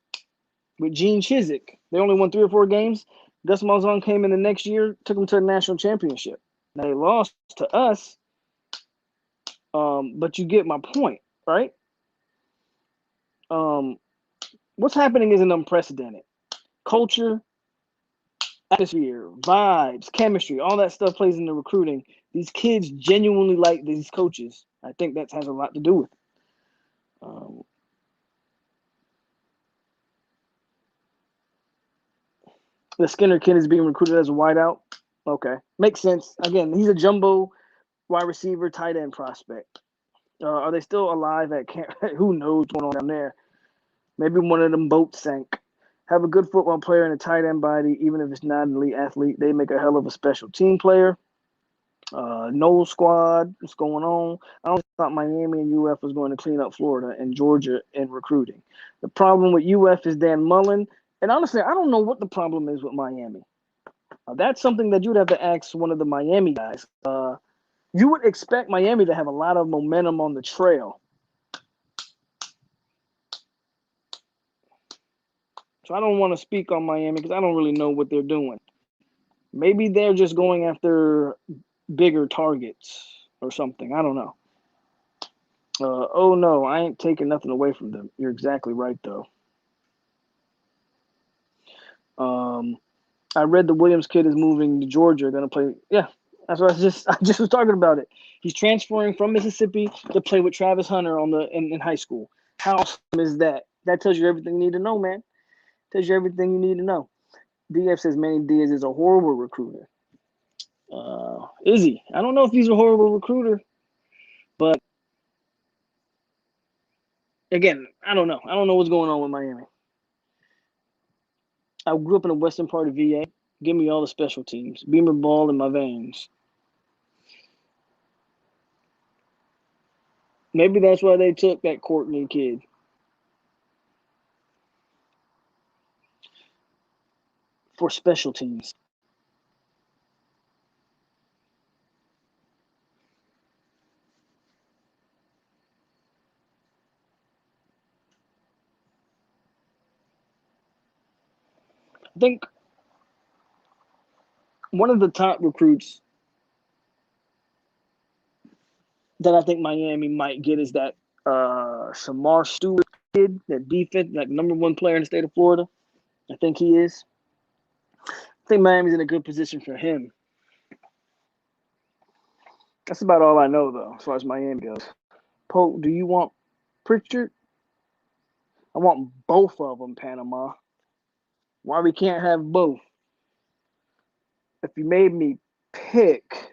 with Gene Chizik. They only won 3 or 4 games. Gus Malzahn came in the next year, took them to a national championship. Now they lost to us, but you get my point, right? What's happening isn't unprecedented. Culture, atmosphere, vibes, chemistry, all that stuff plays into recruiting. These kids genuinely like these coaches. I think that has a lot to do with it. The Skinner kid is being recruited as a wideout. Okay, makes sense. Again, he's a jumbo wide receiver, tight end prospect. Are they still alive at camp? Who knows what's going on down there? Maybe one of them boats sank. Have a good football player and a tight end body, even if it's not an elite athlete. They make a hell of a special team player. Nole squad, what's going on? I don't thought Miami and UF was going to clean up Florida and Georgia in recruiting. The problem with UF is Dan Mullen. And honestly, I don't know what the problem is with Miami. That's something that you would have to ask one of the Miami guys. You would expect Miami to have a lot of momentum on the trail. So I don't want to speak on Miami because I don't really know what they're doing. Maybe they're just going after bigger targets or something. I don't know. Oh, no, I ain't taking nothing away from them. You're exactly right, though. I read the Williams kid is moving to Georgia. Going to play. Yeah, that's what I just was talking about it. He's transferring from Mississippi to play with Travis Hunter in high school. How awesome is that? That tells you everything you need to know, man. Tells you everything you need to know. DF says Manny Diaz is a horrible recruiter. Is he? I don't know if he's a horrible recruiter, but again, I don't know. I don't know what's going on with Miami. I grew up in the western part of VA. Give me all the special teams. Beamer ball in my veins. Maybe that's why they took that Courtney kid. For special teams. I think one of the top recruits that I think Miami might get is that Shamar Stewart kid, that defense, like #1 player in the state of Florida. I think he is. I think Miami's in a good position for him. That's about all I know, though, as far as Miami goes. Polk, do you want Pritchard? I want both of them, Panama. Why we can't have both? If you made me pick,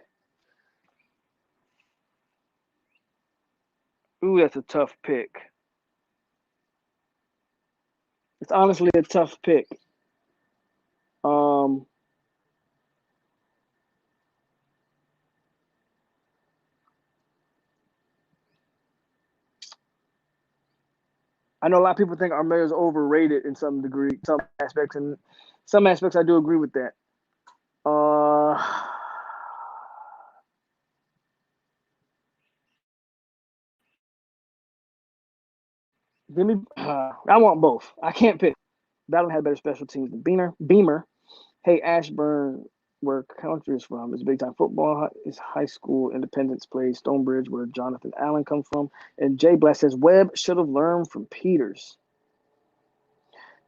ooh, that's a tough pick. It's honestly a tough pick. I know a lot of people think Armella is overrated in some degree, some aspects, and some aspects I do agree with that. Give me. I want both. I can't pick. Battle had better special teams than Beamer. Hey, Ashburn, where country is from, is big time football. Is high school Independence plays Stonebridge, where Jonathan Allen comes from. And Jay Black says Webb should have learned from Peters.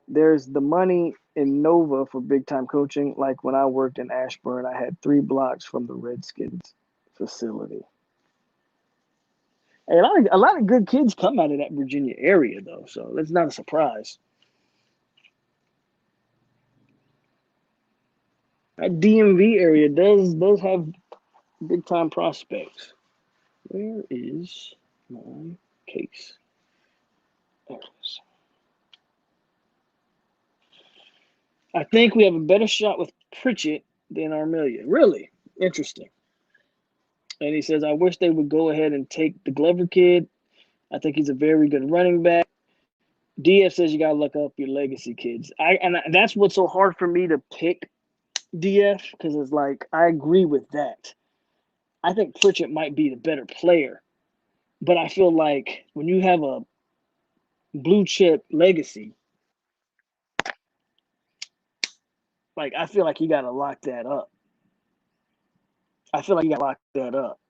There's the money in Nova for big time coaching. Like when I worked in Ashburn, I had 3 blocks from the Redskins facility. Hey, a lot of good kids come out of that Virginia area, though, so that's not a surprise. That DMV area does have big time prospects. Where is my case? There it is. I think we have a better shot with Pritchett than Armelia. Really? Interesting. And he says, I wish they would go ahead and take the Glover kid. I think he's a very good running back. DF says you gotta look up your legacy kids. That's what's so hard for me to pick DF because it's like I agree with that. I think Pritchett might be the better player, but I feel like when you have a blue chip legacy, like I feel like you gotta lock that up. I feel like you gotta lock that up.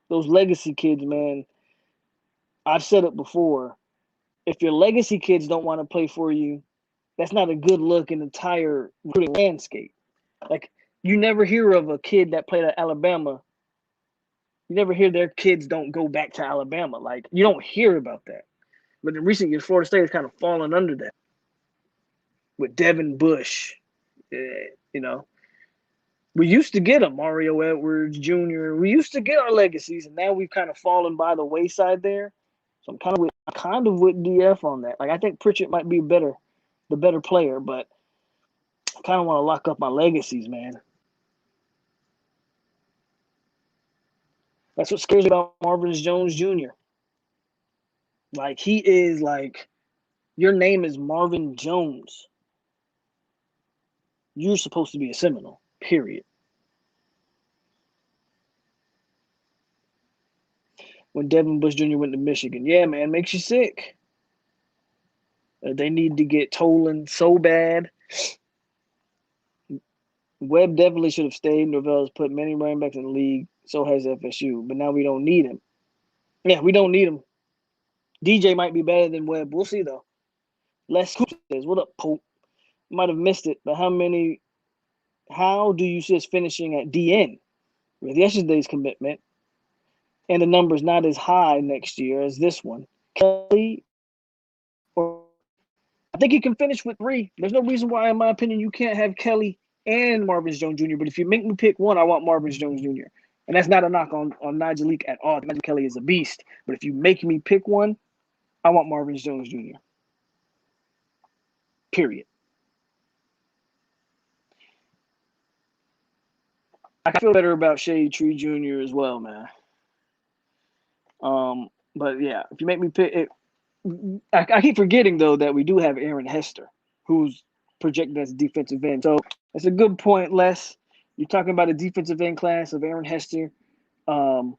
Those legacy kids, man. I've said it before. If your legacy kids don't want to play for you, that's not a good look in the entire recruiting landscape. Like you never hear of a kid that played at Alabama. You never hear their kids don't go back to Alabama. Like you don't hear about that. But in recent years, Florida State has kind of fallen under that with Devin Bush. You know, we used to get a Mario Edwards Jr. We used to get our legacies, and now we've kind of fallen by the wayside there. So I'm kind of with DF on that. Like I think Pritchett might be the better player, but I kind of want to lock up my legacies, man. That's what scares me about Marvin Jones Jr. Like he is like your name is Marvin Jones. You're supposed to be a Seminole. Period. When Devin Bush Jr. went to Michigan, yeah, man, makes you sick. They need to get Tolan so bad. Webb definitely should have stayed. Norvell has put many running backs in the league. So has FSU. But now we don't need him. Yeah, we don't need him. DJ might be better than Webb. We'll see, though. Les Cooper says, what up, Pope? Might have missed it, but how do you see us finishing at DN with yesterday's commitment and the number's not as high next year as this one? Kelly, or I think you can finish with 3. There's no reason why, in my opinion, you can't have Kelly and Marvin Jones Jr. But if you make me pick one, I want Marvin Jones Jr. And that's not a knock on Nigel Leak at all. Nigel Kelly is a beast. But if you make me pick one, I want Marvin Jones Jr. Period. I feel better about Shade Tree Jr. as well, man. But yeah, if you make me pick it, I keep forgetting though that we do have Aaron Hester, who's projected as a defensive end. So that's a good point, Les. You're talking about a defensive end class of Aaron Hester. I don't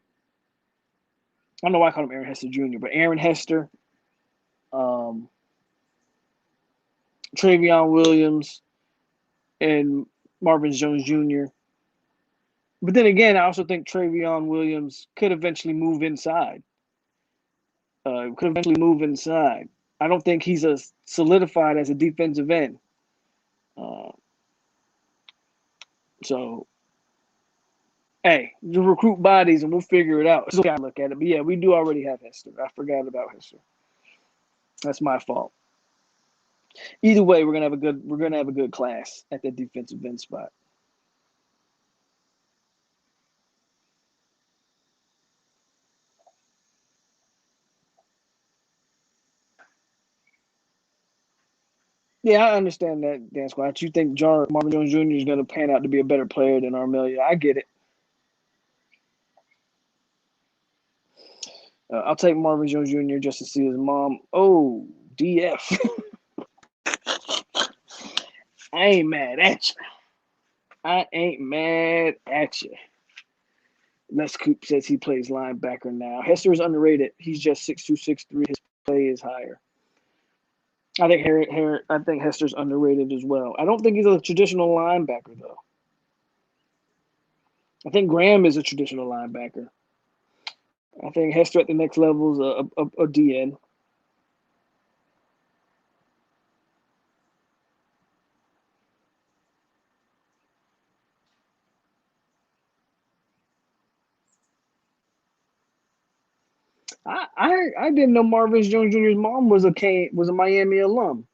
know why I call him Aaron Hester Jr., but Aaron Hester, Travion Williams, and Marvin Jones Jr. But then again, I also think Travion Williams could eventually move inside. I don't think he's solidified as a defensive end. So, hey, you recruit bodies and we'll figure it out. It's okay, I look at it. But yeah, we do already have Hester. I forgot about Hester. That's my fault. Either way, we're gonna have a good class at the defensive end spot. Yeah, I understand that, Dan Squatch. You think Marvin Jones Jr. is going to pan out to be a better player than Armelia. I get it. I'll take Marvin Jones Jr. just to see his mom. Oh, DF. I ain't mad at you. Les Coop says he plays linebacker now. Hester is underrated. He's just 6'2", 6'3". His play is higher. I think Hester's underrated as well. I don't think he's a traditional linebacker, though. I think Graham is a traditional linebacker. I think Hester at the next level is a DN. I didn't know Marvin Jones Jr.'s mom was a Miami alum.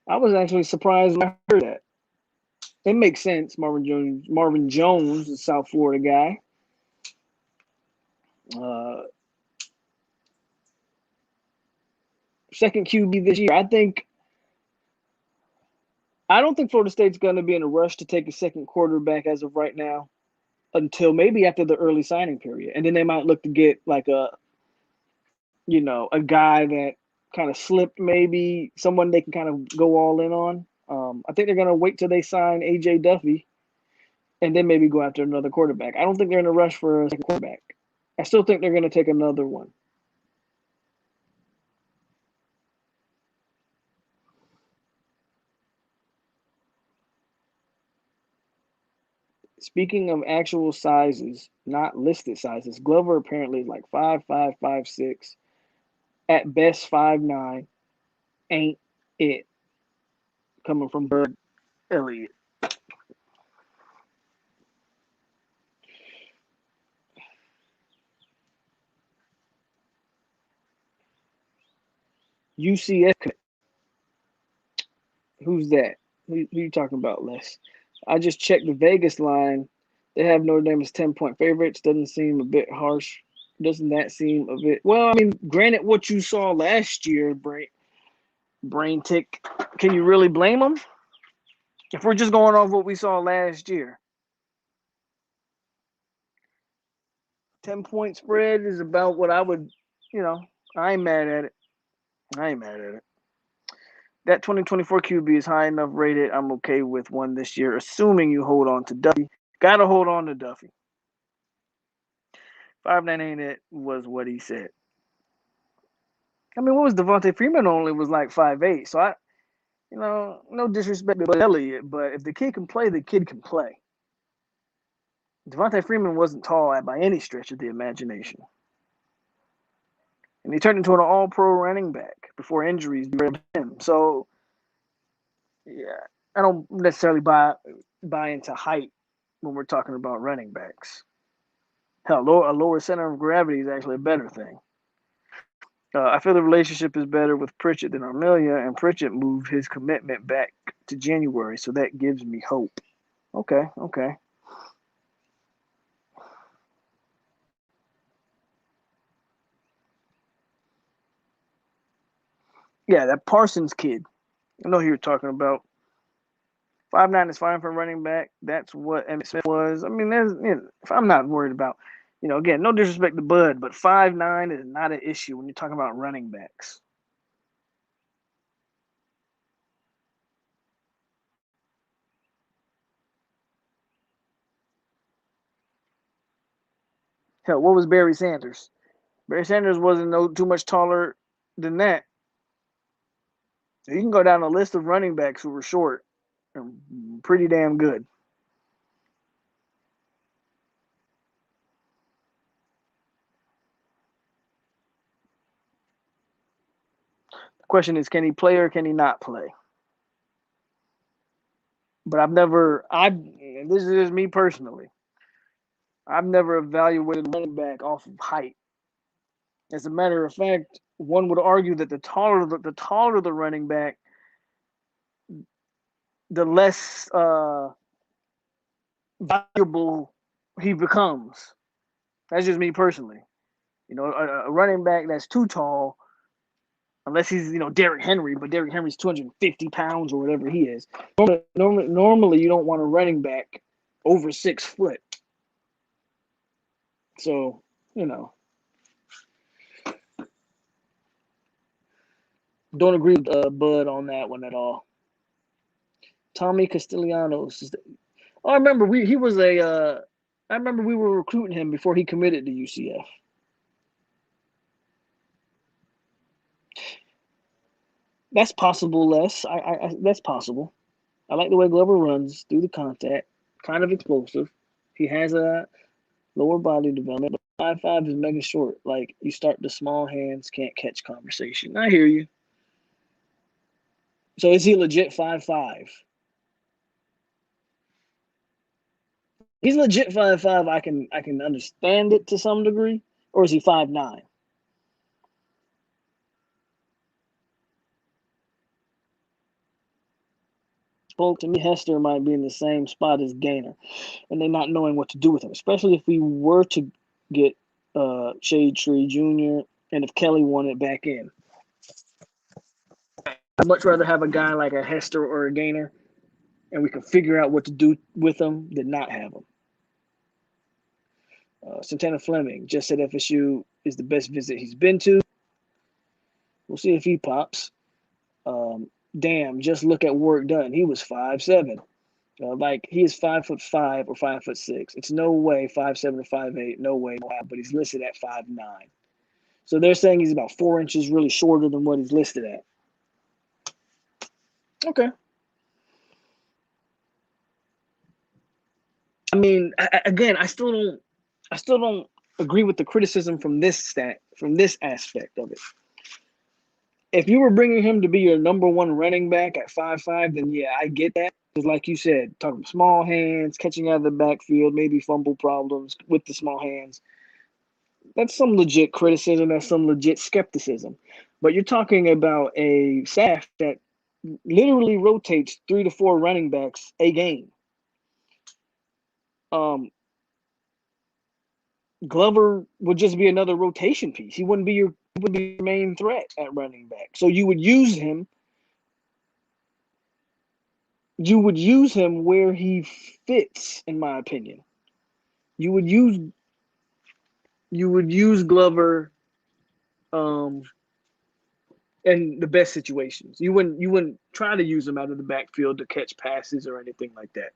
I was actually surprised when I heard that. It makes sense. Marvin Jones, a South Florida guy. Second QB this year. I don't think Florida State's going to be in a rush to take a second quarterback as of right now until maybe after the early signing period. And then they might look to get like a a guy that kind of slipped, maybe someone they can kind of go all in on. I think they're going to wait till they sign A.J. Duffy and then maybe go after another quarterback. I don't think they're in a rush for a second quarterback. I still think they're going to take another one. Speaking of actual sizes, not listed sizes, Glover apparently is like 5'5", 5'6", at best 5'9". Ain't it? Coming from Bird Elliott. UCF. Who's that? Who you talking about, Les? I just checked the Vegas line. They have Notre Dame as 10-point favorites. Doesn't seem a bit harsh. Doesn't that seem a bit? Well, I mean, granted, what you saw last year, brain tick. Can you really blame them? If we're just going off what we saw last year, 10-point spread is about what I would. I ain't mad at it. That 2024 QB is high enough rated. I'm okay with one this year, assuming you hold on to Duffy. Gotta hold on to Duffy. 5'9" ain't it, was what he said. I mean, what was Devontae Freeman only was like 5'8". So no disrespect to Elliott, but if the kid can play, the kid can play. Devontae Freeman wasn't tall by any stretch of the imagination. And he turned into an all-pro running back before injuries derailed him. So, yeah, I don't necessarily buy into height when we're talking about running backs. Hell, a lower center of gravity is actually a better thing. I feel the relationship is better with Pritchett than Armelia, and Pritchett moved his commitment back to January, so that gives me hope. Okay. Yeah, that Parsons kid. I know who you're talking about. 5'9" is fine for running back. That's what Emmitt Smith was. I mean, if I'm not worried about, again, no disrespect to Bud, but 5'9" is not an issue when you're talking about running backs. Hell, what was Barry Sanders? Barry Sanders wasn't too much taller than that. You can go down a list of running backs who were short and pretty damn good. The question is, can he play or can he not play? But this is just me personally. I've never evaluated running back off of height. As a matter of fact, one would argue that the taller the running back, the less valuable he becomes. That's just me personally. A running back that's too tall, unless he's Derrick Henry, but Derrick Henry's 250 pounds or whatever he is. Normally you don't want a running back over 6 foot. So don't agree with Bud on that one at all. Tommy Castellanos. I remember we were recruiting him before he committed to UCF. That's possible, Les. That's possible. I like the way Glover runs through the contact. Kind of explosive. He has a lower body development, but 5'5" is mega short. Like, you start the small hands, can't catch conversation. I hear you. So is he legit 5'5"? He's legit 5'5". I can understand it to some degree. Or is he 5'9"? POLK, to me, Hester might be in the same spot as Gainer, and they're not knowing what to do with him, especially if we were to get Shade Tree Jr. and if Kelly wanted back in. I'd much rather have a guy like a Hester or a Gainer, and we can figure out what to do with them than not have them. Santana Fleming just said FSU is the best visit he's been to. We'll see if he pops. Damn, just look at work done. He was 5'7". Like he is 5'5" or 5'6". It's no way 5'7" or 5'8". No way, no how. But he's listed at 5'9". So they're saying he's about 4 inches really shorter than what he's listed at. Okay. I mean, again, I still don't agree with the criticism from this aspect of it. If you were bringing him to be your number one running back at 5'5", then yeah, I get that. Because like you said, talking small hands, catching out of the backfield, maybe fumble problems with the small hands. That's some legit criticism. That's some legit skepticism. But you're talking about a staff that literally rotates 3 to 4 running backs a game. Glover would just be another rotation piece. He wouldn't be your main threat at running back. So you would use him. You would use him where he fits, in my opinion. You would use Glover in the best situations. You wouldn't try to use him out of the backfield to catch passes or anything like that.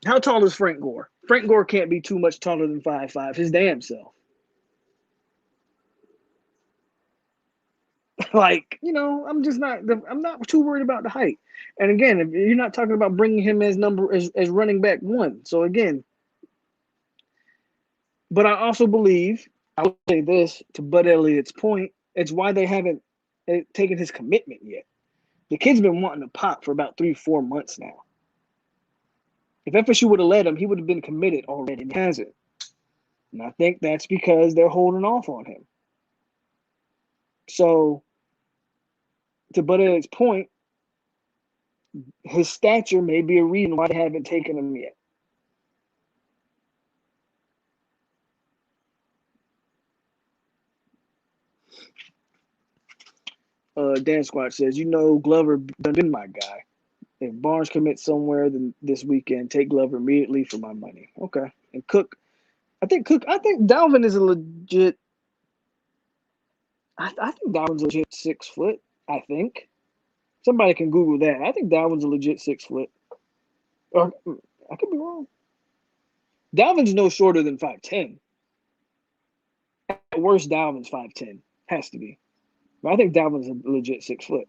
How tall is Frank Gore? Frank Gore can't be too much taller than 5'5", his damn self. Like, I'm not too worried about the height. And again, if you're not talking about bringing him as running back 1. So again, but I also believe, I will say this to Bud Elliott's point, it's why they haven't taken his commitment yet. The kid's been wanting to pop for about 3-4 months now. If FSU would have let him, he would have been committed already, and he hasn't. And I think that's because they're holding off on him. So, to Bud Elliott's point, his stature may be a reason why they haven't taken him yet. Dan Squatch says, Glover been my guy. If Barnes commits somewhere this weekend, take Glover immediately for my money. Okay. And Cook, I think Dalvin is a legit. I think Dalvin's a legit 6 foot. I think somebody can Google that. I think Dalvin's a legit 6 foot. Or I could be wrong. Dalvin's no shorter than 5'10". At worst, Dalvin's 5'10". Has to be. But I think Dalvin's a legit 6 foot.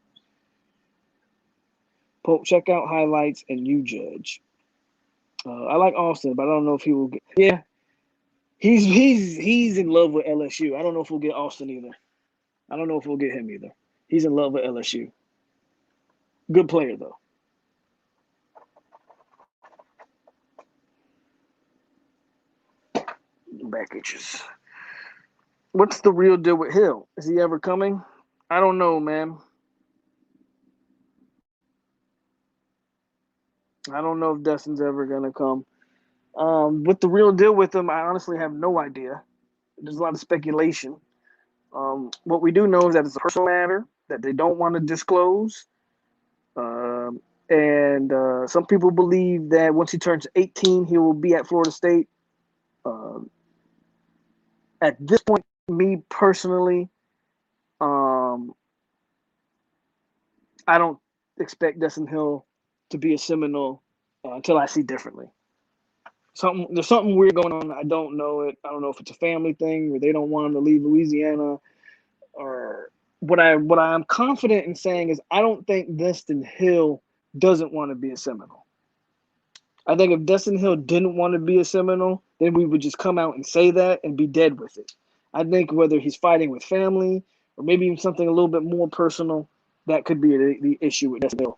Polk, check out highlights and you judge. I like Austin, but I don't know if he will get. Yeah, he's in love with LSU. I don't know if we'll get Austin either. I don't know if we'll get him either. He's in love with LSU. Good player though. Back itches. What's the real deal with Hill? Is he ever coming? I don't know, man. I don't know if Dustin's ever going to come. What the real deal with him, I honestly have no idea. There's a lot of speculation. What we do know is that it's a personal matter that they don't want to disclose. And some people believe that once he turns 18, he will be at Florida State. At this point, me personally, I don't expect Dustin Hill to be a Seminole until I see differently. There's something weird going on. I don't know it. I don't know if it's a family thing or they don't want him to leave Louisiana. Or what I'm confident in saying is I don't think Dustin Hill doesn't want to be a Seminole. I think if Dustin Hill didn't want to be a Seminole, then we would just come out and say that and be dead with it. I think whether he's fighting with family or maybe even something a little bit more personal, that could be the issue with Dustin Hill.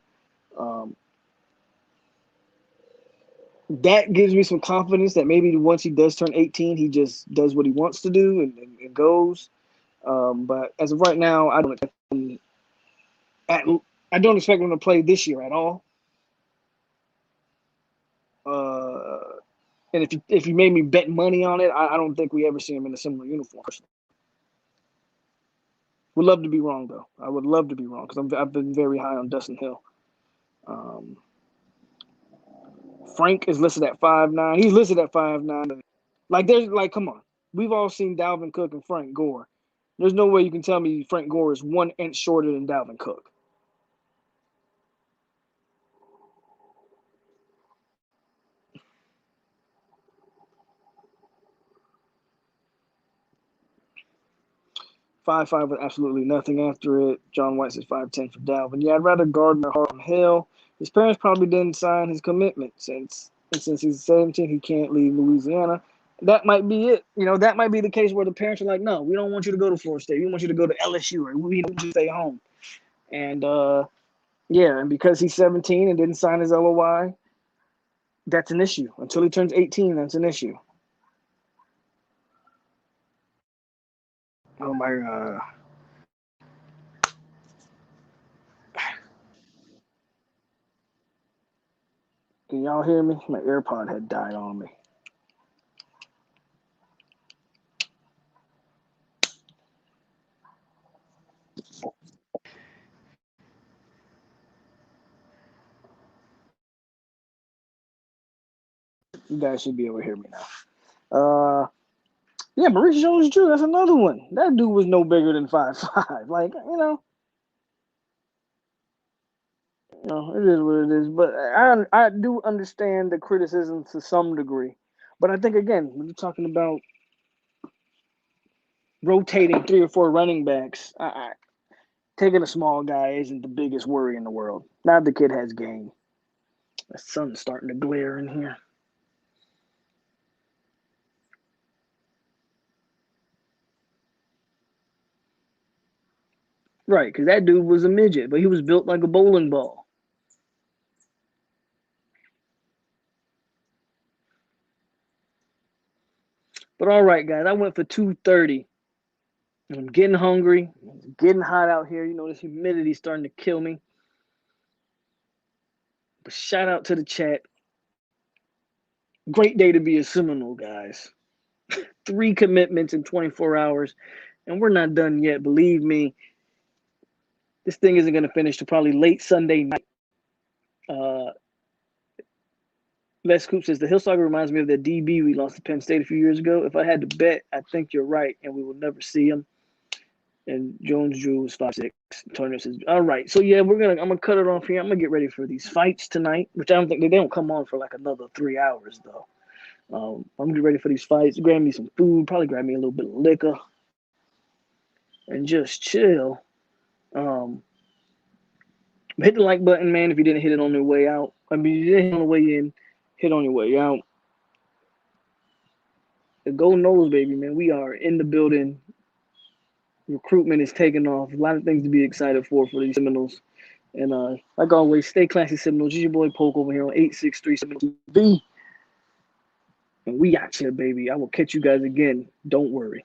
That gives me some confidence that maybe once he does turn 18, he just does what he wants to do and goes. But as of right now, I don't expect him to play this year at all. And if you made me bet money on it, I don't think we ever see him in a similar uniform. Would love to be wrong though. I would love to be wrong because I've been very high on Dustin Hill. Frank is listed at 5'9". He's listed at 5'9". Like there's like, come on, we've all seen Dalvin Cook and Frank Gore. There's no way you can tell me Frank Gore is 1 inch shorter than Dalvin Cook. Five five with absolutely nothing after it. John White says 5'10" for Dalvin. Yeah, I'd rather Gardner Harlem Hill. His parents probably didn't sign his commitment since he's 17, he can't leave Louisiana. That might be it. You know, that might be the case where the parents are like, no, we don't want you to go to Florida State. We want you to go to LSU, or we want you to stay home. And yeah, and because he's 17 and didn't sign his LOI, that's an issue. Until he turns 18, that's an issue. Oh my God. Can y'all hear me? My AirPod had died on me. You guys should be able to hear me now. Yeah, Maurice Jones-Drew, that's another one. That dude was no bigger than 5'5". Like, it is what it is. But I do understand the criticism to some degree. But I think, again, when you're talking about rotating 3 or 4 running backs, taking a small guy isn't the biggest worry in the world. Now the kid has game. The sun's starting to glare in here. Right, because that dude was a midget, but he was built like a bowling ball. But all right, guys, I went for 230. I'm getting hungry. It's getting hot out here. You know, this humidity's starting to kill me. But shout out to the chat. Great day to be a Seminole, guys. 3 commitments in 24 hours, and we're not done yet. Believe me, this thing isn't going to finish till probably late Sunday night. Les Coop says, the Hillstalker reminds me of the DB we lost to Penn State a few years ago. If I had to bet, I think you're right, and we will never see him. And Jones-Drew was 5'6". Turner says, all right. So, yeah, I'm going to cut it off here. I'm going to get ready for these fights tonight, which I don't think they don't come on for like another 3 hours, though. I'm going to get ready for these fights, grab me some food, probably grab me a little bit of liquor, and just chill. Hit the like button, man, if you didn't hit it on your way out. I mean, you didn't hit on the way in, hit on your way out. The Go Noles, baby, man. We are in the building. Recruitment is taking off. A lot of things to be excited for these Seminoles. And like always, stay classy, Seminoles. It's your boy POLK over here on 863 Seminoles TV. And we out here, baby. I will catch you guys again. Don't worry.